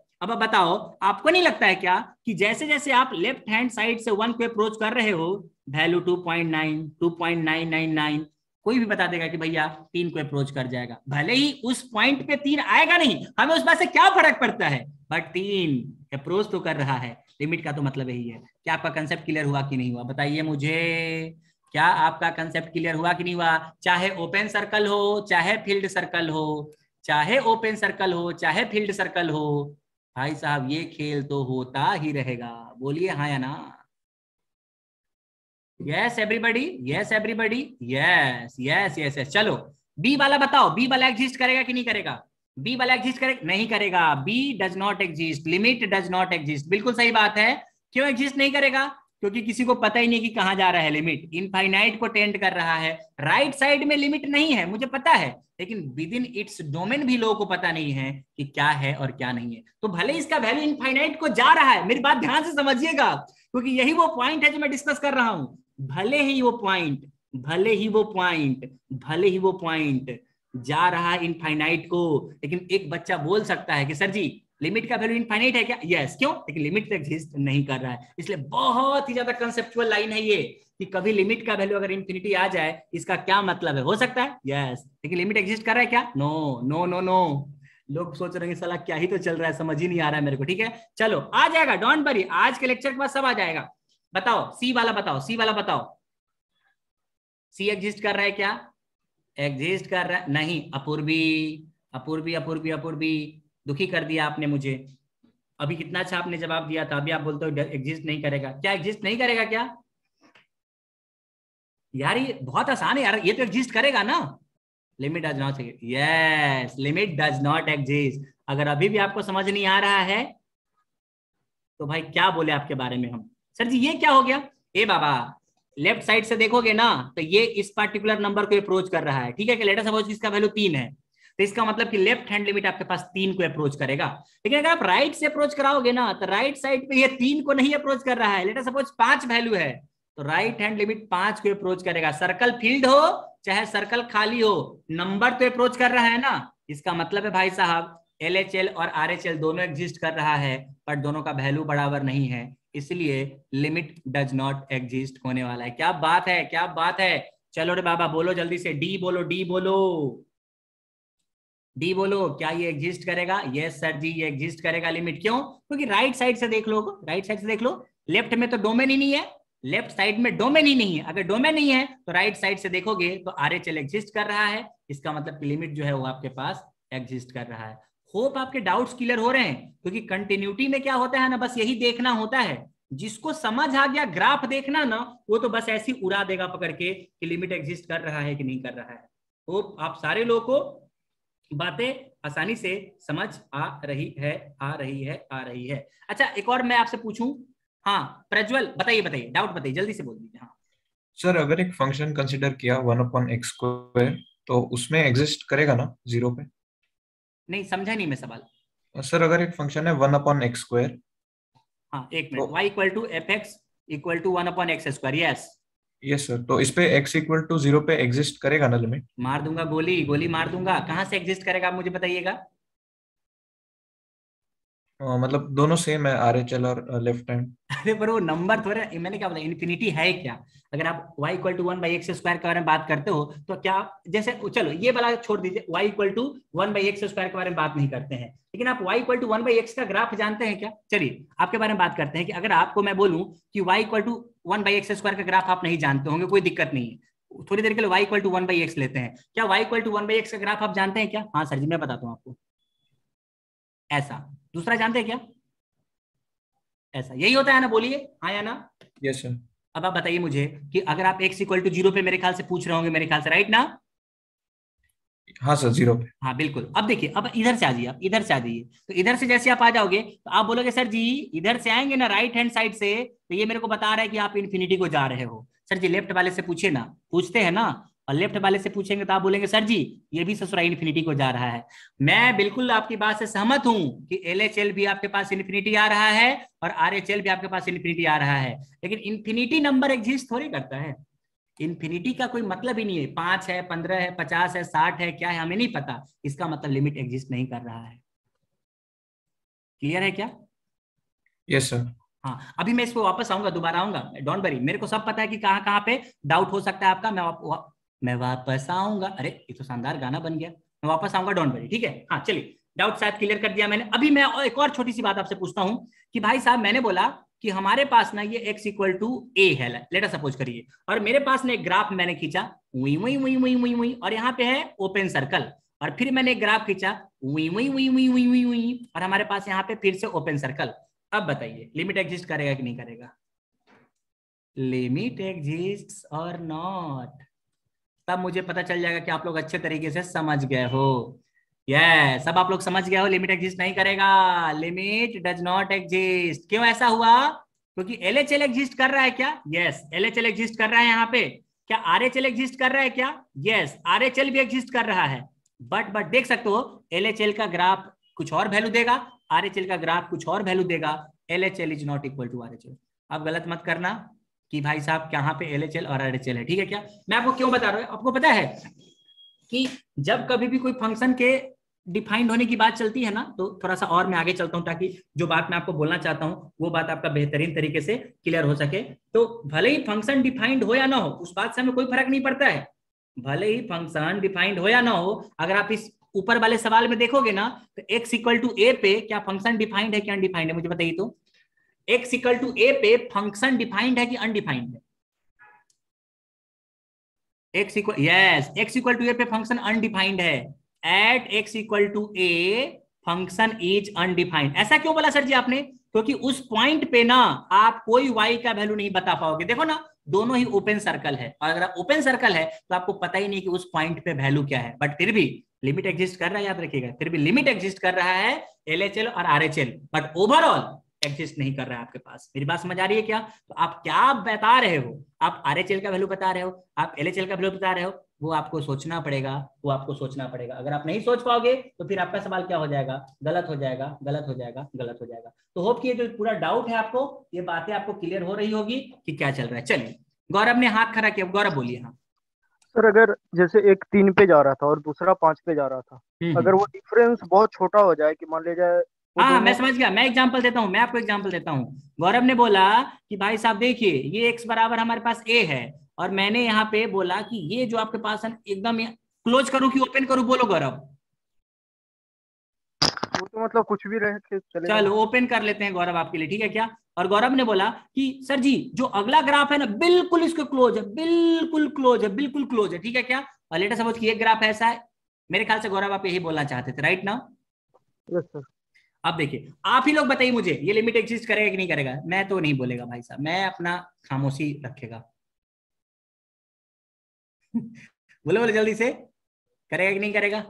आपको नहीं लगता है क्या कि जैसे जैसे आप लेफ्ट हैंड साइड से 1 को अप्रोच कर रहे हो, वैल्यू 2.9 2.999 कोई भी बता देगा कि भैया 3 को अप्रोच कर जाएगा। भले ही उस पॉइंट पे 3 आएगा नहीं, हमें उस बात से क्या फर्क पड़ता है, बट 3 अप्रोच तो कर रहा है। लिमिट का तो मतलब यही है। क्या आपका कंसेप्ट क्लियर हुआ कि नहीं हुआ, बताइए मुझे, क्या आपका कंसेप्ट क्लियर हुआ कि नहीं हुआ। चाहे ओपन सर्कल हो चाहे फील्ड सर्कल हो, चाहे ओपन सर्कल हो चाहे फील्ड सर्कल हो, भाई साहब ये खेल तो होता ही रहेगा। बोलिए हाँ या ना। Yes everybody, yes everybody, yes yes yes yes. चलो बी वाला बताओ, बी वाला एग्जिस्ट करेगा कि नहीं करेगा। बी वाला एग्जिस्ट करेगा, नहीं करेगा। B does not exist, limit does not exist. बिल्कुल सही बात है। क्यों एग्जिस्ट नहीं करेगा, क्योंकि किसी को पता ही नहीं कि कहां जा रहा है। लिमिट इनफाइनाइट को टेंड कर रहा है। राइट साइड में लिमिट नहीं है मुझे पता है, लेकिन विद इन इट्स डोमेन भी लोगों को पता नहीं है कि क्या है और क्या नहीं है। तो भले इसका वैल्यू इनफाइनाइट को जा रहा है, मेरी बात ध्यान से समझिएगा, क्योंकि यही वो पॉइंट है जो मैं डिस्कस कर रहा हूं। भले ही वो पॉइंट जा रहा है इनफाइनाइट को, लेकिन एक बच्चा बोल सकता है कि सर जी लिमिट का वैल्यू इनफाइनाइट है क्या, यस। क्यों, लेकिन लिमिट तो एग्जिस्ट नहीं कर रहा है। इसलिए बहुत ही ज्यादा कंसेप्चुअल लाइन है ये, कि कभी लिमिट का वैल्यू अगर इन्फिनिटी आ जाए इसका क्या मतलब है। हो सकता है यस, लेकिन लिमिट एग्जिस्ट कर रहा है क्या, नो नो नो नो। लोग सोच रहे हैं साला क्या ही तो चल रहा है, समझ ही नहीं आ रहा है मेरे को। ठीक है चलो आ जाएगा, डोंट वरी, आज के लेक्चर के बाद सब आ जाएगा। बताओ सी वाला बताओ, सी वाला बताओ, सी एग्जिस्ट कर रहा है क्या, एग्जिस्ट कर रहा है नहीं। अपूर्वी अपूर्वी अपूर्वी अपूर्वी, दुखी कर दिया आपने मुझे। अभी कितना अच्छा आपने जवाब दिया था, अभी आप बोलते हो एग्जिस्ट नहीं करेगा। क्या एग्जिस्ट नहीं करेगा क्या यार, ये बहुत आसान है यार, ये तो एग्जिस्ट करेगा ना। Limit does not, yes limit does not exist. अगर अभी भी आपको समझ नहीं आ रहा है तो भाई क्या बोले आपके बारे में हम। सर जी ये क्या हो गया, ए बाबा लेफ्ट साइड से देखोगे ना तो ये इस पर्टिकुलर नंबर को अप्रोच कर रहा है। ठीक है कि लेटर सपोज इसका वैल्यू 3 है, तो इसका मतलब कि लेफ्ट हैंड लिमिट आपके पास 3 को अप्रोच करेगा। लेकिन अगर आप राइट से अप्रोच कराओगे ना, तो राइट साइड पे ये 3 को नहीं अप्रोच कर रहा है। लेटर सपोज 5 वैल्यू है, तो राइट हैंड लिमिट 5 को अप्रोच करेगा। सर्कल फील्ड हो चाहे सर्कल खाली हो, नंबर तो अप्रोच कर रहा है ना। इसका मतलब है भाई साहब LHL और RHL दोनों एग्जिस्ट कर रहा है, पर दोनों का वैल्यू बराबर नहीं है, इसलिए लिमिट डज नॉट एग्जिस्ट होने वाला है। क्या बात है, क्या बात है। चलो रे बाबा बोलो जल्दी से, डी बोलो, डी बोलो, डी बोलो। क्या ये एग्जिस्ट करेगा, यस सर जी ये एग्जिस्ट करेगा। लिमिट क्यों, क्योंकि राइट साइड से देख लो, राइट साइड से देख लो, लेफ्ट में तो डोमेन ही नहीं है, लेफ्ट साइड में डोमेन ही नहीं है। अगर डोमेन नहीं है तो राइट साइड से देखोगे तो RHL एग्जिस्ट कर रहा है, इसका मतलब कि लिमिट जो है वो आपके पास एग्जिस्ट कर रहा है। होप आपके डाउट्स क्लियर हो रहे हैं, क्योंकि कंटिन्यूटी में क्या होता है ना, बस यही देखना होता है। जिसको समझ आ गया ग्राफ देखना ना, वो तो बस ऐसी उड़ा देगा पकड़ के कि लिमिट एग्जिस्ट कर रहा है कि नहीं कर रहा है। होप आप सारे लोगों को बातें आसानी से समझ आ रही है, आ रही है, आ रही है। अच्छा, एक और मैं आपसे पूछूं। हाँ प्रज्वल, बताइए बताइए, डाउट बताइए, जल्दी से बोल दीजिए। हाँ सर, अगर एक फंक्शन कंसिडर किया 1/x², तो उसमें एग्जिस्ट करेगा ना 0 पे? नहीं समझा नहीं मैं सवाल। सर, अगर एक फंक्शन है 1/x², हाँ एक मिनट, तो y equal to F X equal to 1/x², yes. Yes sir, तो इस पे x = 0 पे एग्जिस्ट करेगा ना लिमिट? मार दूंगा गोली, गोली मार दूंगा। कहां से एग्जिस्ट करेगा आप मुझे बताइएगा। मतलब दोनों सेम है, RHL और लेफ्ट हैंड। अरे पर वो नंबर थोड़े, मैंने क्या बोला, इन्फिनिटी है क्या? अगर आप y इक्वल टू 1/x² के बारे में बात करते हो तो क्या, जैसे चलो ये वाला छोड़ दीजिए, y इक्वल टू 1/x² के बारे में बात नहीं करते हैं, लेकिन आप y इक्वल टू 1/x का ग्राफ जानते हैं क्या? चलिए आपके बारे में बात करते हैं कि अगर आपको मैं बोलूं कि y इक्वल टू 1/x² का ग्राफ आप नहीं जानते होंगे, कोई दिक्कत नहीं है, थोड़ी देर के लिए y इक्वल टू 1/x लेते हैं। क्या y इक्वल टू 1/x का ग्राफ आप जानते हैं क्या? हाँ सर जी मैं बताता हूँ आपको। ऐसा दूसरा जानते हैं क्या? ऐसा यही होता है ना, बोलिए हाँ या ना। Yes sir. अब आप बताइए मुझे कि अगर आप x इक्वल टू 0 पे मेरे ख्याल से पूछ रहे होंगे, मेरे ख्याल से, राइट ना? हाँ सर, 0 पे। हाँ बिल्कुल। अब देखिए, अब इधर से आ जाइए, आप इधर से आ जाइए। तो इधर से जैसे आप आ जाओगे तो आप बोलोगे सर जी इधर से आएंगे ना राइट हैंड साइड से, तो ये मेरे को बता रहा है कि आप इन्फिनिटी को जा रहे हो। सर जी लेफ्ट वाले से पूछे ना, पूछते हैं ना, और लेफ्ट वाले से पूछेंगे तो आप बोलेंगे सर जी ये भी ससुरा इन्फिनिटी को जा रहा है। मैं बिल्कुल आपकी बात से सहमत हूं कि LHL भी आपके पास इन्फिनिटी आ रहा है और RHL भी आपके पास इन्फिनिटी आ रहा है, लेकिन इन्फिनिटी नंबर एग्जिस्ट थोड़ी करता है। इन्फिनिटी का कोई मतलब ही नहीं है, 5 है, 15 है, 50 है, 60 है, क्या है हमें नहीं पता, इसका मतलब लिमिट एग्जिस्ट नहीं कर रहा है। क्लियर है क्या? Yes sir. हाँ अभी मैं इस पे वापस आऊंगा, दोबारा आऊंगा, डोंट वरी, मेरे को सब पता है कि कहाँ कहाँ पे डाउट हो सकता है आपका। मैं वापस आऊंगा। अरे ये तो शानदार गाना बन गया, मैं वापस आऊंगा, डोंट वरी, ठीक है। हाँ चलिए, डाउट शायद क्लियर कर दिया मैंने। अभी मैं एक और छोटी सी बात आपसे पूछता हूँ कि भाई साहब मैंने बोला कि हमारे पास ना ये x इक्वल टू a है, लेट अस सपोज करिए, और मेरे पास ना एक ग्राफ मैंने खींचा वही वही वही वही वही वही, और यहाँ पे है ओपन सर्कल, और फिर मैंने एक ग्राफ खींचा वही वही वही वही वही वही वही, और हमारे पास यहाँ पे फिर से ओपन सर्कल। अब बताइए लिमिट एग्जिस्ट करेगा कि नहीं करेगा? लिमिट एग्जिस्ट और नॉट, तब मुझे पता चल जाएगा कि आप लोग अच्छे तरीके से समझ गए हो। यस, सब आप लोग समझ गए हो, लिमिट एग्जिस्ट नहीं करेगा, लिमिट डज नॉट एग्जिस्ट। क्यों ऐसा हुआ? क्योंकि LHL एग्जिस्ट कर रहा है क्या? यस LHL एग्जिस्ट कर रहा है। यहाँ पे क्या RHL एग्जिस्ट कर रहा है क्या? यस RHL भी एग्जिस्ट कर रहा है। बट देख सकते हो LHL का ग्राफ कुछ और वैल्यू देगा, RHL का ग्राफ कुछ और वैल्यू देगा। LHL is not equal to RHL। अब गलत मत करना कि भाई साहब कहाँ पे LHL और RHL है, ठीक है क्या? मैं आपको क्यों बता रहा हूँ, आपको पता है कि जब कभी भी कोई फंक्शन के डिफाइंड होने की बात चलती है ना, तो थोड़ा सा और मैं आगे चलता हूं ताकि जो बात मैं आपको बोलना चाहता हूं वो बात आपका बेहतरीन तरीके से क्लियर हो सके। तो भले ही फंक्शन डिफाइंड हो या ना हो, उस बात से हमें कोई फर्क नहीं पड़ता है। भले ही फंक्शन डिफाइंड हो या ना हो, अगर आप इस ऊपर वाले सवाल में देखोगे ना तो x इक्वल टू a पे क्या फंक्शन डिफाइंड है कि अनडिफाइंड है, मुझे बताइए तो। x इक्वल टू a पे फंक्शन डिफाइंड है कि अनडिफाइंड है? x इक्वल टू a पे फंक्शन अनडिफाइंड है। At x equal to a function is undefined. ऐसा क्यों बोला सर जी आपने? क्योंकि उस पॉइंट पे ना आप कोई y का वैल्यू नहीं बता पाओगे। देखो ना दोनों ही ओपन सर्कल है, और अगर ओपन सर्कल है तो आपको पता ही नहीं कि उस पॉइंट पे वैल्यू क्या है, बट फिर भी लिमिट एग्जिस्ट कर रहा है, याद रखिएगा, फिर भी लिमिट एग्जिस्ट कर रहा है LHL और RHL, बट ओवरऑल एग्जिस्ट नहीं कर रहा है आपके पास। मेरी बात समझ आ रही है क्या? तो आप क्या बता रहे हो, आप RHL का वैल्यू बता रहे हो, आप LHL का वैल्यू बता रहे हो, वो आपको सोचना पड़ेगा, वो आपको सोचना पड़ेगा। अगर आप नहीं सोच पाओगे तो फिर आपका सवाल क्या हो जाएगा? गलत हो जाएगा, गलत हो जाएगा, गलत हो जाएगा। तो होप कि ये जो पूरा डाउट है आपको, ये बातें आपको क्लियर हो रही होगी कि क्या चल रहा है। चलिए गौरव ने हाथ खड़ा किया, गौरव बोलिए। हाँ सर, अगर जैसे एक 3 पे जा रहा था और दूसरा 5 पे जा रहा था, अगर वो डिफरेंस बहुत छोटा हो जाए कि मान लीजिए वो हाँ मैं दोनों। समझ गया, मैं एग्जांपल देता हूँ, मैं आपको एग्जांपल देता हूँ। गौरव ने बोला कि भाई साहब देखिए ये x बराबर हमारे पास a है, और मैंने यहाँ पे बोला कि ये जो आपके पास है एकदम क्लोज करूं कि ओपन करूं, बोलो गौरव। वो तो मतलब कुछ भी रहे थे चलेगा। चलो ओपन कर लेते हैं गौरव आपके लिए, ठीक है क्या? और गौरव ने बोला कि सर जी जो अगला ग्राफ है ना बिल्कुल इसको क्लोज है, बिल्कुल क्लोज है, बिल्कुल क्लोज है, ठीक है क्या? और लेटर सपोज कि एक ग्राफ ऐसा है, मेरे ख्याल से गौरव आप यही बोलना चाहते थे, राइट ना? Yes sir. अब देखिए आप ही लोग बताइए मुझे, ये लिमिट एग्जिस्ट करेगा कि नहीं करेगा? मैं तो नहीं बोलेगा भाई साहब, मैं अपना खामोशी रखेगा। बोले बोले जल्दी से, करेगा कि नहीं करेगा?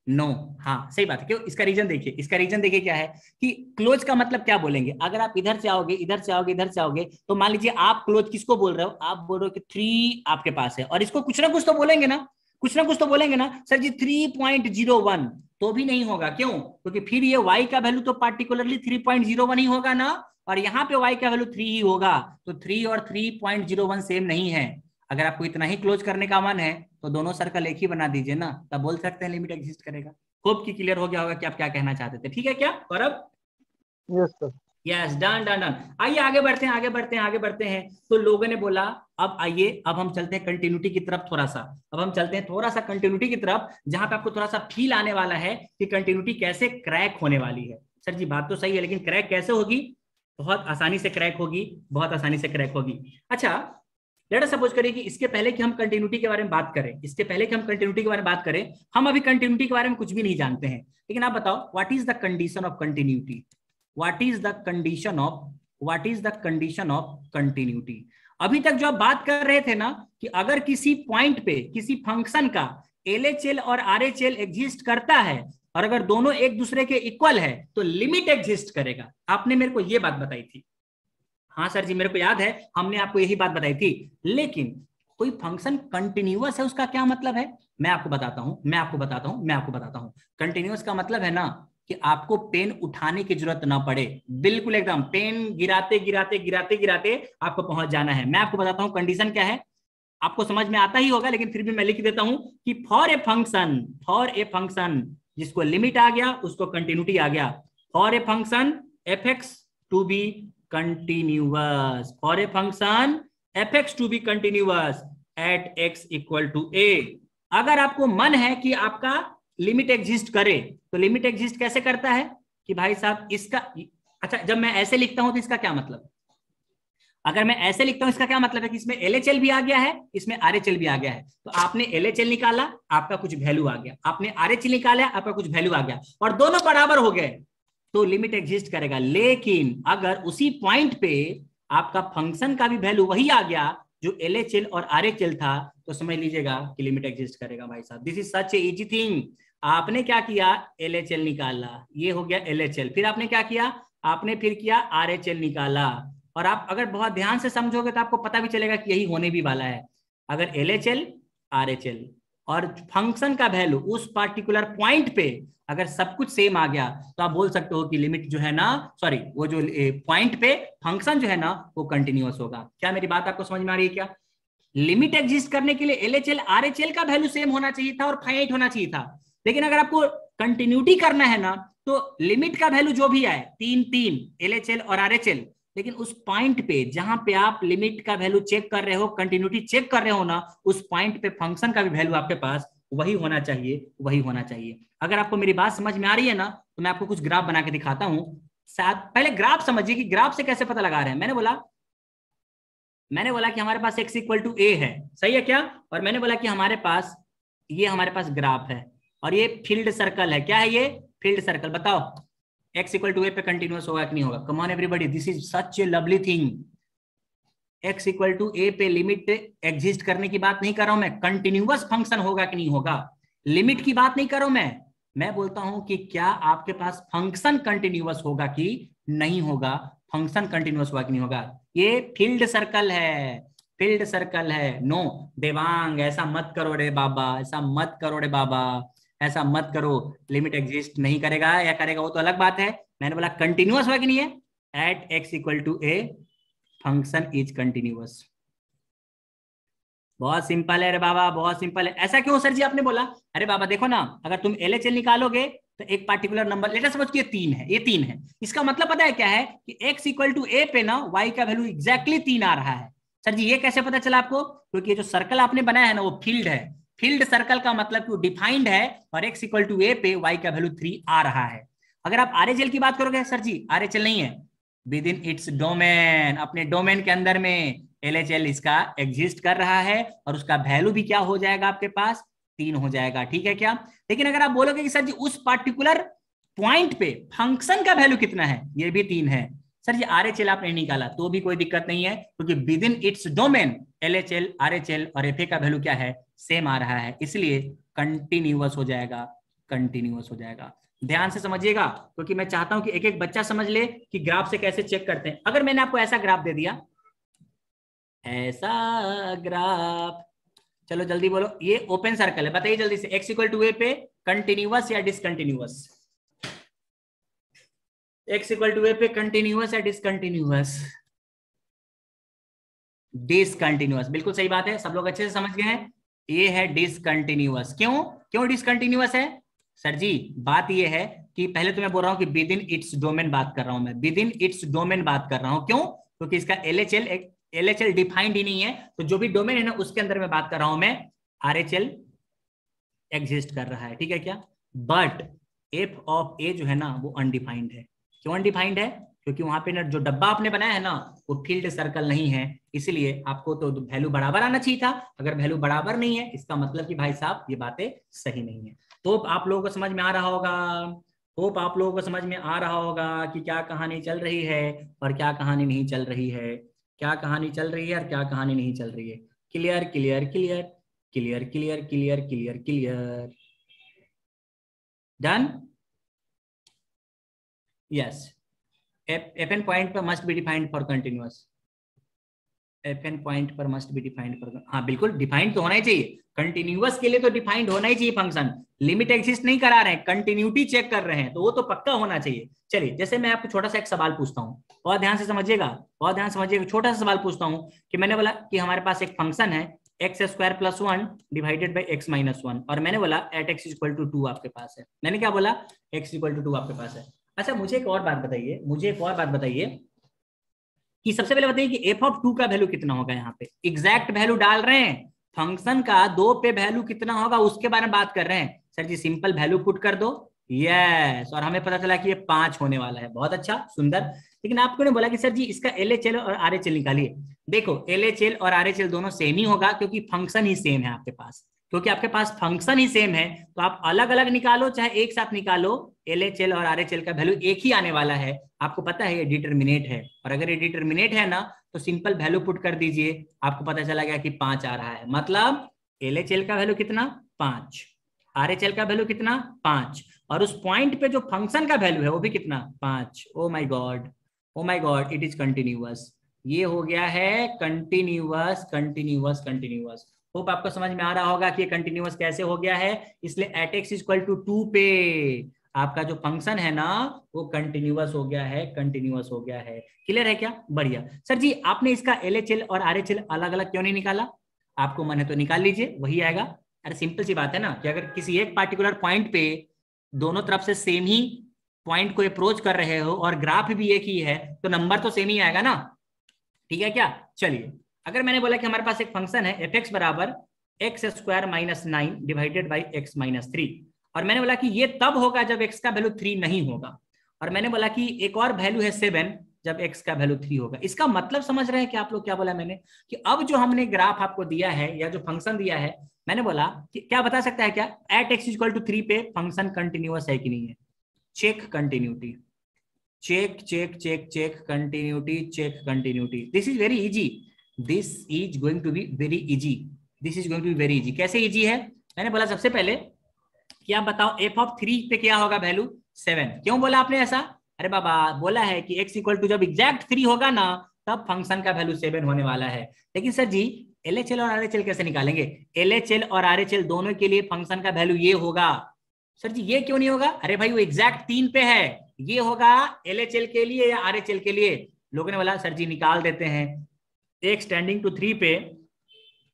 नो हाँ सही बात है। क्यों? इसका रीजन देखिए, इसका रीजन देखिए क्या है कि क्लोज का मतलब क्या बोलेंगे? अगर आप इधर से आओगे, इधर से आओगे, इधर से आओगे, तो मान लीजिए आप क्लोज किसको बोल रहे हो? आप बोल रहे हो कि 3 आपके पास है, और इसको कुछ ना कुछ तो बोलेंगे ना, कुछ ना कुछ तो बोलेंगे ना। सर जी 3.01, तो भी नहीं होगा। क्यों? क्योंकि फिर ये y का वैल्यू तो पार्टिकुलरली 3.01 ही होगा ना, और यहाँ पे y का वैल्यू 3 ही होगा। तो 3 और 3.01 सेम नहीं है। अगर आपको इतना ही क्लोज करने का मन है तो दोनों सर्कल एक ही बना दीजिए ना, तब बोल सकते हैं लिमिट एग्जिस्ट करेगा। होप कि क्लियर हो गया होगा कि आप क्या कहना चाहते थे। ठीक है क्या Gaurav? Yes sir. Yes, done done done. आइए आगे बढ़ते हैं, आगे बढ़ते हैं, आगे बढ़ते हैं। तो लोगों ने बोला अब आइए, अब हम चलते हैं कंटिन्यूटी की तरफ थोड़ा सा। अब हम चलते हैं थोड़ा सा कंटिन्यूटी की तरफ, जहां पे आपको थोड़ा सा फील आने वाला है कि कंटिन्यूटी कैसे क्रैक होने वाली है। सर जी बात तो सही है, लेकिन क्रैक कैसे होगी? बहुत आसानी से क्रैक होगी, बहुत आसानी से क्रैक होगी। अच्छा लेट अस सपोज करिए कि इसके पहले कि हम कंटिन्यूटी के बारे में बात करें, इसके पहले कि हम कंटिन्यूटी के बारे में बात करें, हम अभी कंटिन्यूटी के बारे में कुछ भी नहीं जानते हैं। लेकिन आप बताओ what is the condition of continuity? What is the condition of continuity? अभी तक जो आप बात कर रहे थे ना कि अगर किसी पॉइंट पे किसी फंक्शन का LHL और RHL एग्जिस्ट करता है, और अगर दोनों एक दूसरे के इक्वल है, तो लिमिट एग्जिस्ट करेगा। आपने मेरे को यह बात बताई थी। हाँ सर जी मेरे को याद है, हमने आपको यही बात बताई थी। लेकिन कोई फंक्शन कंटिन्यूअस है, उसका क्या मतलब है? मैं आपको बताता हूं। कंटिन्यूअस का मतलब है ना कि आपको पेन उठाने की जरूरत ना पड़े, बिल्कुल एकदम पेन गिराते गिराते गिराते गिराते आपको पहुंच जाना है। मैं आपको बताता हूं कंडीशन क्या है, आपको समझ में आता ही होगा, लेकिन फिर भी मैं लिख देता हूं कि फॉर ए फंक्शन जिसको लिमिट आ गया उसको कंटिन्यूटी आ गया। For a function f(x) to be continuous, for a function f(x) to be continuous at x equal to a। अगर आपको मन है कि आपका लिमिट एग्जिस्ट करे, तो लिमिट एग्जिस्ट कैसे करता है कि भाई साहब इसका, अच्छा जब मैं ऐसे लिखता हूं तो इसका क्या मतलब? अगर मैं ऐसे लिखता हूं इसका क्या मतलब है कि इसमें LHL भी आ गया है, इसमें RHL भी आ गया है। तो आपने LHL निकाला, आपका कुछ वैल्यू आ गया, आपने RHL निकाला, आपका कुछ वैल्यू आ गया, और दोनों बराबर हो गए, तो लिमिट एग्जिस्ट करेगा। लेकिन अगर उसी पॉइंट पे आपका फंक्शन का भी वैल्यू वही आ गया जो LHL और RHL था, तो समझ लीजिएगा कि लिमिट एग्जिस्ट करेगा भाई साहब। This is such a easy thing. आपने क्या किया? LHL निकाला, ये हो गया LHL। फिर आपने क्या किया? आपने फिर किया RHL निकाला। और आप अगर बहुत ध्यान से समझोगे तो आपको पता भी चलेगा कि यही होने भी वाला है। अगर LHL RHL और फंक्शन का वैल्यू उस पार्टिकुलर पॉइंट पे अगर सब कुछ सेम आ गया, तो आप बोल सकते हो कि लिमिट जो है ना, सॉरी वो जो पॉइंट पे फंक्शन जो है ना वो कंटिन्यूअस होगा। क्या मेरी बात आपको समझ में आ रही है क्या? लिमिट एग्जिस्ट करने के लिए LHL RHL का वैल्यू सेम होना चाहिए था और फाइनाइट होना चाहिए था। लेकिन अगर आपको कंटिन्यूटी करना है ना, तो लिमिट का वैल्यू जो भी आए, 3 LHL और RHL, लेकिन उस पॉइंट पे जहां पे आप लिमिट का वैल्यू चेक कर रहे हो, कंटिन्यूटी चेक कर रहे हो ना, उस पॉइंट पे फंक्शन का भी वैल्यू आपके पास वही होना चाहिए, वही होना चाहिए। अगर आपको मेरी बात समझ में आ रही है ना, तो मैं आपको कुछ ग्राफ बना के दिखाता हूं। शायद पहले ग्राफ समझिए कि ग्राफ से कैसे पता लगा रहे हैं। मैंने बोला कि हमारे पास x इक्वल टू a है, सही है क्या? और मैंने बोला कि हमारे पास ग्राफ है, और ये फील्ड सर्कल है। क्या है ये? Filled circle. बताओ x इक्वल टू a पे कंटिन्यूअस होगा कि नहीं होगा? Come on everybody, this is such a lovely thing. x equal to a पे लिमिट एग्जिस्ट करने की बात नहीं कर रहा हूं मैं, कंटिन्यूअस फंक्शन होगा कि नहीं होगा, लिमिट की बात नहीं कर रहा हूं मैं बोलता हूं कि क्या आपके पास फंक्शन कंटिन्यूअस होगा कि नहीं होगा, फंक्शन कंटिन्यूअस होगा कि नहीं होगा। ये फील्ड सर्कल है, नो देवांग ऐसा मत करो रे बाबा, ऐसा मत करो। लिमिट एग्जिस्ट नहीं करेगा या करेगा वो तो अलग बात है। मैंने बोला कंटिन्यूअस हुआ कि नहीं है, at x equal to a function is continuous. बहुत सिंपल है रे बाबा, बहुत सिंपल है। ऐसा क्यों सर जी आपने बोला? अरे बाबा देखो ना, अगर तुम LHL निकालोगे तो एक particular number, late us suppose कि ये 3 है, इसका मतलब पता है क्या है कि x इक्वल टू a पे ना y का वैल्यू एग्जैक्टली 3 आ रहा है। सर जी ये कैसे पता चला आपको? क्योंकि ये जो सर्कल आपने बनाया है ना वो फील्ड है, फील्ड सर्कल का मतलब कि वो डिफाइंड है, और x इक्वल टू a पे y का वैल्यू 3 आ रहा है। अगर आप RHL की बात करोगे, सर जी RHL नहीं है, विद इन इट्स डोमेन, अपने डोमेन के अंदर में LHL इसका एग्जिस्ट कर रहा है, और उसका वैल्यू भी क्या हो जाएगा आपके पास? 3 हो जाएगा। ठीक है क्या? लेकिन अगर आप बोलोगे कि सर जी उस पार्टिकुलर पॉइंट पे फंक्शन का वैल्यू कितना है, ये भी 3 है। सर ये RHL आपने निकाला तो भी कोई दिक्कत नहीं है, क्योंकि with in its domain LHL, RHL और FA का वैल्यू क्या है, सेम आ रहा है, इसलिए कंटिन्यूअस हो जाएगा, कंटिन्यूअस हो जाएगा। ध्यान से समझिएगा, क्योंकि मैं चाहता हूं कि एक एक बच्चा समझ ले कि ग्राफ से कैसे चेक करते हैं। अगर मैंने आपको ऐसा ग्राफ दे दिया, ऐसा ग्राफ, चलो जल्दी बोलो, ये ओपन सर्कल है, बताइए जल्दी से, x इक्वल टू ए पे कंटिन्यूअस या डिसकंटिन्यूअस, x इक्वल टू ए पे कंटिन्यूअस या डिसकंटिन्यूअस, डिसकंटिन्यूअस, बिल्कुल सही बात है, सब लोग अच्छे से समझ गए हैं, ये है डिसकंटिन्यूअस। क्यों क्यों डिसकंटिन्यूअस है सर जी? बात ये है कि पहले तो मैं बोल रहा हूं कि विद इन इट्स डोमेन बात कर रहा हूं, मैं विद इन इट्स डोमेन बात कर रहा हूं। क्यों? क्योंकि इसका LHL डिफाइंड ही नहीं है, तो जो भी डोमेन है ना उसके अंदर मैं बात कर रहा हूं, मैं RHL एग्जिस्ट कर रहा है, ठीक है क्या? बट f ऑफ a जो है ना वो अनडिफाइंड है। क्यों अनडिफाइंड है? क्योंकि वहां पे ना जो डब्बा आपने बनाया है ना वो फील्ड सर्कल नहीं है, इसलिए आपको तो वैल्यू बराबर आना चाहिए था। अगर वैल्यू बराबर नहीं है इसका मतलब कि भाई साहब ये बातें सही नहीं है। तो आप लोगों को समझ में आ रहा होगा, होप आप लोगों को समझ में आ रहा होगा कि क्या कहानी चल रही है और क्या कहानी नहीं चल रही है, क्या कहानी चल रही है और क्या कहानी नहीं चल रही है। Clear clear clear clear clear clear clear clear, done? Yes, FN point पर must be defined for continuous, FN point पर मस्ट बी डिफाइंड फॉर, हाँ बिल्कुल डिफाइंड तो होना ही चाहिए, कंटिन्यूअस के लिए तो डिफाइंड होना ही चाहिए फंक्शन। लिमिट एग्जिस्ट नहीं करा रहे हैं, कंटिन्यूटी चेक कर रहे हैं, तो वो तो पक्का होना चाहिए। चलिए जैसे मैं आपको छोटा सा एक सवाल पूछता हूँ, बहुत ध्यान से समझिएगा, बहुत ध्यान से समझिएगा, छोटा सा सवाल पूछता हूँ कि मैंने बोला कि हमारे पास एक फंक्शन है x² + 1 डिवाइडेड बाई x - 1, और मैंने बोला एट x = 2 आपके पास है। मैंने क्या बोला? x = 2 आपके पास है। अच्छा मुझे एक और बात बताइए, मुझे एक और बात बताइए कि सबसे पहले बताइए कि f ऑफ 2 का वैल्यू कितना होगा। यहाँ पे एग्जैक्ट वैल्यू डाल रहे हैं, फंक्शन का 2 पे वैल्यू कितना होगा उसके बारे में बात कर रहे हैं। सर जी सिंपल वैल्यू पुट कर दो, यस, और हमें पता चला कि ये 5 होने वाला है, बहुत अच्छा सुंदर। लेकिन आपको ने बोला कि सर जी इसका LHL और RHL निकालिए। देखो LHL और RHL दोनों सेम ही होगा, क्योंकि फंक्शन ही सेम है आपके पास, क्योंकि आपके पास फंक्शन ही सेम है, तो आप अलग अलग निकालो चाहे एक साथ निकालो, LHL और RHL का वैल्यू एक ही आने वाला है। आपको पता है ये डिटरमिनेट है, और अगर ये डिटरमिनेट है ना तो सिंपल वैल्यू पुट कर दीजिए, आपको पता चला गया कि 5 आ रहा है। मतलब LHL का वैल्यू कितना? 5, RHL का वैल्यू कितना? 5, और उस पॉइंट पे जो फंक्शन का वैल्यू है वो भी कितना? 5। ओ my God, O my God, it is continuous. ये हो गया है कंटिन्यूअस, कंटिन्यूअस, कंटिन्यूअस। होप आपको समझ में आ रहा होगा कि ये कंटिन्यूअस कैसे हो गया है। इसलिए एट x = 2 पे आपका जो फंक्शन है ना वो कंटिन्यूअस हो गया है, कंटिन्यूअस हो गया है। क्लियर है क्या? बढ़िया। सर जी आपने इसका LHL और RHL अलग अलग क्यों नहीं निकाला? आपको मन है तो निकाल लीजिए, वही आएगा। अरे सिंपल सी बात है ना कि अगर किसी एक पार्टिकुलर पॉइंट पे दोनों तरफ से सेम ही पॉइंट को अप्रोच कर रहे हो और ग्राफ भी एक ही है तो नंबर तो सेम ही आएगा ना, ठीक है क्या? चलिए अगर मैंने बोला कि हमारे पास एक फंक्शन है f(x) = x² - 9 divided by x - 3, और मैंने बोला कि ये तब होगा जब x का वैल्यू 3 नहीं होगा, और मैंने बोला कि एक और वैल्यू है 7 जब x का वैल्यू 3 होगा। इसका मतलब समझ रहे हैं कि आप लोग क्या बोला मैंने कि अब जो हमने ग्राफ आपको दिया है या जो फंक्शन दिया है, मैंने बोला कि क्या बता सकता है क्या एट x = 3 पे फंक्शन कंटिन्यूअस है कि नहीं है? Check continuity, check check check check continuity, check continuity. This is very easy, this is going to be very easy, this is going to be very easy. कैसे easy है? मैंने बोला सबसे पहले कि आप बताओ f ऑफ 3 पे क्या होगा वैल्यू? 7। क्यों बोला आपने ऐसा? अरे बाबा बोला है कि x = जब एग्जैक्ट 3 होगा ना तब फंक्शन का वैल्यू 7 होने वाला है। लेकिन सर जी LHL और RHL कैसे निकालेंगे? LHL और RHL दोनों के लिए फंक्शन का वैल्यू ये होगा। सर जी ये क्यों नहीं होगा? अरे भाई वो एग्जैक्ट 3 पे है, ये होगा LHL के लिए या RHL के लिए? लोगों ने बोला सर जी निकाल देते हैं, x टेंडिंग टू 3 पे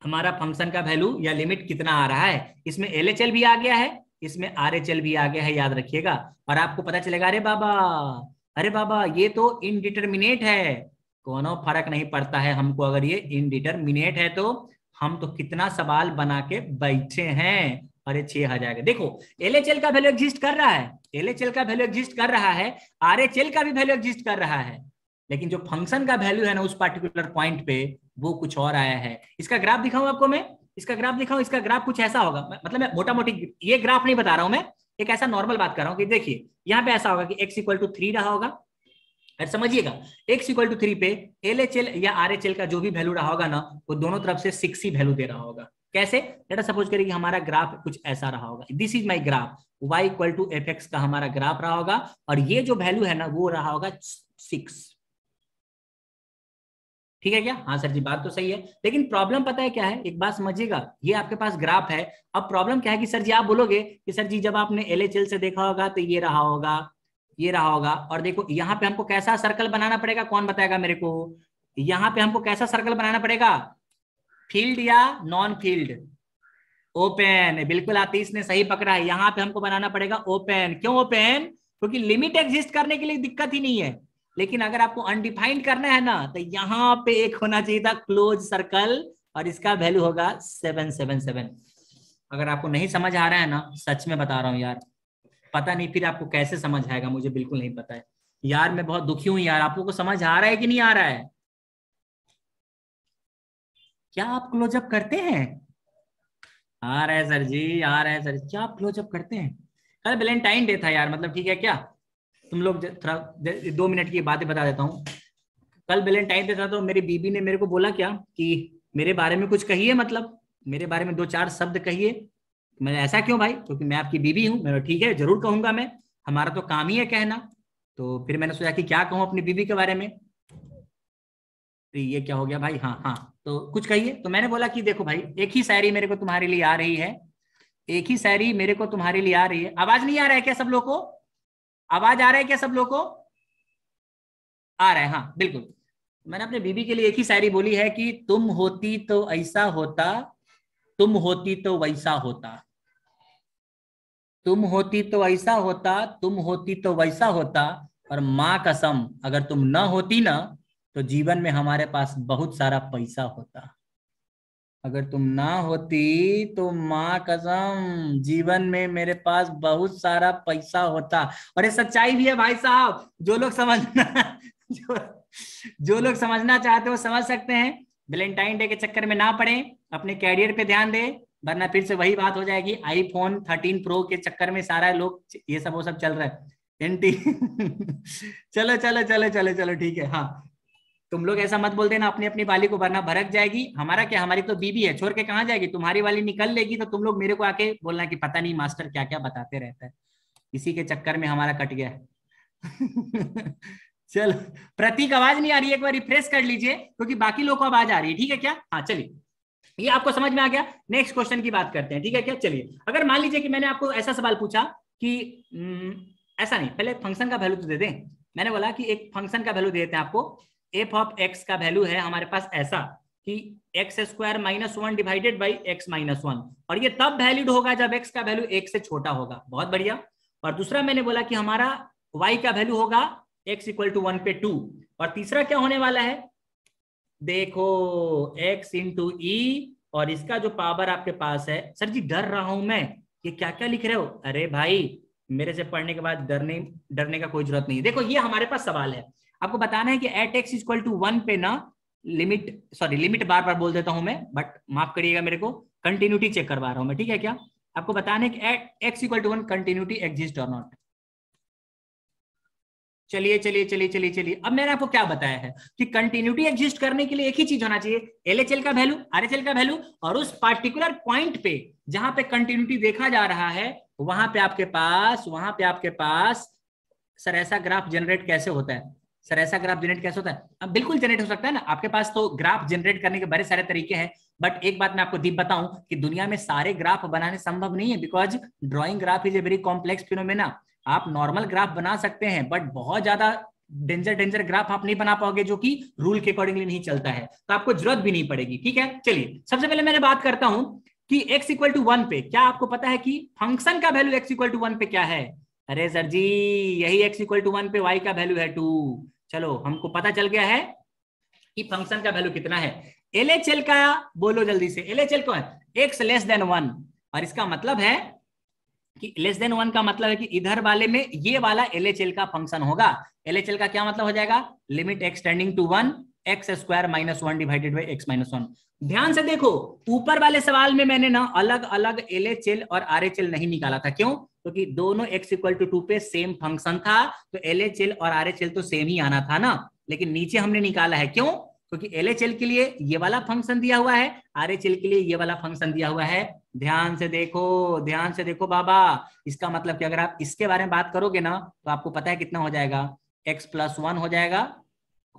हमारा फंक्शन का वैल्यू या लिमिट कितना आ रहा है। इसमें LHL भी आ गया है, इसमें RHL भी आ गया है, याद रखिएगा। और आपको पता चलेगा अरे बाबा ये तो इनडिटरमिनेट है। कोनो फर्क नहीं पड़ता है हमको, अगर ये इनडिटरमिनेट है तो हम तो कितना सवाल बना के बैठे हैं, अरे 6 आ जाएगा। देखो LHL का वैल्यू एग्जिस्ट कर रहा है, LHL का वैल्यू एग्जिस्ट कर रहा है, RHL का भी वैल्यू एग्जिस्ट कर रहा है, लेकिन जो फंक्शन का वैल्यू है ना उस पार्टिकुलर पॉइंट पे वो कुछ और आया है। इसका ग्राफ दिखाऊं आपको मैं? इसका ग्राफ दिखाऊं? इसका ग्राफ कुछ ऐसा होगा, मतलब मैं मोटा मोटी ये ग्राफ नहीं बता रहा हूं मैं, एक ऐसा नॉर्मल बात कर रहा हूं कि देखिए यहाँ पे ऐसा होगा कि x इक्वल टू 3 रहा होगा, और समझिएगा x इक्वल टू 3 पे LHL या RHL का जो भी वैल्यू रहा होगा ना, वो दोनों तरफ से 6 ही वैल्यू दे रहा होगा। कैसे? लेट अस सपोज करिए कि हमारा ग्राफ कुछ ऐसा रहा होगा, this is my graph, y equal to fx का हमारा ग्राफ रहा होगा, और ये जो वैल्यू है ना वो रहा होगा 6। ठीक है क्या? हाँ सर जी बात तो सही है, लेकिन प्रॉब्लम पता है क्या है, एक बात समझिएगा, ये आपके पास ग्राफ है, अब प्रॉब्लम क्या है कि सर जी आप बोलोगे कि सर जी जब आपने LHL से देखा होगा तो ये रहा होगा, ये रहा होगा, और देखो यहाँ पे हमको कैसा सर्कल बनाना पड़ेगा, कौन बताएगा मेरे को? यहाँ पे हमको कैसा सर्कल बनाना पड़ेगा, फील्ड या नॉन फील्ड? ओपन, बिल्कुल आतिश ने सही पकड़ा है, यहाँ पे हमको बनाना पड़ेगा ओपन। क्यों ओपन? क्योंकि लिमिट एग्जिस्ट करने के लिए दिक्कत ही नहीं है, लेकिन अगर आपको अनडिफाइंड करना है ना तो यहाँ पे एक होना चाहिए था क्लोज सर्कल, और इसका वैल्यू होगा 777। अगर आपको नहीं समझ आ रहा है ना, सच में बता रहा हूँ यार, पता नहीं फिर आपको कैसे समझ आएगा, मुझे बिल्कुल नहीं पता है यार, मैं बहुत दुखी हूं यार। आप लोगों को समझ आ रहा है कि नहीं आ रहा है? क्या आप क्लोजअप करते हैं? आ रहा है सर जी, आ रहा है सर, क्या आप क्लोजअप करते हैं? कल वैलेंटाइन डे था यार, मतलब ठीक है क्या? तुम लोग थोड़ा 2 मिनट की बातें बता देता हूँ। कल वैलेंटाइन डे था तो मेरी बीबी ने मेरे को बोला क्या कि मेरे बारे में कुछ कहिए, मतलब मेरे बारे में 2-4 शब्द कहिए। मैंने ऐसा क्यों भाई? क्योंकि मैं आपकी बीबी हूँ। मैंने ठीक है जरूर कहूंगा मैं, हमारा तो काम ही है कहना। तो फिर मैंने सोचा कि क्या कहूँ अपनी बीबी के बारे में, तो ये क्या हो गया भाई, हाँ हाँ तो कुछ कहिए। तो मैंने बोला कि देखो भाई, एक ही शायरी मेरे को तुम्हारे लिए आ रही है, एक ही शायरी मेरे को तुम्हारे लिए आ रही है। आवाज नहीं आ रहा है क्या सब लोग को? आवाज आ रहा है क्या सब लोग को? आ रहा है, हाँ बिल्कुल। मैंने अपने बीबी के लिए एक ही शायरी बोली है कि तुम होती तो ऐसा होता, तुम होती तो वैसा होता, तुम होती तो ऐसा होता, तुम होती तो वैसा होता, और माँ कसम अगर तुम न होती ना तो जीवन में हमारे पास बहुत सारा पैसा होता। अगर तुम ना होती तो माँ कसम जीवन में मेरे पास बहुत सारा पैसा होता। और ये सच्चाई भी है भाई साहब, जो लोग समझना जो लोग समझना चाहते हो समझ सकते हैं। वैलेंटाइन डे के चक्कर में ना पड़े, अपने कैरियर पे ध्यान दे, वरना फिर से वही बात हो जाएगी, आईफोन 13 प्रो के चक्कर में सारा लोग ये सब वो सब चल रहा है। एंटी चलो चलो चलो चलो चलो ठीक है। हाँ तुम लोग ऐसा मत बोल देना अपनी अपनी वाली को, वरना भड़क जाएगी। हमारा क्या, हमारी तो बीबी है, छोड़ के कहाँ जाएगी? तुम्हारी वाली निकल लेगी तो तुम लोग मेरे को आके बोलना कि पता नहीं मास्टर क्या क्या बताते रहता है, इसी के चक्कर में हमारा कट गया है। चलो प्रतीक आवाज नहीं आ रही है, एक बार रिफ्रेश कर लीजिए क्योंकि बाकी लोग को आवाज आ रही है, ठीक है क्या? हाँ चलिए, ये आपको समझ में आ गया। नेक्स्ट क्वेश्चन की बात करते हैं, ठीक है क्या? चलिए, अगर मान लीजिए कि मैंने आपको ऐसा सवाल पूछा कि ऐसा नहीं, पहले फंक्शन का वैल्यू तो दे दें। मैंने बोला कि एक फंक्शन का वैल्यू देते हैं आपको, एफ ऑफ एक्स का वैल्यू है हमारे पास ऐसा कि x square -1 divided by X -1, और ये तब वैलिड होगा जब एक्स का वैल्यू 1 से छोटा होगा। बहुत बढ़िया। और दूसरा मैंने बोला कि हमारा y का वैल्यू होगा x इक्वल टू 1 पे 2, और तीसरा क्या होने वाला है, देखो x इंटू ई, और इसका जो पावर आपके पास है। सर जी डर रहा हूं मैं, ये क्या क्या लिख रहे हो? अरे भाई मेरे से पढ़ने के बाद डरने का कोई जरूरत नहीं है। देखो ये हमारे पास सवाल है, आपको बताना है कि एट एक्स इक्वल टू 1 पे ना लिमिट बार बार बोल देता हूं मैं, बट माफ करिएगा मेरे को, कंटिन्यूटी चेक करवा रहा हूं मैं, ठीक है क्या? आपको बताना है कि at X equal to 1 continuity exist और नॉट। चलिए चलिए चलिए चलिए चलिए, अब मैंने आपको क्या बताया है कि कंटिन्यूटी एग्जिस्ट करने के लिए एक ही चीज होना चाहिए, एलएचएल का वैल्यू, आरएचएल का वैल्यू, और उस पार्टिकुलर पॉइंट पे जहां पे कंटिन्यूटी देखा जा रहा है वहां पे आपके पास सर ऐसा ग्राफ जनरेट कैसे होता है? सर ऐसा ग्राफ जनरेट कैसे होता है? अब बिल्कुल जनरेट हो सकता है ना, आपके पास तो ग्राफ जनरेट करने के बड़े सारे तरीके हैं, बट एक बात मैं आपको दीप बताऊं कि दुनिया में सारे ग्राफ बनाने संभव नहीं है, because drawing graph is a very complex phenomena. आप नॉर्मल ग्राफ बना सकते हैं, बट बहुत ज्यादा डेंजर ग्राफ आप नहीं बना पाओगे जो कि रूल के अकॉर्डिंगली नहीं चलता है, तो आपको जरूरत भी नहीं पड़ेगी, ठीक है? चलिए सबसे पहले मैंने बात करता हूं कि x इक्वल टू 1 पे क्या आपको पता है कि फंक्शन का वैल्यू x इक्वल टू 1 पे क्या है? अरे सर जी यही x इक्वल टू 1 पे y का वैल्यू है 2। चलो हमको पता चल गया है कि फंक्शन का वैल्यू कितना है। LHL का बोलो जल्दी से, LHL को है x लेस देन 1, और इसका मतलब है कि लेस देन 1 का मतलब है कि इधर वाले में ये वाला LHL का फंक्शन होगा। LHL का क्या मतलब हो जाएगा? Limit x tending to 1 X square -1 divided by X -1। ध्यान से देखो, ऊपर वाले सवाल में मैंने ना अलग अलग LHL और RHL नहीं निकाला था। क्यों? क्योंकि दोनों x इक्वल टू 2 पे सेम फंक्शन था, तो LHL और RHL तो सेम ही आना था ना। लेकिन नीचे हमने निकाला है, क्यों? क्योंकि LHL के लिए ये वाला फंक्शन दिया हुआ है, RHL के लिए ये वाला फंक्शन दिया हुआ है। ध्यान से देखो बाबा, इसका मतलब कि अगर आप इसके बारे में बात करोगे ना तो आपको पता है कितना हो जाएगा, x+1 हो जाएगा।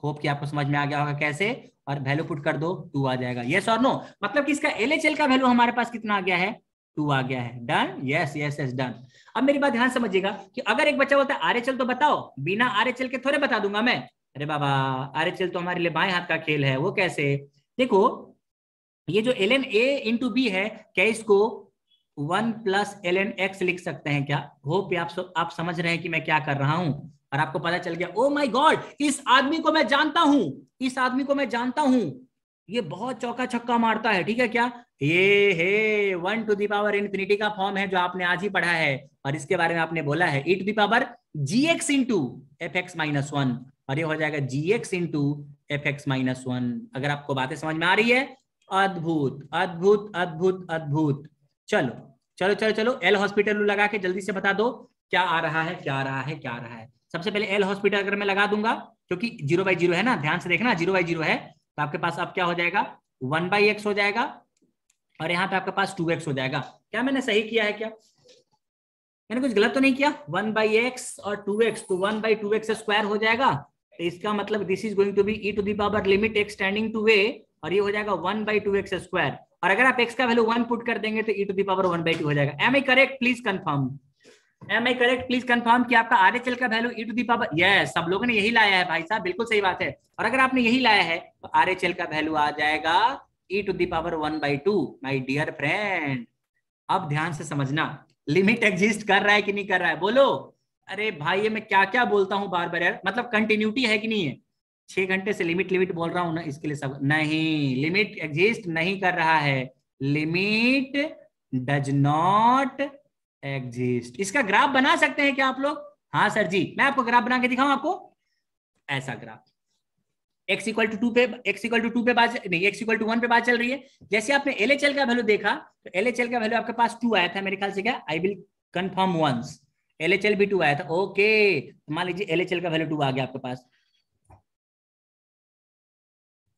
होप कि आपको समझ में आ गया होगा कैसे, और वैल्यू पुट कर दो 2 आ जाएगा। यस और नो, मतलब कि इसका LHL का वैल्यू हमारे पास कितना आ गया है, 2 आ गया है। Done, yes yes yes done. अब मेरी बात ध्यान समझिएगा कि अगर एक बच्चा बोलता है RHL तो बताओ, बिना RHL के थोड़े बता दूंगा मैं। अरे बाबा, RHL तो हमारे लिए बाएं हाथ का खेल है। वो कैसे? देखो, ये जो ln A इंटू बी है, क्या इसको 1 प्लस ln x लिख सकते हैं क्या? होप आप समझ रहे हैं कि मैं क्या कर रहा हूं, और आपको पता चल गया, ओ माय गॉड, इस आदमी को मैं जानता हूं, ये बहुत चौका छक्का मारता है, ठीक है क्या? ये है 1 टू द पावर इंफिनिटी का फॉर्म है जो आपने आज ही पढ़ा है, और इसके बारे में आपने बोला है e to the power gx into fx-1, और ये हो जाएगा gx इंटू fx-1। अगर आपको बातें समझ में आ रही है, अद्भुत अद्भुत अद्भुत अद्भुत। चलो चलो चलो चलो, एल हॉस्पिटल लगा के जल्दी से बता दो क्या आ रहा है, क्या आ रहा है, क्या आ रहा है। सबसे पहले एल हॉस्पिटल अगर मैं लगा दूंगा, क्योंकि 0/0 है ना, ध्यान से देखना, 0/0 है, तो आपके पास अब क्या हो जाएगा, 1/x हो जाएगा, और यहाँ पे आपके पास 2x हो जाएगा। क्या मैंने सही किया है? क्या मैंने कुछ गलत तो नहीं किया? 1/x और 2x, तो 1/2x स्क्वायर हो जाएगा। तो इसका मतलब this is going to be e to the power limit x tending to a, और ये हो जाएगा 1/2x स्क्वायर। और अगर आप x का वैल्यू 1 पुट कर देंगे तो e टू द पावर 1/2 हो जाएगा। Am I correct? Please confirm. Am I correct? Please confirm कि आपका RHL का value e to the power, yes, सब लोगों ने यही लाया है भाई साहब, बिल्कुल सही बात है। और अगर आपने यही लाया है तो RHL का वैल्यू आ जाएगा e to the power 1/2। My dear friend, अब ध्यान से समझना, लिमिट एग्जिस्ट कर रहा है कि नहीं कर रहा है, बोलो। अरे भाई, ये मैं क्या क्या बोलता हूँ बार बार यार, मतलब कंटिन्यूटी है कि नहीं है? 6 घंटे से लिमिट बोल रहा हूं ना, इसके लिए सब नहीं, लिमिट एग्जिस्ट नहीं कर रहा है, लिमिट डज नॉट एग्जिस्ट। इसका ग्राफ बना सकते हैं क्या आप लोग? हाँ सर जी, मैं आपको ग्राफ बना के दिखाऊं आपको, ऐसा ग्राफ। x इक्वल टू 2 पे, बात नहीं, x इक्वल टू 1 पे बात चल रही है। जैसे आपने LHL का वैल्यू देखा, तो LHL का वैल्यू आपके पास 2 आया था मेरे ख्याल से, क्या? I will confirm once, LHL भी 2 आया था। ओके, मान लीजिए LHL का वैल्यू 2 आ गया आपके पास,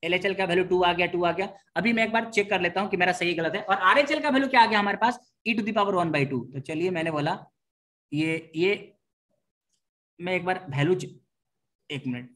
LHL का वैल्यू 2 आ गया। अभी मैं एक बार चेक कर लेता हूं कि मेरा सही गलत है। और RHL का वैल्यू क्या आ गया हमारे पास, e टू द पावर 1/2। तो चलिए, मैंने बोला ये मैं एक बार वैल्यू, एक मिनट,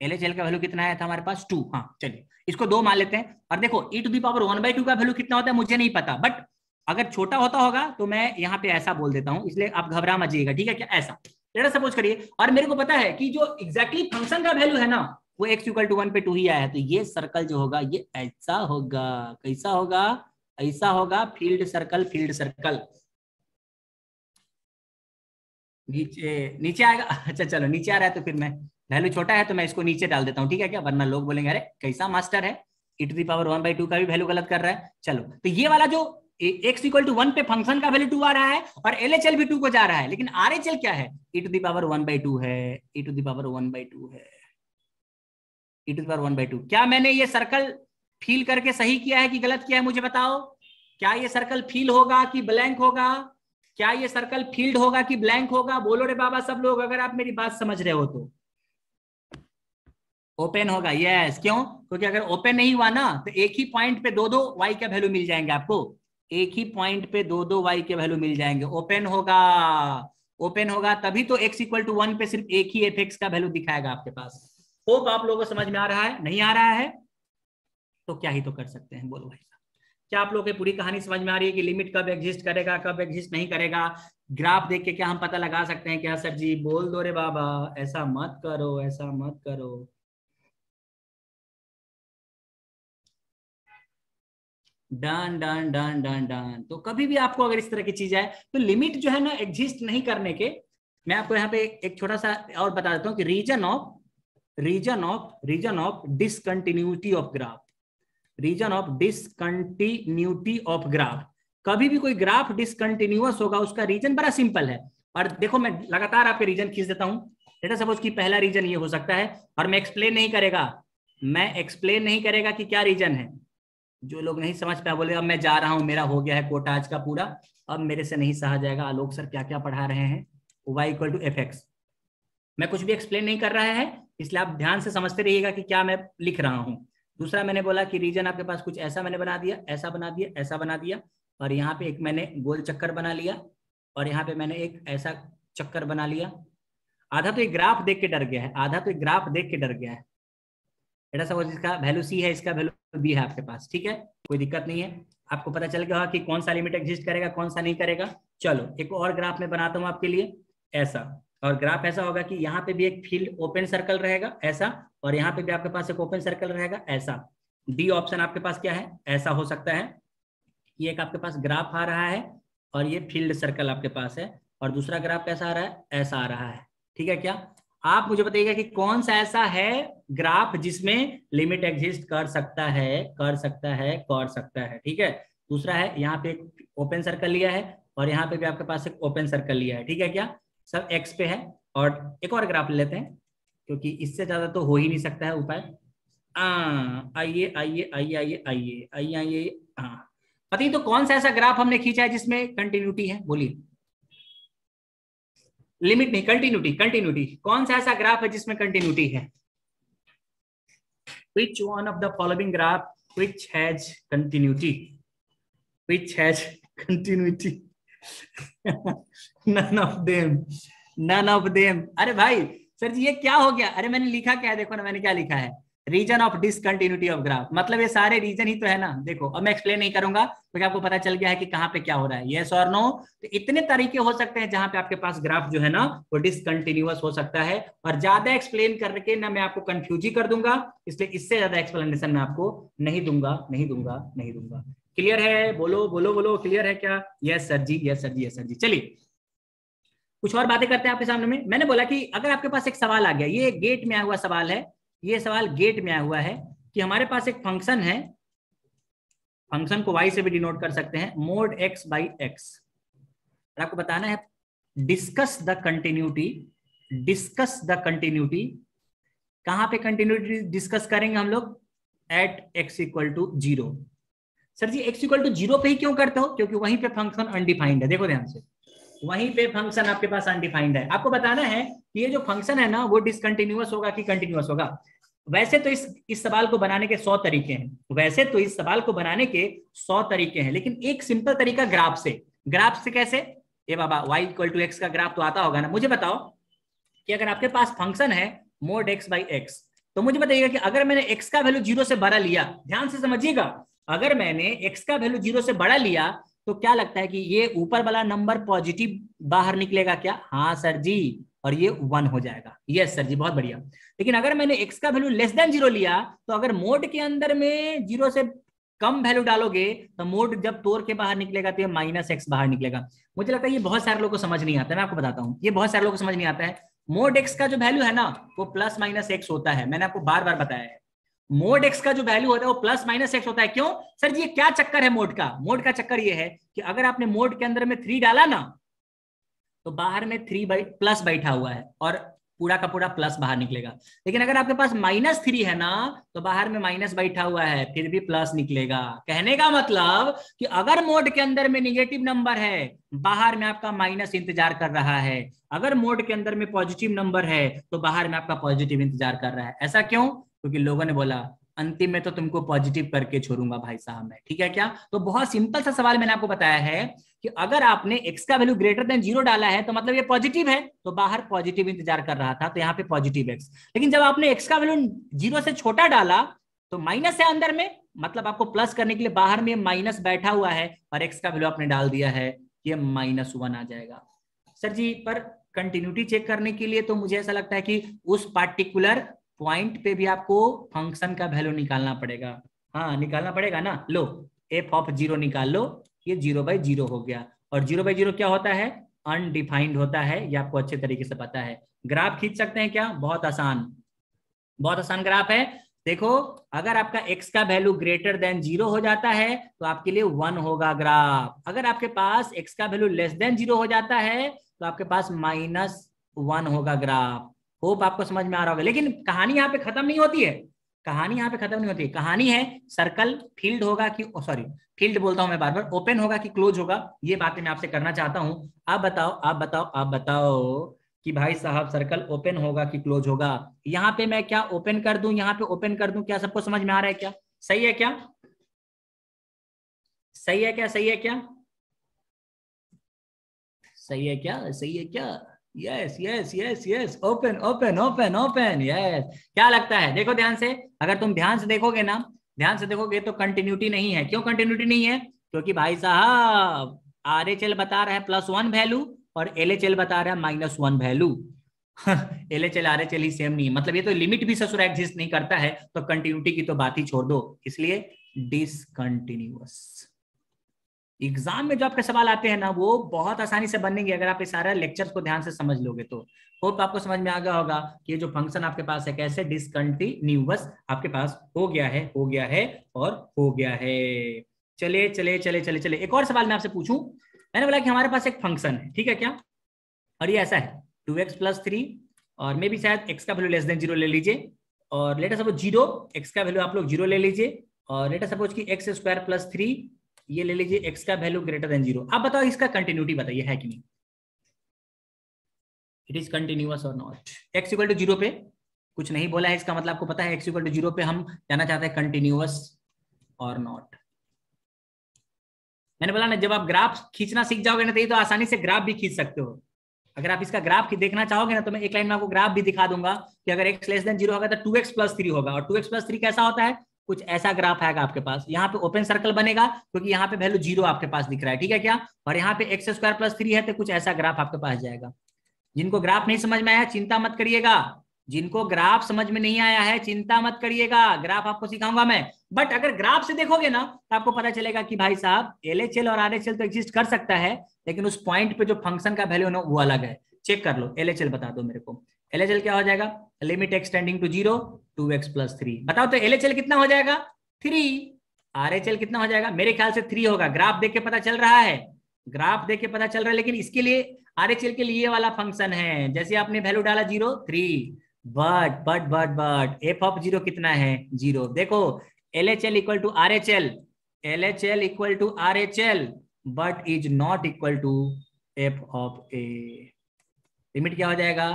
LHL का वैल्यू कितना आया था हमारे पास, 2। हाँ चलिए, इसको 2 मान लेते हैं। और देखो, e टू द पावर 1/2 का वैल्यू कितना होता है मुझे नहीं पता, बट अगर छोटा होता होगा तो मैं यहाँ पे ऐसा बोल देता हूँ, इसलिए आप घबरा मत जाइएगा, ठीक है क्या? ऐसा लेट अस सपोज करिए, और मेरे को पता है कि जो एग्जैक्टली फंक्शन का वैल्यू है ना, वो x इक्वल टू 1 पे 2 ही आया है, तो ये सर्कल जो होगा ये ऐसा होगा। कैसा होगा? ऐसा होगा, फील्ड सर्कल, नीचे आएगा। अच्छा चलो, नीचे आ रहा है तो फिर मैं, वैल्यू छोटा है तो मैं इसको नीचे डाल देता हूँ, ठीक है क्या? वरना लोग बोलेंगे अरे कैसा मास्टर है, e टू द पावर 1/2 का भी वैल्यू गलत कर रहा है। चलो, तो ये वाला जो x इक्वल टू 1 पे फंक्शन का वैल्यू 2 आ रहा है, और LHL भी 2 को जा रहा है, लेकिन RHL क्या है, e टू द पावर 1/2 है, e टू द पावर 1/2 है, e टू द पावर 1/2। क्या मैंने ये सर्कल फील करके सही किया है कि गलत किया है, मुझे बताओ। क्या ये सर्कल फील होगा कि ब्लैंक होगा? क्या ये सर्कल फील्ड होगा कि ब्लैंक होगा? बोलो रे बाबा सब लोग, अगर आप मेरी बात समझ रहे हो तो। ओपन होगा, यस। क्यों? क्योंकि अगर ओपन नहीं हुआ ना तो एक ही पॉइंट पे 2-2 y के वैल्यू मिल जाएंगे आपको, एक ही पॉइंट पे 2-2 y के वैल्यू मिल जाएंगे। ओपन होगा तभी तो x इक्वल टू 1 पे सिर्फ एक ही fx का वैल्यू दिखाएगा आपके पास। होप आप लोगों को समझ में आ रहा है? नहीं आ रहा है तो क्या ही तो कर सकते हैं, बोलो भाई साहब। क्या आप लोगों को पूरी कहानी समझ में आ रही है कि लिमिट कब एग्जिस्ट करेगा, कब एग्जिस्ट नहीं करेगा? ग्राफ देख के क्या हम पता लगा सकते हैं क्या? सर जी बोल दो रे बाबा, ऐसा मत करो, ऐसा मत करो। Done done done done done. तो कभी भी आपको अगर इस तरह की चीज है तो लिमिट जो है ना एग्जिस्ट नहीं करने के, मैं आपको यहाँ पे एक छोटा सा और बता देता हूँ कि reason of discontinuity of graph, reason of discontinuity of graph. कभी भी कोई ग्राफ डिसकंटिन्यूअस होगा उसका रीजन बड़ा सिंपल है। और देखो, मैं लगातार आपके रीजन खींच देता हूं। लेट्स सपोज कि पहला रीजन ये हो सकता है, और मैं एक्सप्लेन नहीं करेगा कि क्या रीजन है। जो लोग नहीं समझ पाए बोले अब मैं जा रहा हूं, मेरा हो गया है कोटा आज का पूरा, अब मेरे से नहीं सहा जाएगा। आलोक सर क्या क्या पढ़ा रहे हैं, y equal to F X. मैं कुछ भी एक्सप्लेन नहीं कर रहा है, इसलिए आप ध्यान से समझते रहिएगा कि क्या मैं लिख रहा हूं। दूसरा मैंने बोला कि रीजन आपके पास कुछ ऐसा मैंने बना दिया, ऐसा बना दिया, ऐसा बना दिया, और यहाँ पे एक मैंने गोल चक्कर बना लिया, और यहाँ पे मैंने एक ऐसा चक्कर बना लिया। आधा तो एक ग्राफ देख के डर गया है, आधा तो एक ग्राफ देख के डर गया है। बेटा सपोज इसका वैल्यू सी है, इसका वैल्यू बी है आपके पास, ठीक है, कोई दिक्कत नहीं है। आपको पता चल गया कि कौन सा लिमिट एग्जिस्ट करेगा, कौन सा नहीं करेगा। चलो एक और ग्राफ में बनाता हूं आपके लिए ऐसा, और ग्राफ ऐसा होगा कि यहाँ पे भी एक फील्ड ओपन सर्कल रहेगा ऐसा, और यहाँ पे भी आपके पास एक ओपन सर्कल रहेगा ऐसा। डी ऑप्शन आपके पास क्या है, ऐसा हो सकता है। ये एक आपके पास ग्राफ आ रहा है और ये फील्ड सर्कल आपके पास है, और दूसरा ग्राफ कैसा आ रहा है, ऐसा आ रहा है, ठीक है। क्या आप मुझे बताइएगा कि कौन सा ऐसा है ग्राफ जिसमें लिमिट एग्जिस्ट कर सकता है, कर सकता है, कर सकता है, ठीक है। दूसरा है यहाँ पे एक ओपन सर्कल लिया है, और यहाँ पे भी आपके पास एक ओपन सर्कल लिया है, ठीक है। क्या सब एक्स पे है। और एक और ग्राफ लेते हैं, क्योंकि इससे ज्यादा तो हो ही नहीं सकता है उपाय। आइए आइए आइए आइए आइए आइए आइए, हाँ पता ही तो कौन सा ऐसा ग्राफ हमने खींचा है जिसमें कंटिन्यूटी है, बोलिए। लिमिट नहीं, कंटिन्यूटी, कंटिन्यूटी। कौन सा ऐसा ग्राफ है जिसमें कंटिन्यूटी है? Which one of the following graph which has continuity? Which has continuity? None of them. None of them. अरे भाई सर जी ये क्या हो गया? अरे मैंने लिखा क्या है, देखो ना मैंने क्या लिखा है, reason of discontinuity of graph. मतलब ये सारे रीजन ही तो है ना। देखो अब मैं एक्सप्लेन नहीं करूंगा क्योंकि आपको पता चल गया है कि कहाँ पे क्या हो रहा है, यस और नो। तो इतने तरीके हो सकते हैं जहां पे आपके पास ग्राफ जो है ना वो डिसकंटिन्यूअस हो सकता है, और ज्यादा एक्सप्लेन करके ना मैं आपको कंफ्यूज ही कर दूंगा, इसलिए इससे ज्यादा एक्सप्लेनेशन मैं आपको नहीं दूंगा, नहीं दूंगा, नहीं दूंगा। क्लियर है? बोलो बोलो बोलो, क्लियर है क्या? यस सर जी, यस सर जी, यस सर जी। चलिए कुछ और बातें करते हैं आपके सामने में। मैंने बोला कि अगर आपके पास एक सवाल आ गया, ये गेट में आया हुआ सवाल है, ये सवाल गेट में आया हुआ है कि हमारे पास एक फंक्शन है, फंक्शन को y से भी डिनोट कर सकते हैं, मोड x बाई एक्स। आपको बताना है discuss the continuity, discuss the continuity. कहां पे कंटिन्यूटी डिस्कस करेंगे हम लोग? At x equal to 0। Sir ji x equal to 0 पे ही क्यों करते हो? क्योंकि वहीं पे फंक्शन अनडिफाइंड है। देखो ध्यान से, वहीं पे फंक्शन आपके पास अनडिफाइंड है। आपको बताना है कि ये जो फंक्शन है ना वो डिसकंटिन्यूअस होगा कि कंटिन्यूअस होगा। वैसे तो इस सवाल को बनाने के 100 तरीके हैं, वैसे तो इस सवाल को बनाने के 100 तरीके हैं, लेकिन एक सिंपल तरीका ग्राफ से। ग्राफ से कैसे? ये बाबा y इक्वल टू एक्स का ग्राफ तो आता होगा ना। मुझे बताओ कि अगर आपके पास फंक्शन है मोड x बाई एक्स, तो मुझे बताइएगा कि अगर मैंने x का वैल्यू 0 से बड़ा लिया, ध्यान से समझिएगा, अगर मैंने x का वैल्यू 0 से बड़ा लिया तो क्या लगता है कि ये ऊपर वाला नंबर पॉजिटिव बाहर निकलेगा क्या? हाँ सर जी, और ये 1 हो जाएगा। यस सर जी, बहुत बढ़िया। लेकिन अगर मैंने x का वैल्यू लेस देन 0 लिया, तो अगर मोड के अंदर में 0 से कम वैल्यू डालोगे तो मोड जब तोड़ के बाहर निकलेगा तो ये माइनस एक्स बाहर निकलेगा। मुझे लगता है ये बहुत सारे लोगों को समझ नहीं आता है, मैं आपको बताता हूँ, ये बहुत सारे लोगों को समझ नहीं आता है। मोड एक्स का जो वैल्यू है ना वो प्लस माइनस एक्स होता है, मैंने आपको बार बार बताया है। मोड एक्स का जो वैल्यू होता है वो प्लस माइनस एक्स होता है। क्यों सर जी? ये क्या चक्कर है मोड का? मोड का चक्कर ये है कि अगर आपने मोड के अंदर में 3 डाला ना तो बाहर में 3 प्लस बैठा हुआ है और पूरा का पूरा प्लस बाहर निकलेगा। लेकिन अगर आपके पास -3 है ना तो बाहर में माइनस बैठा हुआ है, फिर भी प्लस निकलेगा। कहने का मतलब कि अगर मोड के अंदर में निगेटिव नंबर है, बाहर में आपका माइनस इंतजार कर रहा है। अगर मोड के अंदर में पॉजिटिव नंबर है तो बाहर में आपका पॉजिटिव इंतजार कर रहा है। ऐसा क्यों? क्योंकि लोगों ने बोला अंतिम में तो तुमको पॉजिटिव करके छोड़ूंगा भाई साहब मैं, ठीक है क्या? तो बहुत सिंपल सा सवाल मैंने आपको बताया है कि अगर आपने x का वैल्यू ग्रेटर देन 0 डाला है तो मतलब ये पॉजिटिव है, तो बाहर पॉजिटिव इंतजार कर रहा था, तो यहाँ पे पॉजिटिव x। लेकिन जब आपने x का वैल्यू 0 से छोटा डाला तो माइनस है अंदर में, मतलब आपको प्लस करने के लिए बाहर में माइनस बैठा हुआ है, और x का वैल्यू आपने डाल दिया है, ये -1 आ जाएगा। सर जी पर कंटिन्यूटी चेक करने के लिए तो मुझे ऐसा लगता है कि उस पार्टिकुलर पॉइंट पे भी आपको फंक्शन का वैल्यू निकालना पड़ेगा। हाँ निकालना पड़ेगा ना। लो f ऑफ 0 निकाल लो, ये 0/0 हो गया, और 0/0 क्या होता है? अनडिफाइंड होता है, ये आपको अच्छे तरीके से पता है। ग्राफ खींच सकते हैं क्या? बहुत आसान, बहुत आसान ग्राफ है। देखो अगर आपका x का वैल्यू ग्रेटर देन 0 हो जाता है तो आपके लिए 1 होगा ग्राफ। अगर आपके पास x का वैल्यू लेस देन 0 हो जाता है तो आपके पास -1 होगा ग्राफ। होप आपको समझ में आ रहा होगा। लेकिन कहानी यहाँ पे खत्म नहीं होती है, कहानी यहाँ पे खत्म नहीं होती। कहानी है सर्कल फील्ड होगा कि, सॉरी फील्ड बोलता हूं मैं बार बार, ओपन होगा कि क्लोज होगा, ये बातें मैं आपसे करना चाहता हूं। आप बताओ आप बताओ आप बताओ कि भाई साहब सर्कल ओपन होगा कि क्लोज होगा। यहाँ पे मैं क्या ओपन कर दूं, यहाँ पे ओपन कर दूं, क्या सबको समझ में आ रहा है क्या? सही है क्या? सही है क्या? सही है क्या? सही है क्या? सही है क्या? Yes yes yes yes, open open open open, yes. क्या लगता है? देखो ध्यान से, अगर तुम ध्यान से देखोगे ना, ध्यान से देखोगे तो कंटिन्यूटी नहीं है। क्यों कंटिन्यूटी नहीं है? क्योंकि भाई साहब RHL बता रहा है +1 वैल्यू और LHL बता रहा है -1 वैल्यू। LHL RHL ही सेम नहीं है, मतलब ये तो लिमिट भी ससुर एग्जिस्ट नहीं करता है, तो कंटिन्यूटी की तो बात ही छोड़ दो, इसलिए डिसकंटिन्यूअस। एग्जाम में जो आपके सवाल आते हैं ना, वो बहुत आसानी से बनेंगे अगर आप इस सारे लेक्चर्स को ध्यान से समझ लोगे तो। होप आपको समझ में आ गया होगा कि ये जो फंक्शन आपके पास है कैसे डिसकंटिन्यूअस आपके पास हो गया है, हो गया है और हो गया है। चले चले चले चले चले, एक और सवाल मैं आपसे पूछूं। मैंने बोला कि हमारे पास एक फंक्शन है, ठीक है क्या, और ये ऐसा है 2x + 3 और मे भी शायद x का वैल्यू <0 ले लीजिए, और लेटर सपोज 0, x का वैल्यू आप लोग 0 ले लीजिए, और लेटर सपोज कि x² + 3 ये ले लीजिए, x का वैल्यू <0। आप बताओ इसका कंटिन्यूटी बताइए है कि नहीं, इट इज कंटिन्यूअस और नॉट। x = 0 पे कुछ नहीं बोला है, इसका मतलब आपको पता है x = 0 पे हम जानना चाहते हैं कंटिन्यूअस और नॉट। मैंने बोला ना, जब आप ग्राफ खींचना सीख जाओगे ना, तो ये तो आसानी से ग्राफ भी खींच सकते हो। अगर आप इसका ग्राफ देखना चाहोगे ना, तो मैं एक लाइन में आपको ग्राफ भी दिखा दूंगा कि अगर x < 0 होगा तो 2x + 3 होगा, और 2x + 3 कैसा होता है, कुछ ऐसा ग्राफ आएगा आपके पास। यहाँ पे ओपन सर्कल बनेगा क्योंकि यहाँ पे वैल्यू 0 आपके पास दिख रहा है, ठीक है क्या, और यहाँ पे x² + 3 है, तो कुछ ऐसा ग्राफ आपके पास जाएगा। जिनको ग्राफ नहीं समझ में आया चिंता मत करिएगा, जिनको ग्राफ समझ में नहीं आया है चिंता मत करिएगा, ग्राफ आपको सिखाऊंगा मैं। बट अगर ग्राफ से देखोगे ना तो आपको पता चलेगा कि भाई साहब LHL और RHL तो एग्जिस्ट कर सकता है, लेकिन उस पॉइंट पे जो फंक्शन का वैल्यू है ना वो अलग है। चेक कर लो, LHL बता दो मेरे को। LHL क्या हो जाएगा, limit x tending to 0 2x + 3। बताओ तो LHL कितना हो जाएगा, 3। RHL कितना हो जाएगा, मेरे ख्याल से 3 होगा, ग्राफ देख के पता चल रहा है, ग्राफ देख के पता चल रहा है। लेकिन इसके लिए RHL के लिए ये वाला फंक्शन है, जैसे आपने वैल्यू डाला 0 3, बट f(0) कितना है, 0। देखो LHL = RHL, LHL = RHL but is not equal to f(a)। Limit क्या हो जाएगा,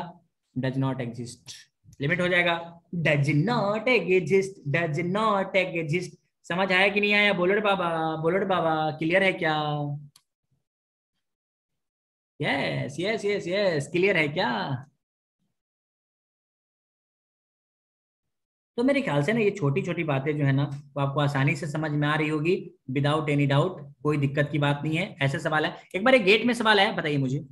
डज नॉट एग्जिस्ट। लिमिट हो जाएगा does not exist, does not exist. समझ आया कि नहीं आया, बोलो रे बाबा, बोलो रे बाबा, क्लियर है क्या? Yes yes yes yes, clear है क्या? तो मेरे ख्याल से ना ये छोटी छोटी बातें जो है ना वो आपको आसानी से समझ में आ रही होगी, विदाउट एनी डाउट, कोई दिक्कत की बात नहीं है। ऐसे सवाल है, एक बार एक गेट में सवाल है, बताइए मुझे,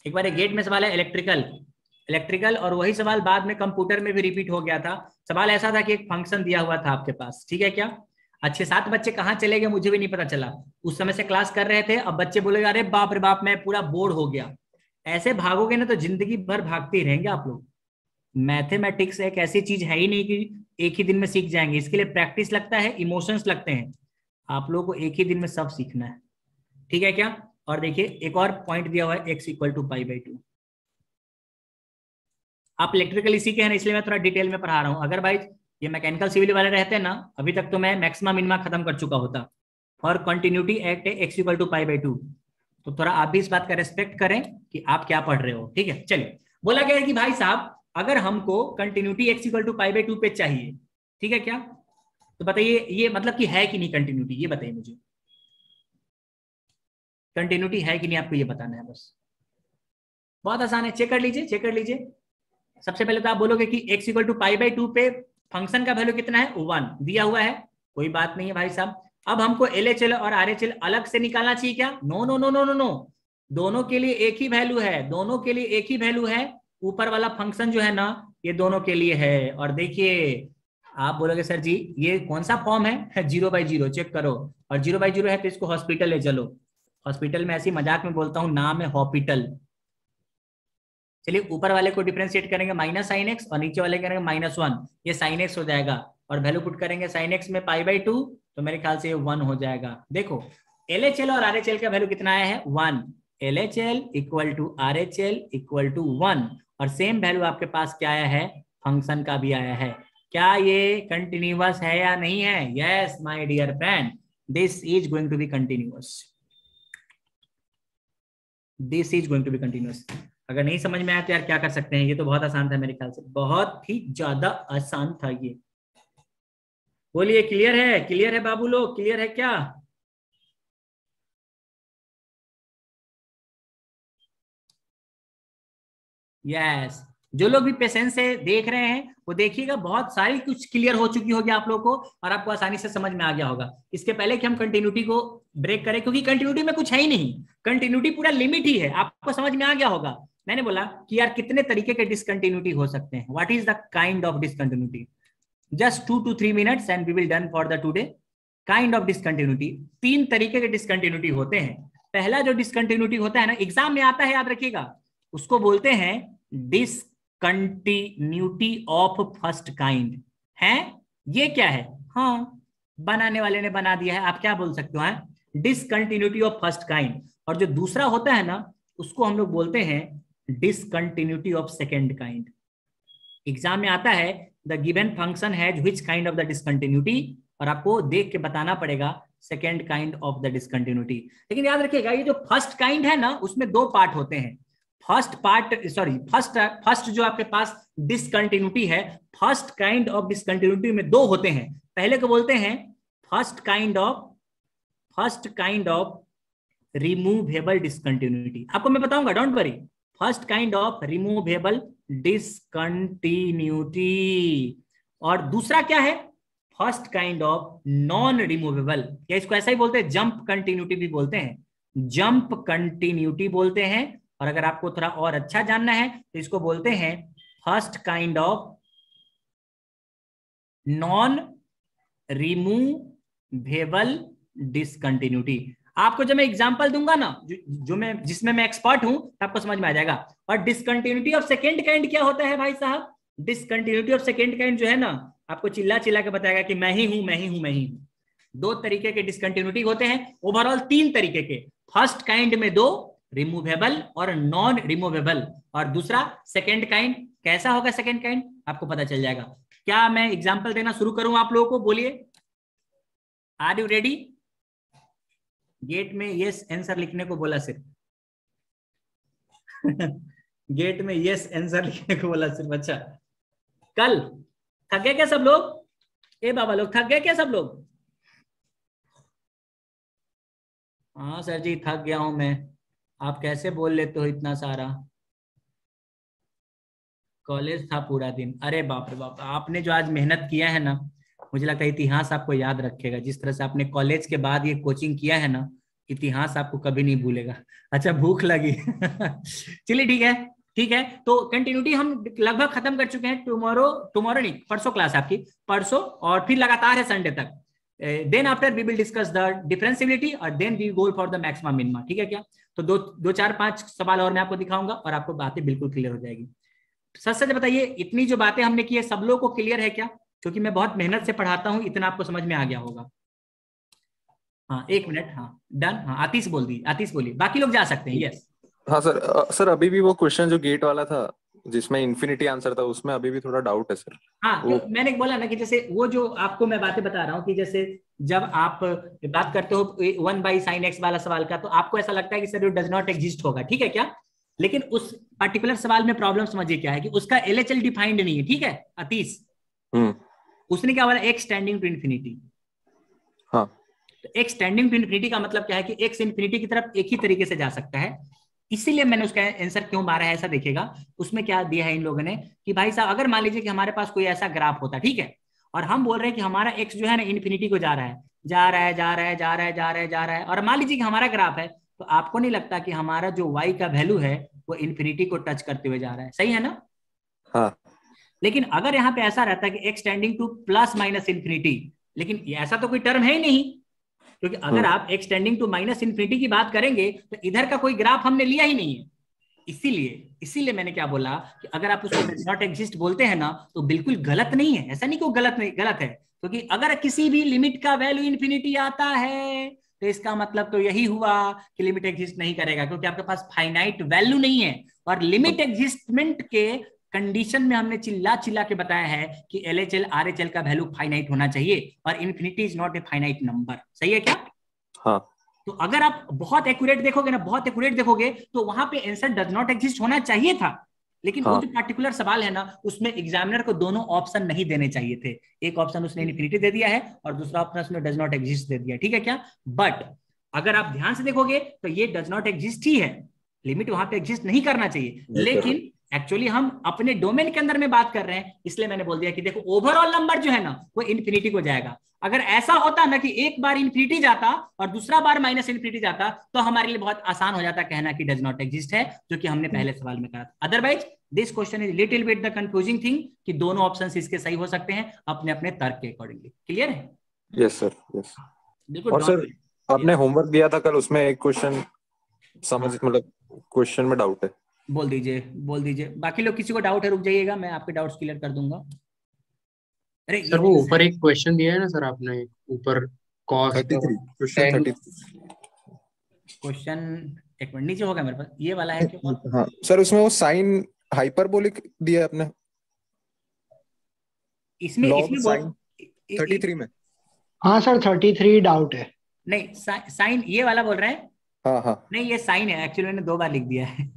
एक बार एक गेट में सवाल है इलेक्ट्रिकल, और वही सवाल बाद में कंप्यूटर में भी रिपीट हो गया था। सवाल ऐसा था कि एक फंक्शन दिया हुआ था आपके पास, ठीक है क्या, अच्छे 7 बच्चे कहाँ चले गए मुझे भी नहीं पता चला, उस समय से क्लास कर रहे थे। अब बच्चे बोलेगा अरे बाप रे बाप मैं पूरा बोर हो गया। ऐसे भागोगे ना तो जिंदगी भर भागते ही रहेंगे आप लोग। मैथमेटिक्स एक ऐसी चीज है ही नहीं कि एक ही दिन में सीख जाएंगे, इसके लिए प्रैक्टिस लगता है, इमोशंस लगते हैं। आप लोगों को एक ही दिन में सब सीखना है, ठीक है क्या। और देखिए एक और पॉइंट दिया हुआ है x = π/2। आप इलेक्ट्रिकली सीखे हैं ना, इसलिए मैं थोड़ा डिटेल में पढ़ा रहा हूं। अगर भाई ये मैकेनिकल सिविल वाले रहते हैं ना, अभी तक तो मैं मैक्सिमम मिनिमा खत्म कर चुका होता। और कंटिन्यूटी एक्ट है x = π/2, तो थोड़ा आप भी इस बात का रेस्पेक्ट करें कि आप क्या पढ़ रहे हो, ठीक है। चलिए, बोला गया है कि भाई साहब अगर हमको कंटिन्यूटी x = π/2 पे चाहिए, ठीक है क्या, तो बताइए ये मतलब कि है कि नहीं कंटिन्यूटी, ये बताइए मुझे, कंटिन्यूटी है कि नहीं, आपको ये बताना है बस। बहुत आसान है, चेक कर लीजिए, चेक कर लीजिए। सबसे पहले तो आप बोलोगे कि x = π/2 पे फंक्शन का वैल्यू कितना है, 1 दिया हुआ है, कोई बात नहीं है भाई साहब। अब हमको LHL और RHL अलग से निकालना चाहिए क्या, no no no no no no, दोनों के लिए एक ही वैल्यू है, दोनों के लिए एक ही वैल्यू है। ऊपर वाला फंक्शन जो है ना ये दोनों के लिए है। और देखिए आप बोलोगे सर जी ये कौन सा फॉर्म है 0/0, चेक करो, और 0/0 है तो इसको हॉस्पिटल ले चलो। हॉस्पिटल में ऐसी मजाक में बोलता हूँ, नाम है हॉस्पिटल। चलिए ऊपर वाले को डिफरेंशिएट करेंगे -sin x और नीचे वाले करेंगे -1, ये sin x हो जाएगा, और वैल्यू पुट करेंगे sin x में π/2, तो मेरे ख्याल से ये 1 हो जाएगा। देखो LHL और RHL का वैल्यू कितना आया है, 1। LHL = RHL = 1, और सेम वैल्यू आपके पास क्या आया है, फंक्शन का भी आया है। क्या ये कंटिन्यूअस है या नहीं है? Yes my dear friend, this is going to be continuous, this is going to be continuous. अगर नहीं समझ में आया तो यार क्या कर सकते हैं, ये तो बहुत आसान था मेरे ख्याल से, बहुत ही ज्यादा आसान था ये। बोलिए क्लियर है? क्लियर है बाबू लोग, क्लियर है क्या? यस, जो लोग भी पेशेंस से देख रहे हैं वो देखिएगा, बहुत सारी कुछ क्लियर हो चुकी होगी आप लोगों को और आपको आसानी से समझ में आ गया होगा। इसके पहले कि हम कंटिन्यूटी को ब्रेक करें, क्योंकि कंटिन्यूटी में कुछ है ही नहीं, कंटिन्यूटी पूरा लिमिट ही है, आपको समझ में आ गया होगा। मैंने बोला कि यार कितने तरीके के डिसकंटिन्यूटी हो सकते हैं, what is the kind of discontinuity, just 2 to 3 minutes and we will done for the today. Kind of discontinuity, 3 तरीके के डिसकंटिन्यूटी होते हैं। पहला जो डिसकंटिन्यूटी होता है ना, एग्जाम में आता है, याद रखिएगा, उसको बोलते हैं डिसकंटिन्यूटी ऑफ फर्स्ट काइंड। है ये क्या है? हाँ, बनाने वाले ने बना दिया है, आप क्या बोल सकते हो, डिसकंटिन्यूटी ऑफ फर्स्ट काइंड। और जो दूसरा होता है ना, उसको हम लोग बोलते हैं discontinuity of second kind. Exam में आता है the given function has which kind of the discontinuity, और आपको देख के बताना पड़ेगा second kind of the discontinuity. लेकिन याद रखिएगा, ये जो फर्स्ट काइंड है ना, उसमें 2 पार्ट होते हैं। फर्स्ट जो आपके पास डिसकंटिन्यूटी है, फर्स्ट काइंड ऑफ डिसकंटिन्यूटी में 2 होते हैं। पहले को बोलते हैं first kind of removable discontinuity. आपको मैं बताऊंगा, don't worry. First kind of removable discontinuity. और दूसरा क्या है? First kind of non removable, या इसको ऐसा ही बोलते हैं, जंप कंटिन्यूटी भी बोलते हैं, जंप कंटिन्यूटी बोलते हैं। और अगर आपको थोड़ा और अच्छा जानना है तो इसको बोलते हैं first kind of non removable discontinuity. आपको जब मैं एग्जांपल दूंगा ना, जिसमें मैं एक्सपर्ट हूं, तो आपको समझ में आ जाएगा। और डिसकंटिन्यूटी ऑफ सेकेंड काइंड क्या होता है भाई साहब? डिसकंटिन्यूटी ऑफ सेकेंड काइंड जो है ना, आपको चिल्ला चिल्ला के बताएगा कि मैं ही हूं, मैं ही हूं, मैं ही हूं। 2 तरीके के डिसकंटिन्यूटी होते हैं, ओवरऑल 3 तरीके के। फर्स्ट काइंड में 2, रिमूवेबल और नॉन रिमूवेबल। और दूसरा सेकेंड काइंड, कैसा होगा सेकेंड काइंड, आपको पता चल जाएगा। क्या मैं एग्जाम्पल देना शुरू करूं आप लोगों को? बोलिए, आर यू रेडी? गेट में यस आंसर लिखने को बोला सिर्फ गेट में यस आंसर लिखने को बोला सिर्फ। अच्छा, कल थक गए क्या सब लोग? ए बाबा लोग थक गए क्या सब लोग? हाँ सर जी थक गया हूं मैं। आप कैसे बोल लेते हो इतना सारा? कॉलेज था पूरा दिन। अरे बाप रे बाप, आपने जो आज मेहनत किया है ना, मुझे लगता है इतिहास आपको याद रखेगा। जिस तरह से आपने कॉलेज के बाद ये कोचिंग किया है ना, इतिहास आपको कभी नहीं भूलेगा। अच्छा भूख लगी चलिए ठीक है, ठीक है। तो कंटिन्यूटी हम लगभग खत्म कर चुके हैं। टुमारो नहीं, परसों क्लास आपकी, परसों, और फिर लगातार है संडे तक। Then after we will discuss the differentiability और then we go for the maximum minima. ठीक है क्या? तो 2 4 5 सवाल और मैं आपको दिखाऊंगा और आपको बातें बिल्कुल क्लियर हो जाएगी। सच सच बताइए, इतनी जो बातें हमने की है सब लोगों को क्लियर है क्या? क्योंकि मैं बहुत मेहनत से पढ़ाता हूं, इतना आपको समझ में आ गया होगा। हाँ 1 मिनट, हाँ डन। हाँ आतिश बोल दी, आतिश बोलिए, बाकी लोग जा सकते हैं। यस हाँ सर अभी भी वो क्वेश्चन जो गेट वाला था जिसमें इन्फिनिटी आंसर था, उसमें अभी भी थोड़ा डाउट है सर। हाँ तो मैंने बोला ना कि जैसे वो जो आपको मैं बातें बता रहा हूँ कि जैसे जब आप बात करते हो 1/sin x वाला सवाल का, तो आपको ऐसा लगता है कि सर वो डज नॉट एग्जिस्ट होगा, ठीक है क्या? लेकिन उस पर्टिकुलर सवाल में प्रॉब्लम समझिए क्या है कि उसका LHL डिफाइंड नहीं है। ठीक है अतीश, उसने क्या बोला? x tending to infinity. हाँ, तो x टेंडिंग टू इन्फिनिटी का मतलब क्या है कि x इन्फिनिटी की तरफ एक ही तरीके से जा सकता है। इसीलिए मैंने उसका आंसर क्यों मारा है, ऐसा देखिएगा उसमें क्या दिया है इन लोगों ने कि भाई साहब अगर मान लीजिए कि हमारे पास कोई ऐसा ग्राफ होता, ठीक है, और हम बोल रहे हैं कि हमारा x जो है ना इन्फिनिटी को जा रहा है, जा रहा है, जा रहा है, जा रहा है, जा रहा है, जा रहा है, और मान लीजिए कि हमारा ग्राफ है, तो आपको नहीं लगता कि हमारा जो y का वैल्यू है वो इन्फिनिटी को टच करते हुए जा रहा है? सही है ना? हाँ। लेकिन अगर यहाँ पे ऐसा रहता है कि x tending two plus minus infinity, लेकिन ऐसा तो कोई टर्म है ही नहीं, क्योंकि अगर आप x tending to minus infinity की बात करेंगे तो इधर का कोई ग्राफ हमने लिया ही नहीं है। इसीलिए मैंने क्या बोला कि अगर आप उसको नॉट एग्जिस्ट बोलते हैं ना, तो बिल्कुल गलत नहीं है। ऐसा नहीं कि वो गलत नहीं, गलत है, क्योंकि अगर किसी भी लिमिट का वैल्यू इन्फिनिटी आता है तो इसका मतलब तो यही हुआ कि लिमिट एग्जिस्ट नहीं करेगा, क्योंकि आपके पास फाइनाइट वैल्यू नहीं है। और लिमिट एग्जिस्टमेंट के कंडीशन में हमने चिल्ला चिल्ला के बताया है कि LHL RHL का वैल्यू फाइनाइट होना चाहिए और infinity is not a finite number. सही है क्या? हाँ। तो अगर आप बहुत एक्यूरेट देखोगे ना, बहुत एक्यूरेट देखोगे तो वहां पे आंसर डज नॉट एग्जिस्ट होना चाहिए था, लेकिन वो जो पार्टिकुलर सवाल है ना उसमें एग्जामिनर को दोनों ऑप्शन नहीं देने चाहिए थे। एक ऑप्शन उसने इन्फिनिटी दे दिया है और दूसरा ऑप्शन उसने डज नॉट एग्जिस्ट दे दिया। ठीक है क्या? बट अगर आप ध्यान से देखोगे तो ये डज नॉट एग्जिस्ट ही है, लिमिट वहां पे एग्जिस्ट नहीं करना चाहिए, लेकिन एक्चुअली हम अपने डोमेन के अंदर में बात कर रहे हैं, इसलिए मैंने बोल दिया कि देखो ओवरऑल नंबर जो है ना वो इन्फिनिटी को जाएगा। अगर ऐसा होता ना कि एक बार इन्फिनिटी जाता और दूसरा बार माइनस इन्फिनिटी जाता तो हमारे लिए बहुत आसान हो जाता कहना कि डज नॉट एग्जिस्ट है, जो कि हमने पहले सवाल में कहा था। Otherwise this question is little bit the confusing thing कि दोनों ऑप्शंस इसके सही हो सकते हैं अपने अपने तर्क के अकॉर्डिंगली। क्लियर है? Yes sir, yes. बिल्कुल। और सर आपने होमवर्क दिया था कल, उसमें एक क्वेश्चन समझ मतलब क्वेश्चन में डाउट है। बोल दीजिए, बोल दीजिए। बाकी लोग किसी को डाउट है रुक जाइएगा, मैं आपके डाउट्स क्लियर कर दूंगा। अरे सर वो ऊपर एक क्वेश्चन दिया है ना सर आपने, ऊपर कॉस 33 क्वेश्चन 33 क्वेश्चन, एक मिनट नीचे होगा मेरे पास, ये वाला है क्यों? हाँ सर, उसमें वो साइन हाइपरबोलिक दिया है आपने इसमें साइन 33 में। हाँ सर 33 डाउट है। नहीं साइन ये वाला बोल रहे हैं? हाँ हाँ नहीं ये साइन है, एक्चुअली मैंने 2 बार लिख दिया है।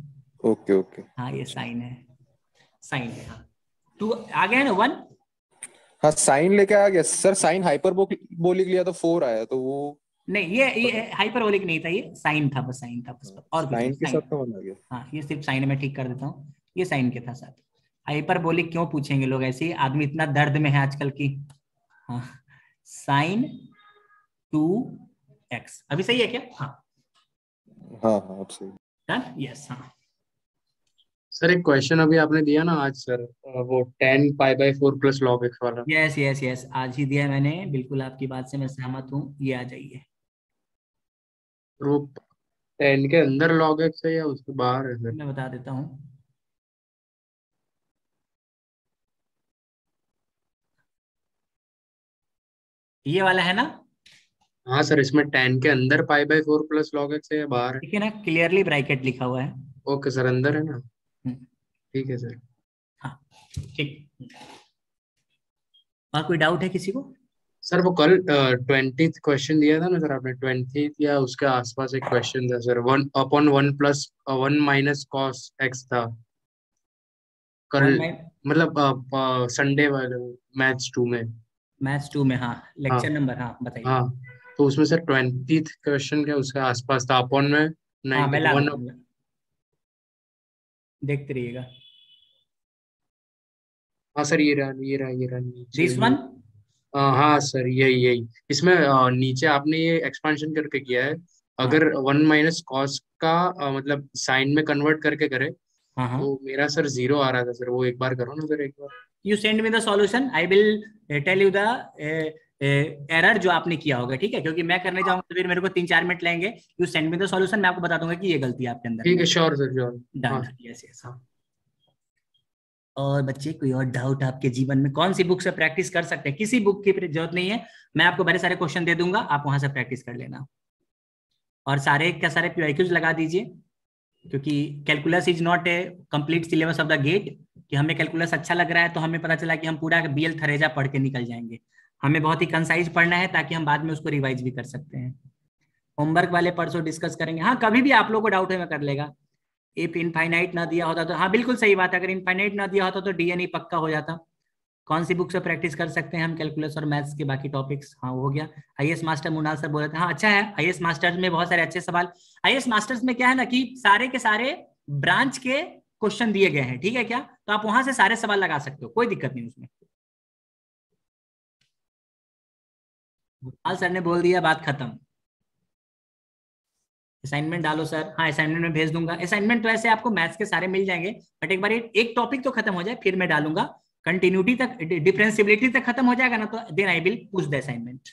Okay okay. हाँ ये साइन है, साइन है। हाँ 2 आ गया है ना 1। हाँ साइन लेके आ गया सर, साइन हाइपरबोलिक लिया तो 4 आया, तो वो नहीं ये हाइपरबोलिक नहीं था, ये साइन था, बस साइन था बस। और साइन के साथ तो आ गया। हाँ ये सिर्फ साइन है, मैं ठीक कर देता हूँ, ये साइन के था साथ। हाइपरबोलिक क्यों पूछेंगे लोग ऐसे, आदमी इतना दर्द में है आजकल की। हाँ साइन 2x अभी सही है क्या? हाँ हाँ हाँ सही। Done, yes. हाँ सर एक क्वेश्चन अभी आपने दिया ना आज सर, वो 10 π/4 प्लस log x वाला। यस यस यस, आज ही दिया मैंने, बिल्कुल आपकी बात से मैं सहमत हूँ। ये आ जाइए। वो 10 के अंदर log x है या उसके बाहर है सर? मैं बता देता हूँ। ये वाला है ना? हाँ सर, इसमें 10 के अंदर π/4 प्लस log x है या बाहर है? ठीक है ना, क्लियरली ब्रैकेट लिखा हुआ है। ओके सर, अंदर है ना? ठीक है सर। हाँ ठीक। और कोई डाउट है किसी को? सर वो कल 20th क्वेश्चन दिया था ना सर आपने, 20th या उसके आसपास एक क्वेश्चन था सर, 1/1 + 1 - cos x था कल, मतलब संडे वाले मैथ्स 2 में। मैथ्स 2 में? हाँ लेक्चर नंबर, हाँ बताइए। हाँ तो उसमें सर 20th क्वेश्चन क्या उसके आसपास था, अपॉन में हाँ मैं ला 1। देखते रहिएगा। हाँ सर ये रहा दिस वन। हाँ सर यही इसमें नीचे आपने ये एक्सपांशन करके किया है। अगर 1 - cos का मतलब साइन में कन्वर्ट करके करे तो मेरा सर 0 आ रहा था सर, वो एक बार करो ना सर एक बार। You send me the solution, I will tell you the error जो आपने किया होगा, ठीक है? क्योंकि मैं करने जाऊंगा तो फिर मेरे को 3-4 मिनट लगेंगे। You send me the solution, मैं आपको बता दूंगा कि ये गलती है आपके अंदर। ठीक है, sure sir, sure. Done, yes yes. और बच्चे कोई और डाउट आपके जीवन में, कौन सी बुक से प्रैक्टिस कर सकते हैं? किसी बुक की जरूरत नहीं है, मैं आपको बड़े सारे क्वेश्चन दे दूंगा, आप वहां से प्रैक्टिस कर लेना। और सारे के सारे PYQs लगा दीजिए, क्योंकि calculus is not a complete syllabus of the GATE. कि हमें कैलकुलस अच्छा लग रहा है तो हमें पता चला कि हम पूरा BL थरेजा पढ़ के निकल जाएंगे। हमें बहुत ही कंसाइज पढ़ना है ताकि हम बाद में उसको रिवाइज भी कर सकते हैं। होमवर्क वाले परसों डिस्कस करेंगे। हाँ कभी भी आप लोगों को डाउट है मैं कर लेगा। इफ इनफाइनाइट ना दिया होता तो, हाँ बिल्कुल सही बात है, अगर इनफाइनाइट ना दिया होता तो DNA पक्का हो जाता। कौन सी बुक से प्रैक्टिस कर सकते हैं हम कैलकुलस और मैथ्स के बाकी टॉपिक्स? हाँ वो हो गया। IAS मास्टर मुनाल सर बोल रहे थे, हाँ अच्छा है। IAS मास्टर्स में बहुत सारे अच्छे सवाल। IAS मास्टर्स में क्या है ना कि सारे के सारे ब्रांच के क्वेश्चन दिए गए हैं, ठीक है क्या? तो आप वहां से सारे सवाल लगा सकते हो, कोई दिक्कत नहीं उसमें। मुनाल सर ने बोल दिया बात खत्म। असाइनमेंट डालो सर। हाँ असाइनमेंट में भेज दूंगा। असाइनमेंट तो ऐसे आपको मैथ्स के सारे मिल जाएंगे, बट एक बार एक टॉपिक तो खत्म हो जाए फिर मैं डालूंगा। कंटिन्यूटी तक, डिफरेंशिएबिलिटी तक खत्म हो जाएगा ना तो then I will push the assignment.